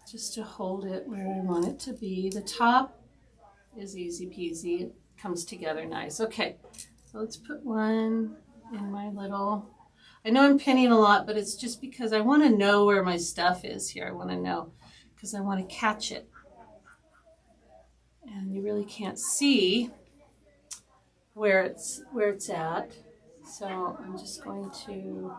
just to hold it where I want it to be. The top is easy peasy. It comes together nice. Okay, so let's put one in my little, I know I'm pinning a lot, but it's just because I want to know where my stuff is here. I want to know because I want to catch it. And you really can't see where it's at. So I'm just going to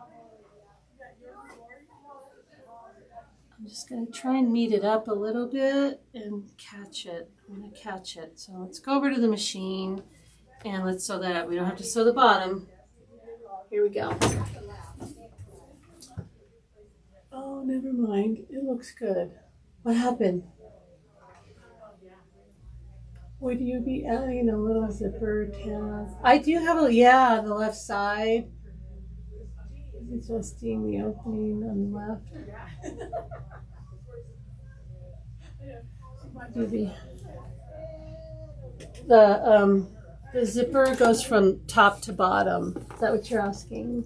try and meet it up a little bit and catch it. I'm going to catch it. So let's go over to the machine and let's sew that up. We don't have to sew the bottom. Here we go. Oh, never mind. It looks good. What happened? Would you be adding a little zipper tab? I do have a, yeah, the left side. Adjusting the opening on the left. The zipper goes from top to bottom. Is that what you're asking?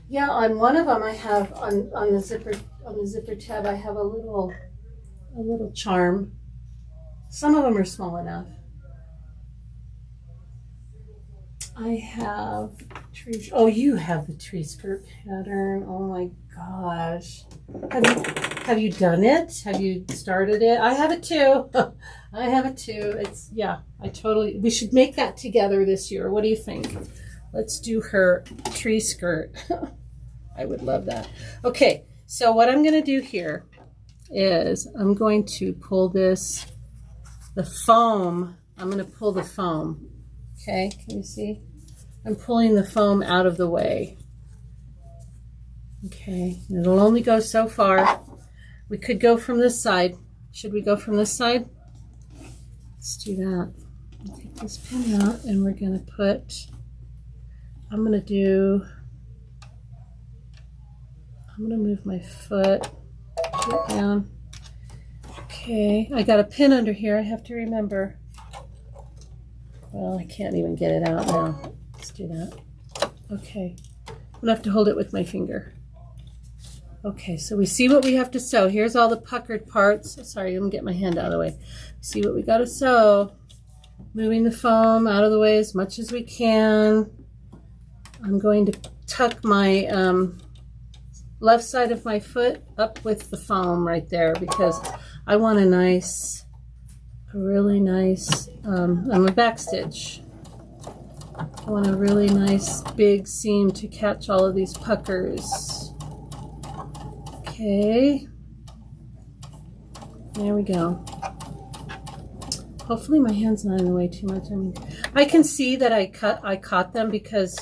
Yeah, on one of them I have on the zipper tab I have a little charm. Some of them are small enough. I have tree. Oh, you have the tree skirt pattern. Oh my gosh. Have you done it? Have you started it? I have it too. I have it too. It's, yeah, we should make that together this year. What do you think? Let's do her tree skirt. I would love that. Okay, so what I'm going to do here is I'm going to pull the foam. I'm going to pull the foam. Okay, can you see? I'm pulling the foam out of the way. Okay, it'll only go so far. We could go from this side. Should we go from this side? Let's do that. I'll take this pin out and we're going to put, I'm going to move my foot down. Okay, I got a pin under here. I have to remember. Well, I can't even get it out now. Let's do that. Okay, I'm gonna have to hold it with my finger. Okay, so we see what we have to sew. Here's all the puckered parts. Sorry, let me get my hand out of the way. See what we got to sew. Moving the foam out of the way as much as we can. I'm going to tuck my left side of my foot up with the foam right there because I want a really nice, I'm a back stitch. I want a really nice big seam to catch all of these puckers. Okay, there we go. Hopefully my hand's not in the way too much. I mean, I can see that I caught them because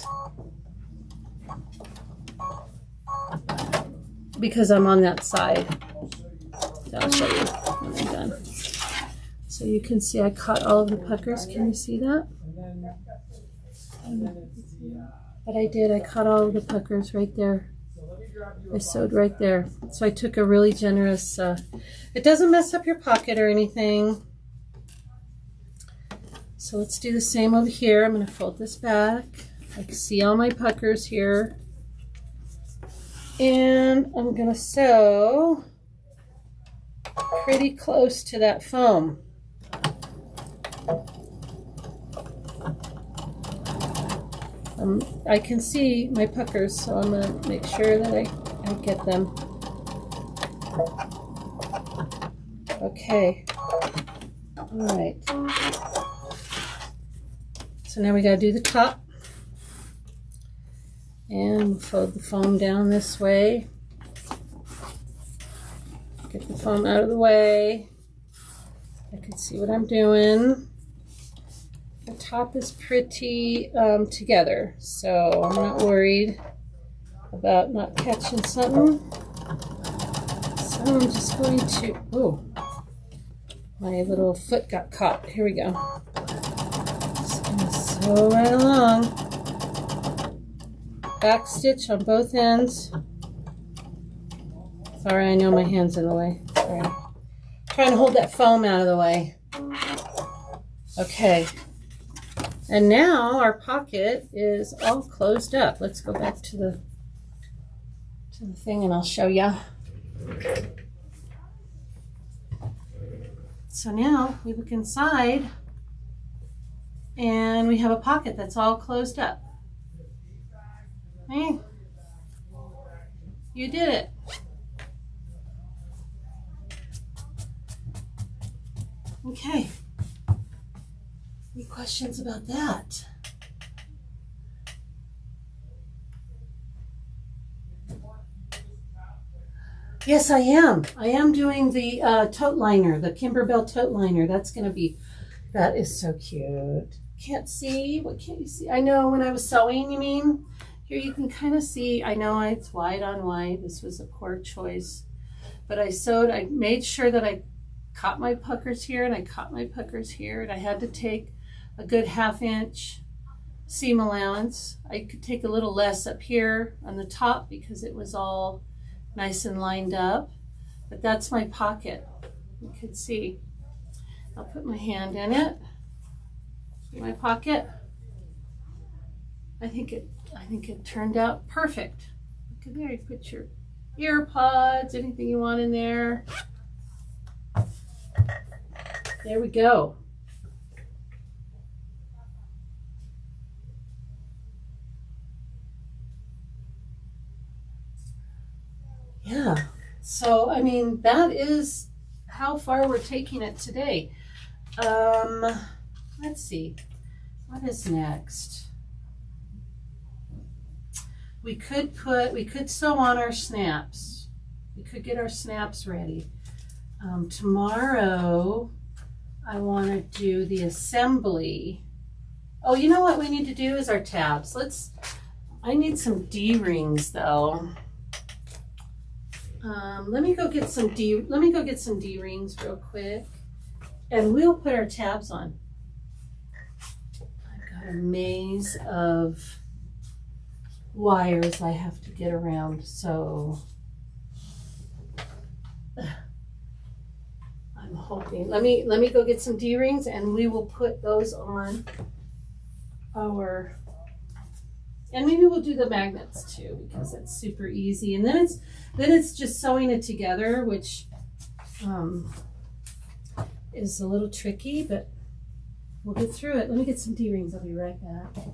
I'm on that side. So I'll show you when I'm done. So you can see I caught all of the puckers. Can you see that? But I did. I caught all of the puckers right there. I sewed right there. So I took a really generous, it doesn't mess up your pocket or anything. So let's do the same over here. I'm going to fold this back. I can see all my puckers here. And I'm going to sew pretty close to that foam. I can see my puckers, so I'm going to make sure that I get them. Okay. All right. So now we got to do the top. And fold the foam down this way. Get the foam out of the way. I can see what I'm doing. The top is pretty together, so I'm not worried about not catching something. So I'm just going to, oh, my little foot got caught. Here we go. Just gonna sew right along. Back stitch on both ends. Sorry, I know my hand's in the way. Sorry. Trying to hold that foam out of the way. Okay. And now our pocket is all closed up. Let's go back to the thing and I'll show you. So now we look inside and we have a pocket that's all closed up. Hey, you did it. Okay. Any questions about that? Yes, I am. I am doing the tote liner, the Kimberbell tote liner. That is so cute. Can't see? What can't you see? I know when I was sewing, you mean? Here you can kind of see. I know it's white on white. This was a poor choice. But I made sure that I caught my puckers here and I caught my puckers here. And I had to take a good 1/2 inch seam allowance. I could take a little less up here on the top because it was all nice and lined up. But that's my pocket. You can see. I'll put my hand in it. See my pocket? I think it turned out perfect. Look at there, you put your ear pods, anything you want in there. There we go. Yeah, so I mean, that is how far we're taking it today. Let's see, what is next? We could sew on our snaps. We could get our snaps ready. Tomorrow, I want to do the assembly. Oh, you know what we need to do is our tabs. I need some D-rings though. Let me go get some D-rings real quick, and we'll put our tabs on. I've got a maze of wires I have to get around, so I'm hoping. Let me go get some D-rings, and we will put those on our. And maybe we'll do the magnets too, because that's super easy. And then it's just sewing it together, which is a little tricky, but we'll get through it. Let me get some D-rings. I'll be right back.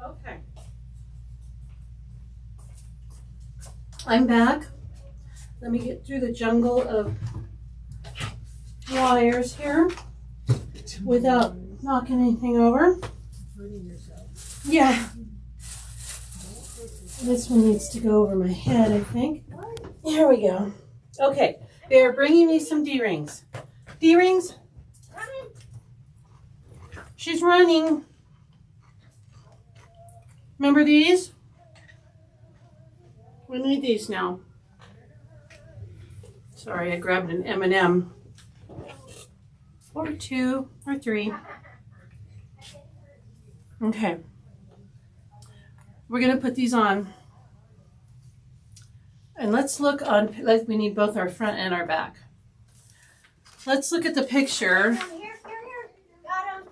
Okay. I'm back. Let me get through the jungle of wires here without knocking anything over. Yeah. This one needs to go over my head, I think. Here we go. Okay, they're bringing me some D-rings. D-rings? She's running. Remember these? We need these now. Sorry, I grabbed an M&M. Or 2 or 3. Okay. We're going to put these on. And let's look on, we need both our front and our back. Let's look at the picture. Here. Got him.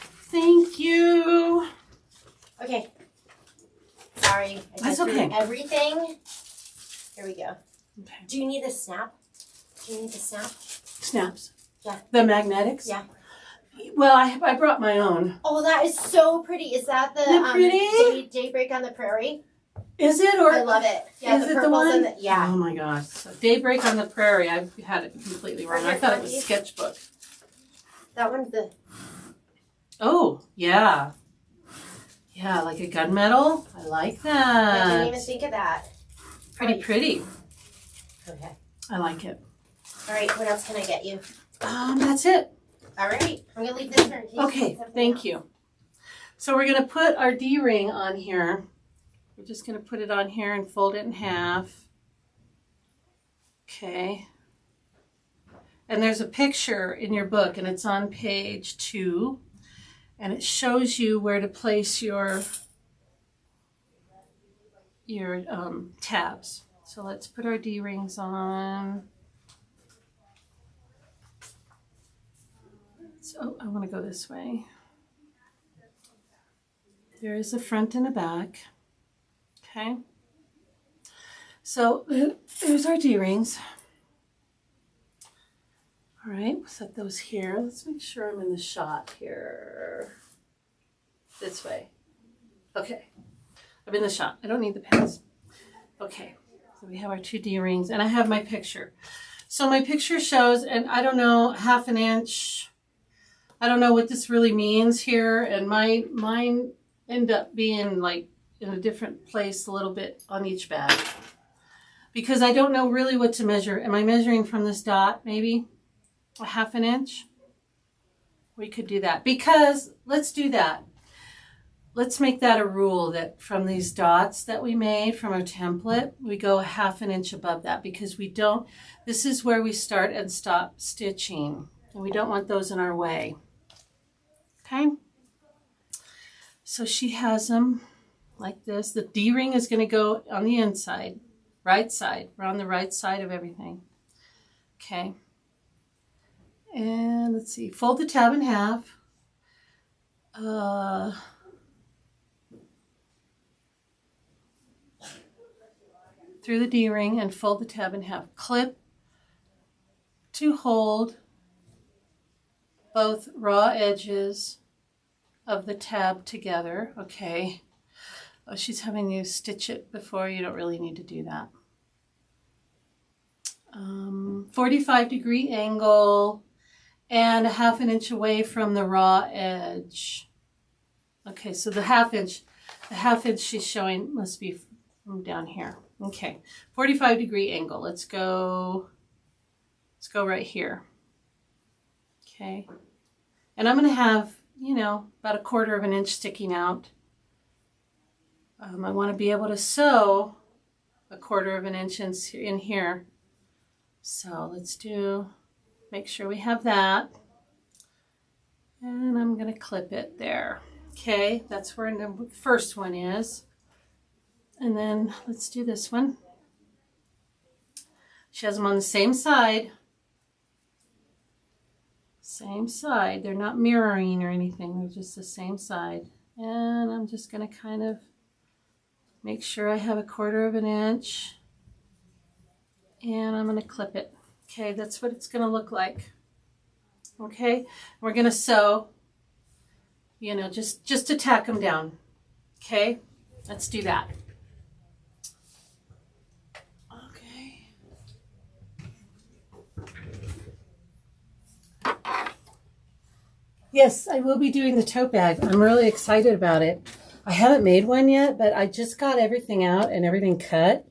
Thank you. Okay. Sorry. That's okay. Everything. Here we go. Okay. Do you need the snap? Snaps. Yeah. The magnetics? Yeah. Well, I brought my own. Oh, that is so pretty. Is that Isn't it pretty? Daybreak on the Prairie? Is it? Or I love it. Yeah, is it the purples one? and yeah. Oh my gosh. So Daybreak on the Prairie. I had it completely wrong. I thought it was sketchbook. That one's the... Oh, yeah. Yeah, like a gunmetal. I like that. I didn't even think of that. Pretty. Okay. I like it. All right, what else can I get you? That's it. All right, I'm going to leave this for in case you Okay, need something thank else. you. So we're going to put our D-ring on here. We're just going to put it on here and fold it in half. Okay. And there's a picture in your book, and it's on page 2. And it shows you where to place your tabs. So let's put our D-rings on. So I want to go this way. There is a front and a back. Okay. So there's our D-rings. All right, we'll set those here. Let's make sure I'm in the shot here. This way. Okay. I'm in the shot. I don't need the pens. Okay. So we have our 2 D-rings, and I have my picture. So my picture shows, and I don't know, 1/2 inch. I don't know what this really means here, and mine end up being like in a different place a little bit on each bag. Because I don't know really what to measure. Am I measuring from this dot, maybe? 1/2 inch? We could do that. Because, let's do that. Let's make that a rule that from these dots that we made from our template, we go 1/2 inch above that because we don't, this is where we start and stop stitching. And we don't want those in our way. Okay? So she has them like this. The D-ring is going to go on the inside, right side. We're on the right side of everything. Okay. And let's see, fold the tab in half. Through the D-ring and fold the tab in half. Clip to hold both raw edges of the tab together. Okay. Oh, she's having you stitch it before. You don't really need to do that. 45-degree angle and 1/2 inch away from the raw edge. Okay, so the 1/2 inch she's showing must be from down here. Okay, 45-degree angle. Let's go right here. Okay, and I'm going to have, you know, about 1/4 inch sticking out. I want to be able to sew 1/4 inch in here. So let's make sure we have that. And I'm going to clip it there. Okay, that's where the first one is. And then let's do this one. She has them on the same side. Same side. They're not mirroring or anything. They're just the same side. And I'm just going to kind of make sure I have 1/4 inch. And I'm going to clip it. Okay, that's what it's going to look like. Okay, we're going to sew, you know, just to tack them down. Okay, let's do that. Yes, I will be doing the tote bag. I'm really excited about it. I haven't made one yet, but I just got everything out and everything cut,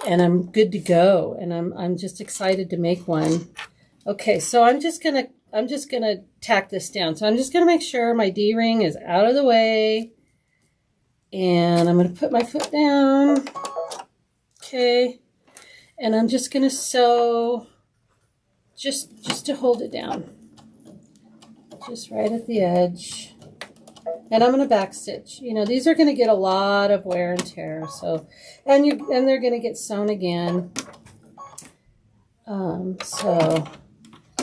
and I'm good to go. And I'm just excited to make one. Okay, so I'm just gonna tack this down. So I'm just gonna make sure my D-ring is out of the way, and I'm gonna put my foot down. Okay, and I'm just gonna sew just to hold it down, just right at the edge. And I'm gonna back stitch. You know, these are gonna get a lot of wear and tear. So, and they're gonna get sewn again. So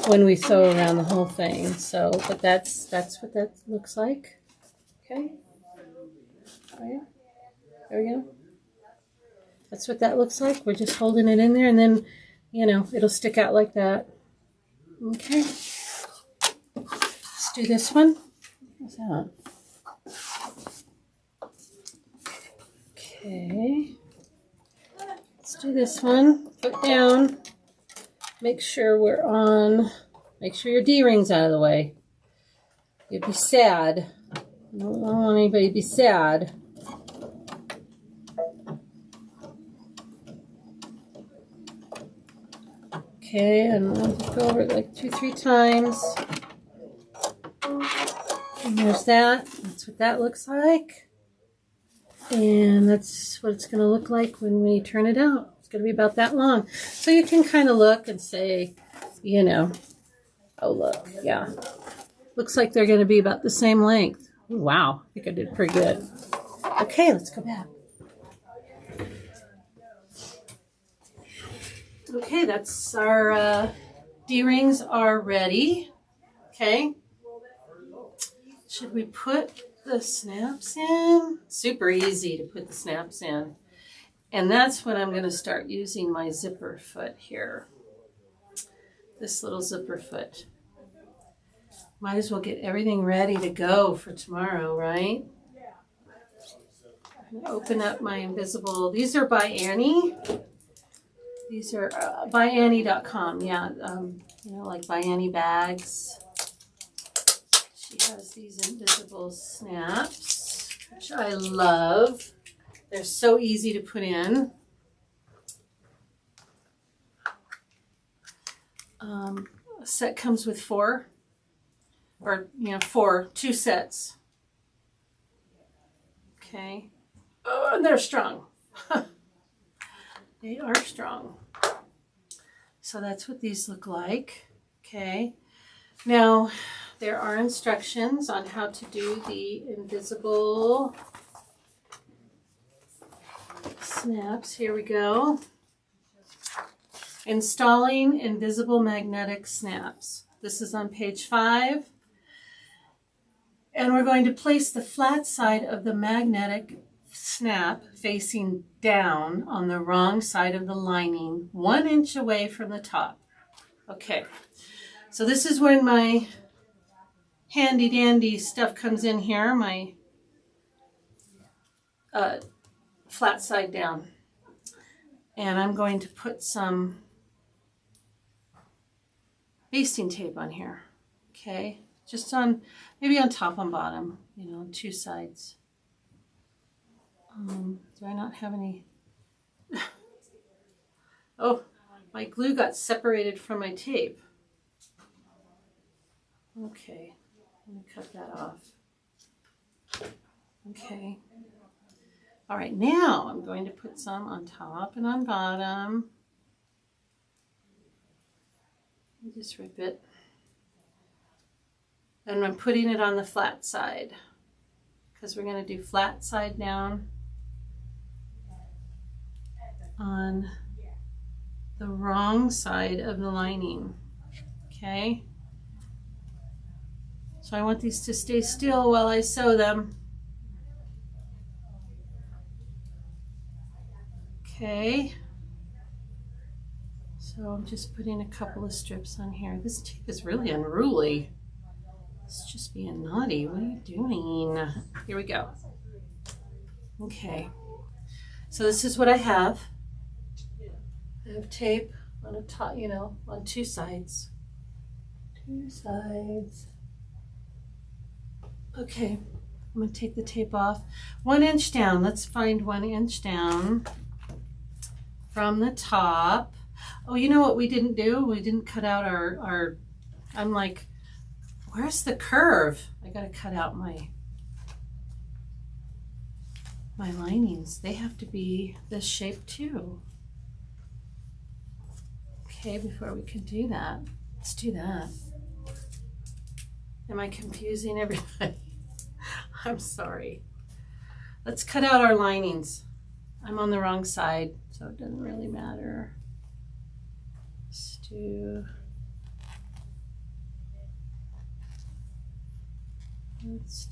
when we sew around the whole thing. So, but that's what that looks like. Okay. Oh yeah. There we go. That's what that looks like. We're just holding it in there, and then, you know, it'll stick out like that. Okay. Let's do this one. What's that? Okay. Let's do this one. Foot down. Make sure make sure your D-ring's out of the way. You'd be sad. I don't want anybody to be sad. Okay, and I'll just go over it like 2-3 times. And there's that. That's what that looks like. And that's what it's going to look like when we turn it out. It's going to be about that long. So you can kind of look and say, you know, oh, look, yeah. Looks like they're going to be about the same length. Wow, I think I did pretty good. Okay, let's go back. Okay, that's our D-rings are ready. Okay. Should we put the snaps in? Super easy to put the snaps in. And that's when I'm going to start using my zipper foot here. This little zipper foot. Might as well get everything ready to go for tomorrow, right? I'm going to open up my invisible. These are by Annie. These are by Annie.com. Yeah, you know, like by Annie bags. She has these invisible snaps, which I love. They're so easy to put in. A set comes with 4, or, you know, 2 sets. Okay. Oh, and they're strong. They are strong. So that's what these look like. Okay. Now, there are instructions on how to do the invisible snaps. Here we go. Installing invisible magnetic snaps. This is on page 5. And we're going to place the flat side of the magnetic snap facing down on the wrong side of the lining, 1 inch away from the top. Okay, so this is when my handy dandy stuff comes in here, my flat side down. And I'm going to put some basting tape on here. Okay, just on, maybe on top and bottom, you know, on 2 sides. Do I not have any? Oh, my glue got separated from my tape. Okay, let me cut that off. Okay. All right, now I'm going to put some on top and on bottom. Let me just rip it. And I'm putting it on the flat side, because we're going to do flat side down on the wrong side of the lining. Okay, so I want these to stay still while I sew them. Okay, so I'm just putting a couple of strips on here. This tape is really unruly. It's just being naughty. What are you doing? Here we go. Okay, so this is what I have. I have tape on a top, you know, on 2 sides. 2 sides. Okay, I'm gonna take the tape off. 1 inch down, let's find 1 inch down from the top. Oh, you know what we didn't do? We didn't cut out our I'm like, where's the curve? I gotta cut out my linings. They have to be this shape too. Okay, before we can do that, let's do that. Am I confusing everybody? I'm sorry. Let's cut out our linings. I'm on the wrong side, so it doesn't really matter. Let's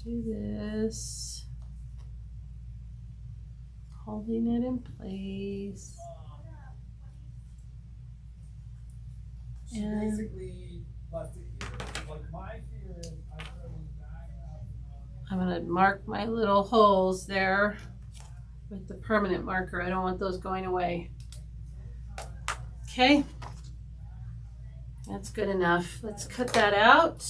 do this. Holding it in place. She basically left it here. Like my fear is I throw these back out. I'm gonna mark my little holes there with the permanent marker. I don't want those going away. Okay, that's good enough. Let's cut that out.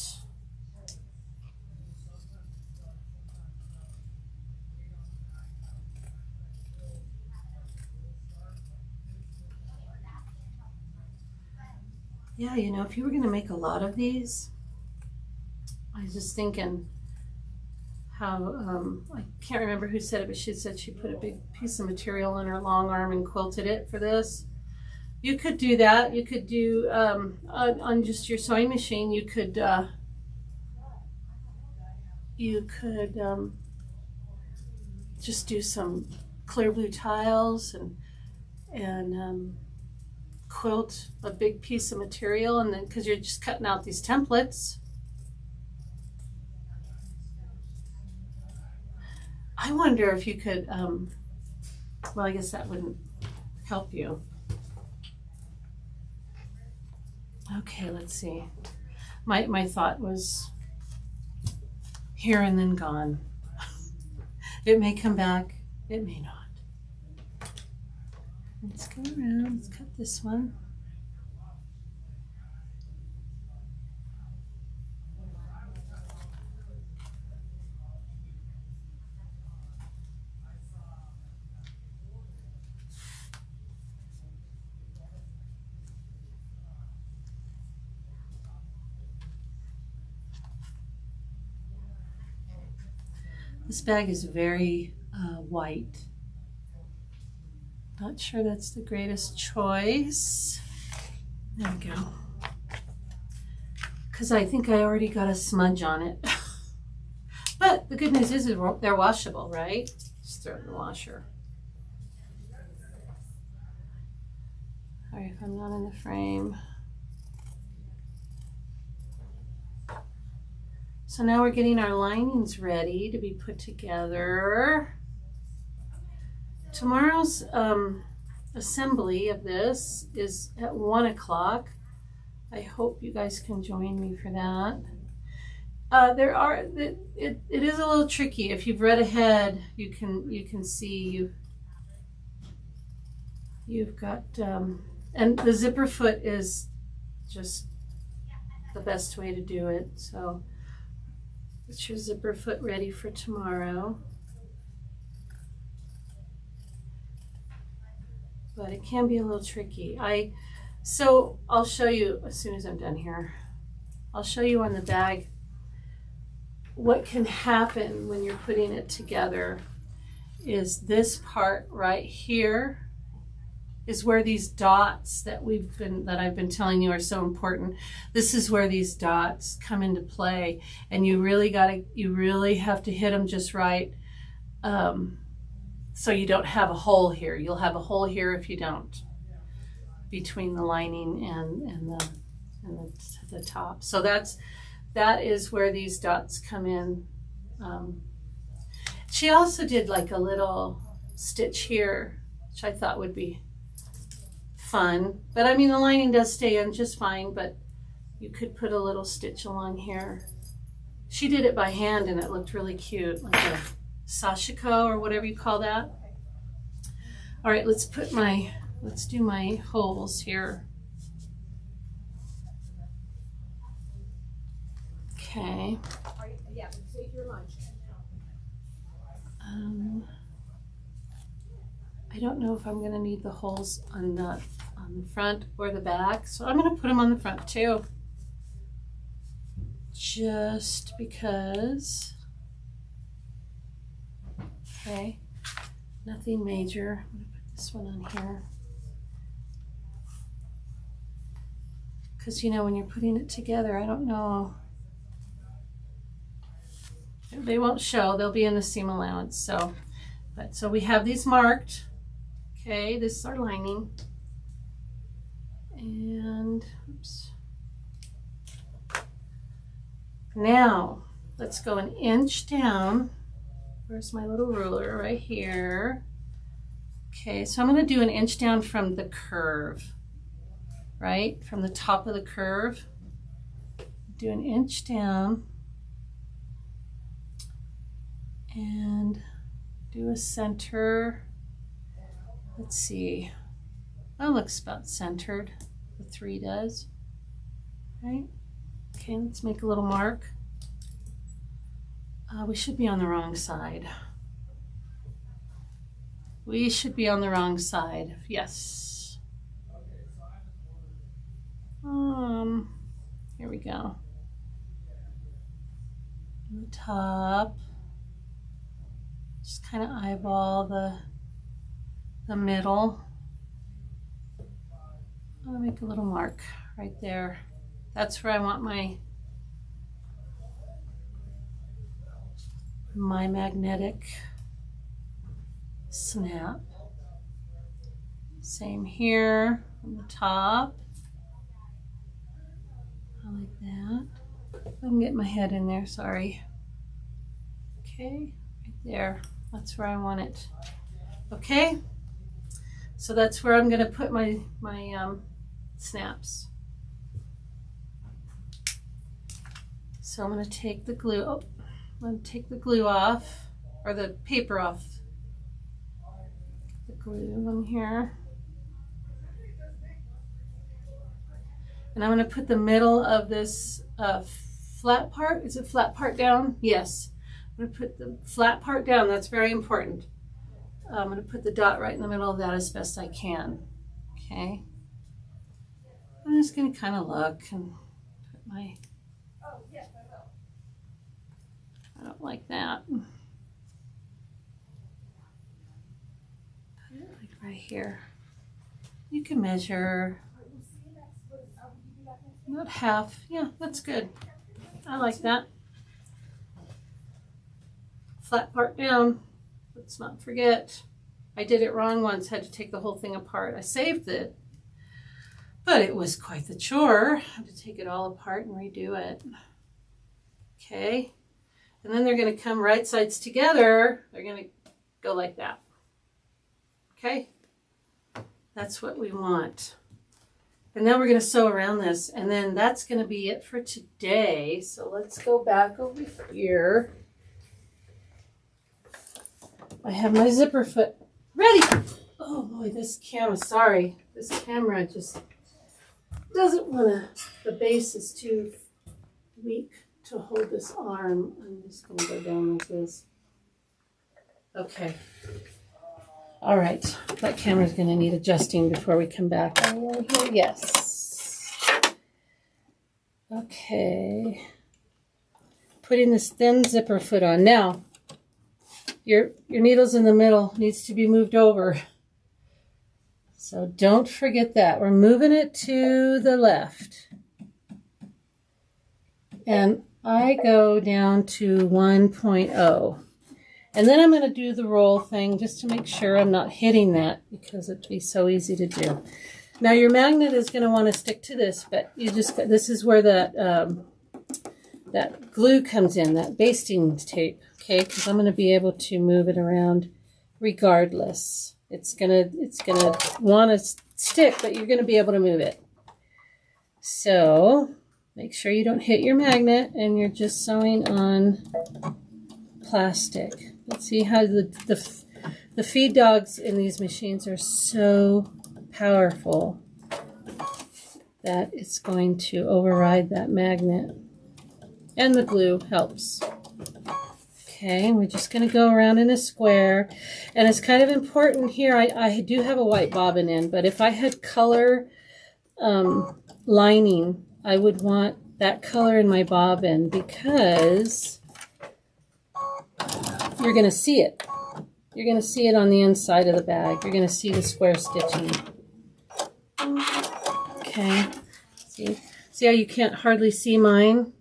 Yeah, you know, if you were gonna make a lot of these, I was just thinking how, I can't remember who said it, but she said she put a big piece of material in her long arm and quilted it for this. You could do that. You could do, on just your sewing machine, you could just do some clear blue tiles and quilt a big piece of material, and then because you're just cutting out these templates. I wonder if you could, well, I guess that wouldn't help you. Okay, let's see. My thought was here and then gone. It may come back, it may not. Let's go around, let's cut this one. This bag is very white. Not sure that's the greatest choice. There we go. Because I think I already got a smudge on it. But the good news is they're washable, right? Just throw it in the washer. All right, if I'm not in the frame. So now we're getting our linings ready to be put together. Tomorrow's assembly of this is at 1 o'clock. I hope you guys can join me for that. It is a little tricky. If you've read ahead, you can see you've got and the zipper foot is just the best way to do it. So get your zipper foot ready for tomorrow. But it can be a little tricky. So I'll show you as soon as I'm done here. I'll show you on the bag what can happen when you're putting it together. Is this part right here is where these dots that I've been telling you are so important. This is where these dots come into play, and you really have to hit them just right. So you don't have a hole here. You'll have a hole here if you don't, between the lining and the top. So that is where these dots come in. She also did like a little stitch here, which I thought would be fun. But I mean, the lining does stay in just fine, but you could put a little stitch along here. She did it by hand and it looked really cute, like a sashiko or whatever you call that. All right, let's do my holes here. Okay. Yeah, save your lunch. I don't know if I'm going to need the holes on the front or the back, so I'm going to put them on the front too. Just because. Okay, nothing major. I'm going to put this one on here. Because, you know, when you're putting it together, I don't know. They won't show. They'll be in the seam allowance. So we have these marked. Okay, this is our lining. And, oops. Now, let's go an inch down. Where's my little ruler? Right here. Okay, so I'm going to do an inch down from the curve. Right? From the top of the curve. Do an inch down. And do a center. Let's see. That looks about centered. The 3 does. Right? Okay, let's make a little mark. We should be on the wrong side. We should be on the wrong side. Yes. Here we go. On the top. Just kind of eyeball the middle. I'm gonna make a little mark right there. That's where I want my magnetic snap. Same here on the top. I like that. I'm getting my head in there, sorry. Okay, right there. That's where I want it. Okay, so that's where I'm going to put my snaps. So I'm going to take the glue. Oh, I'm going to take the glue off, or the paper off. The glue on here. And I'm going to put the middle of this flat part. Is it flat part down? Yes. I'm going to put the flat part down. That's very important. I'm going to put the dot right in the middle of that as best I can. Okay. I'm just going to kind of look and put my... Oh, yes, I will. I don't like that. Put it like right here. You can measure about half. Yeah, that's good. I like that. Flat part down. Let's not forget. I did it wrong once, had to take the whole thing apart. I saved it, but it was quite the chore. I had to take it all apart and redo it. Okay. And then they're going to come right sides together. They're going to go like that. Okay. That's what we want. And now we're going to sew around this, and then that's going to be it for today. So let's go back over here. I have my zipper foot ready. Oh boy, this camera, sorry. This camera just doesn't want to, the base is too weak to hold this arm. I'm just going to go down like this. Okay. All right, that camera's going to need adjusting before we come back. Yes. Okay. Putting this thin zipper foot on. Now, your needle's in the middle, needs to be moved over. So don't forget that. We're moving it to the left. And I go down to 1.0. And then I'm going to do the roll thing just to make sure I'm not hitting that, because it'd be so easy to do. Now your magnet is going to want to stick to this, but you just, this is where that that glue comes in, that basting tape, okay? Because I'm going to be able to move it around regardless. It's gonna want to stick, but you're going to be able to move it. So make sure you don't hit your magnet, and you're just sewing on plastic. Let's see how the feed dogs in these machines are so powerful that it's going to override that magnet. And the glue helps. Okay, we're just going to go around in a square. And it's kind of important here. I do have a white bobbin in, but if I had color lining, I would want that color in my bobbin because you're going to see it. You're going to see it on the inside of the bag. You're going to see the square stitching. Okay, see how you can't hardly see mine?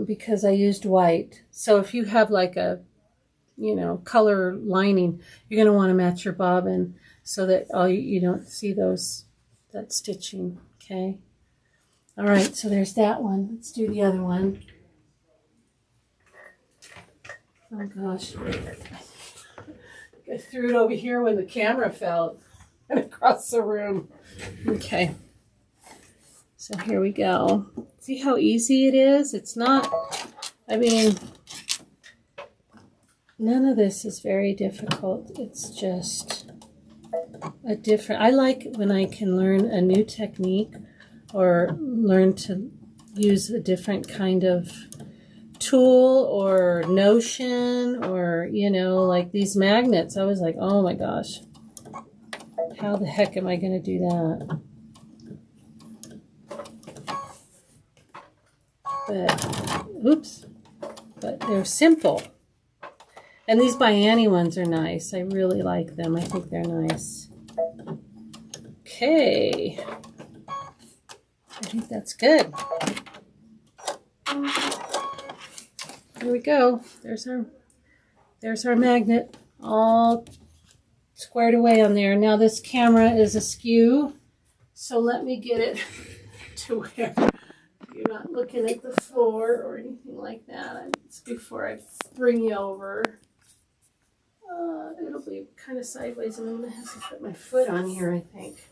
Because I used white. So if you have like a, color lining, you're going to want to match your bobbin so that you don't see that stitching. Okay. All right. So there's that one. Let's do the other one. Oh gosh. I threw it over here when the camera fell and across the room. Okay. So here we go. See how easy it is? It's not, none of this is very difficult. It's just I like when I can learn a new technique or learn to use a different kind of tool or notion or, like these magnets. I was like, oh my gosh, how the heck am I going to do that? But they're simple. And these by Annie ones are nice. I really like them. I think they're nice. Okay. I think that's good. Here we go. There's our magnet all squared away on there. Now this camera is askew, so let me get it to where you're not looking at the floor or anything like that. It's before I bring you over. It'll be kind of sideways, and I'm going to have to put my foot on here, I think.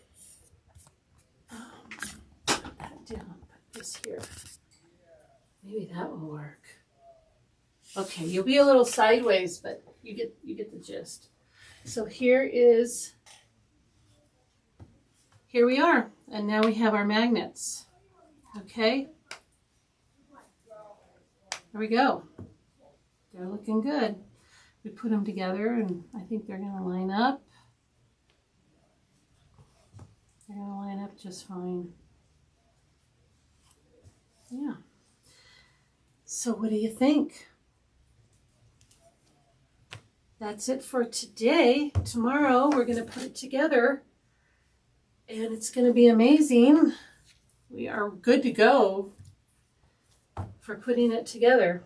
Put that down. Put this here. Maybe that will work. Okay, you'll be a little sideways, but you get the gist. So here we are, and now we have our magnets. Okay, there we go. They're looking good. We put them together, and I think they're going to line up. They're going to line up just fine. Yeah. So what do you think? That's it for today. Tomorrow we're going to put it together, and it's going to be amazing. We are good to go for putting it together.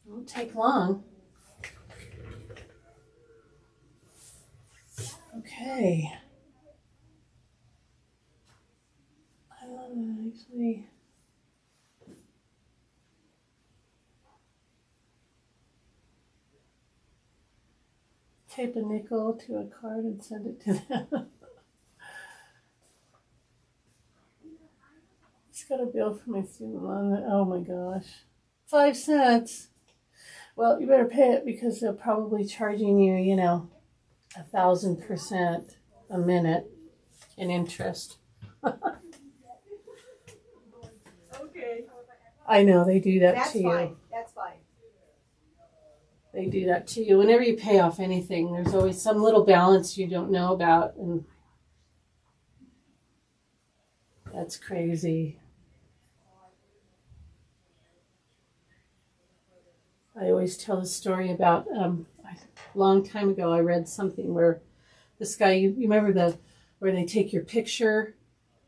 It won't take long. Okay. I want to actually tape a nickel to a card and send it to them. Just got a bill for my student loan. Oh my gosh. 5 cents. Well, you better pay it because they're probably charging you, 1,000% a minute in interest. Okay. I know, they do that to you. That's fine. They do that to you. Whenever you pay off anything, there's always some little balance you don't know about, and that's crazy. I always tell a story about a long time ago. I read something where this guy, you remember where they take your picture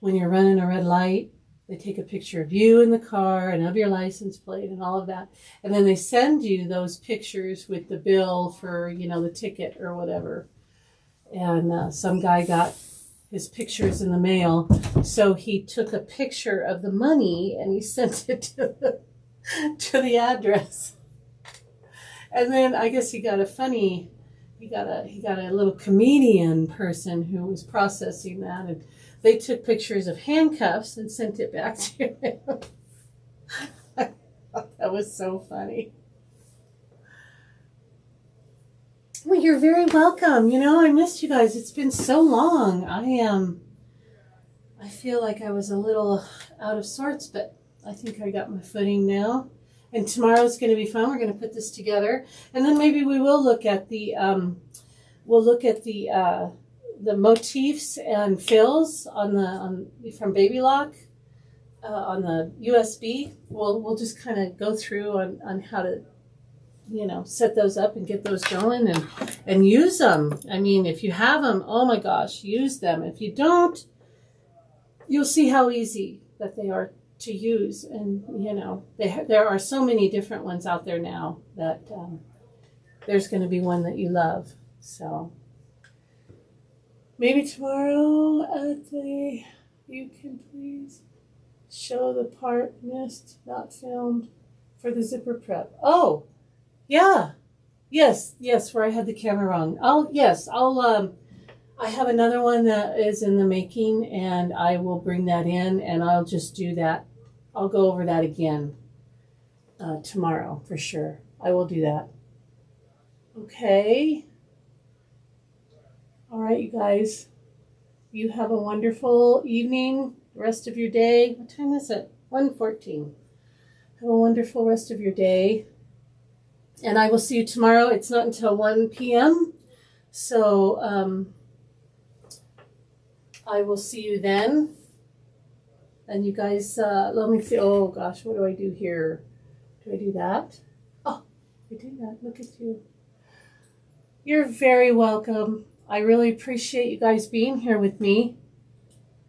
when you're running a red light? They take a picture of you in the car and of your license plate and all of that. And then they send you those pictures with the bill for, the ticket or whatever. And some guy got his pictures in the mail. So he took a picture of the money and he sent it to the address. And then I guess he got a little comedian person who was processing that, and they took pictures of handcuffs and sent it back to him. I thought that was so funny. Well, you're very welcome. I missed you guys. It's been so long. I feel like I was a little out of sorts, but I think I got my footing now. And tomorrow's going to be fun. We're going to put this together, and then maybe we will look at the motifs and fills from Baby Lock on the USB. We'll just kind of go through on how to, set those up and get those going and use them. I mean, if you have them, oh my gosh, use them. If you don't, you'll see how easy that they are to use. And, there are so many different ones out there now that there's going to be one that you love. So maybe tomorrow you can please show the part missed, not filmed for the zipper prep. Oh, yeah. Yes, where I had the camera wrong. I have another one that is in the making, and I will bring that in, and I'll just do that. I'll go over that again tomorrow for sure. I will do that. Okay. All right, you guys. You have a wonderful evening, rest of your day. What time is it? 1:14. Have a wonderful rest of your day. And I will see you tomorrow. It's not until 1 p.m. So I will see you then. And you guys, let me see. Oh gosh, what do I do here? Do I do that? Oh, I do that. Look at you. You're very welcome. I really appreciate you guys being here with me.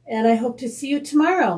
And I hope to see you tomorrow.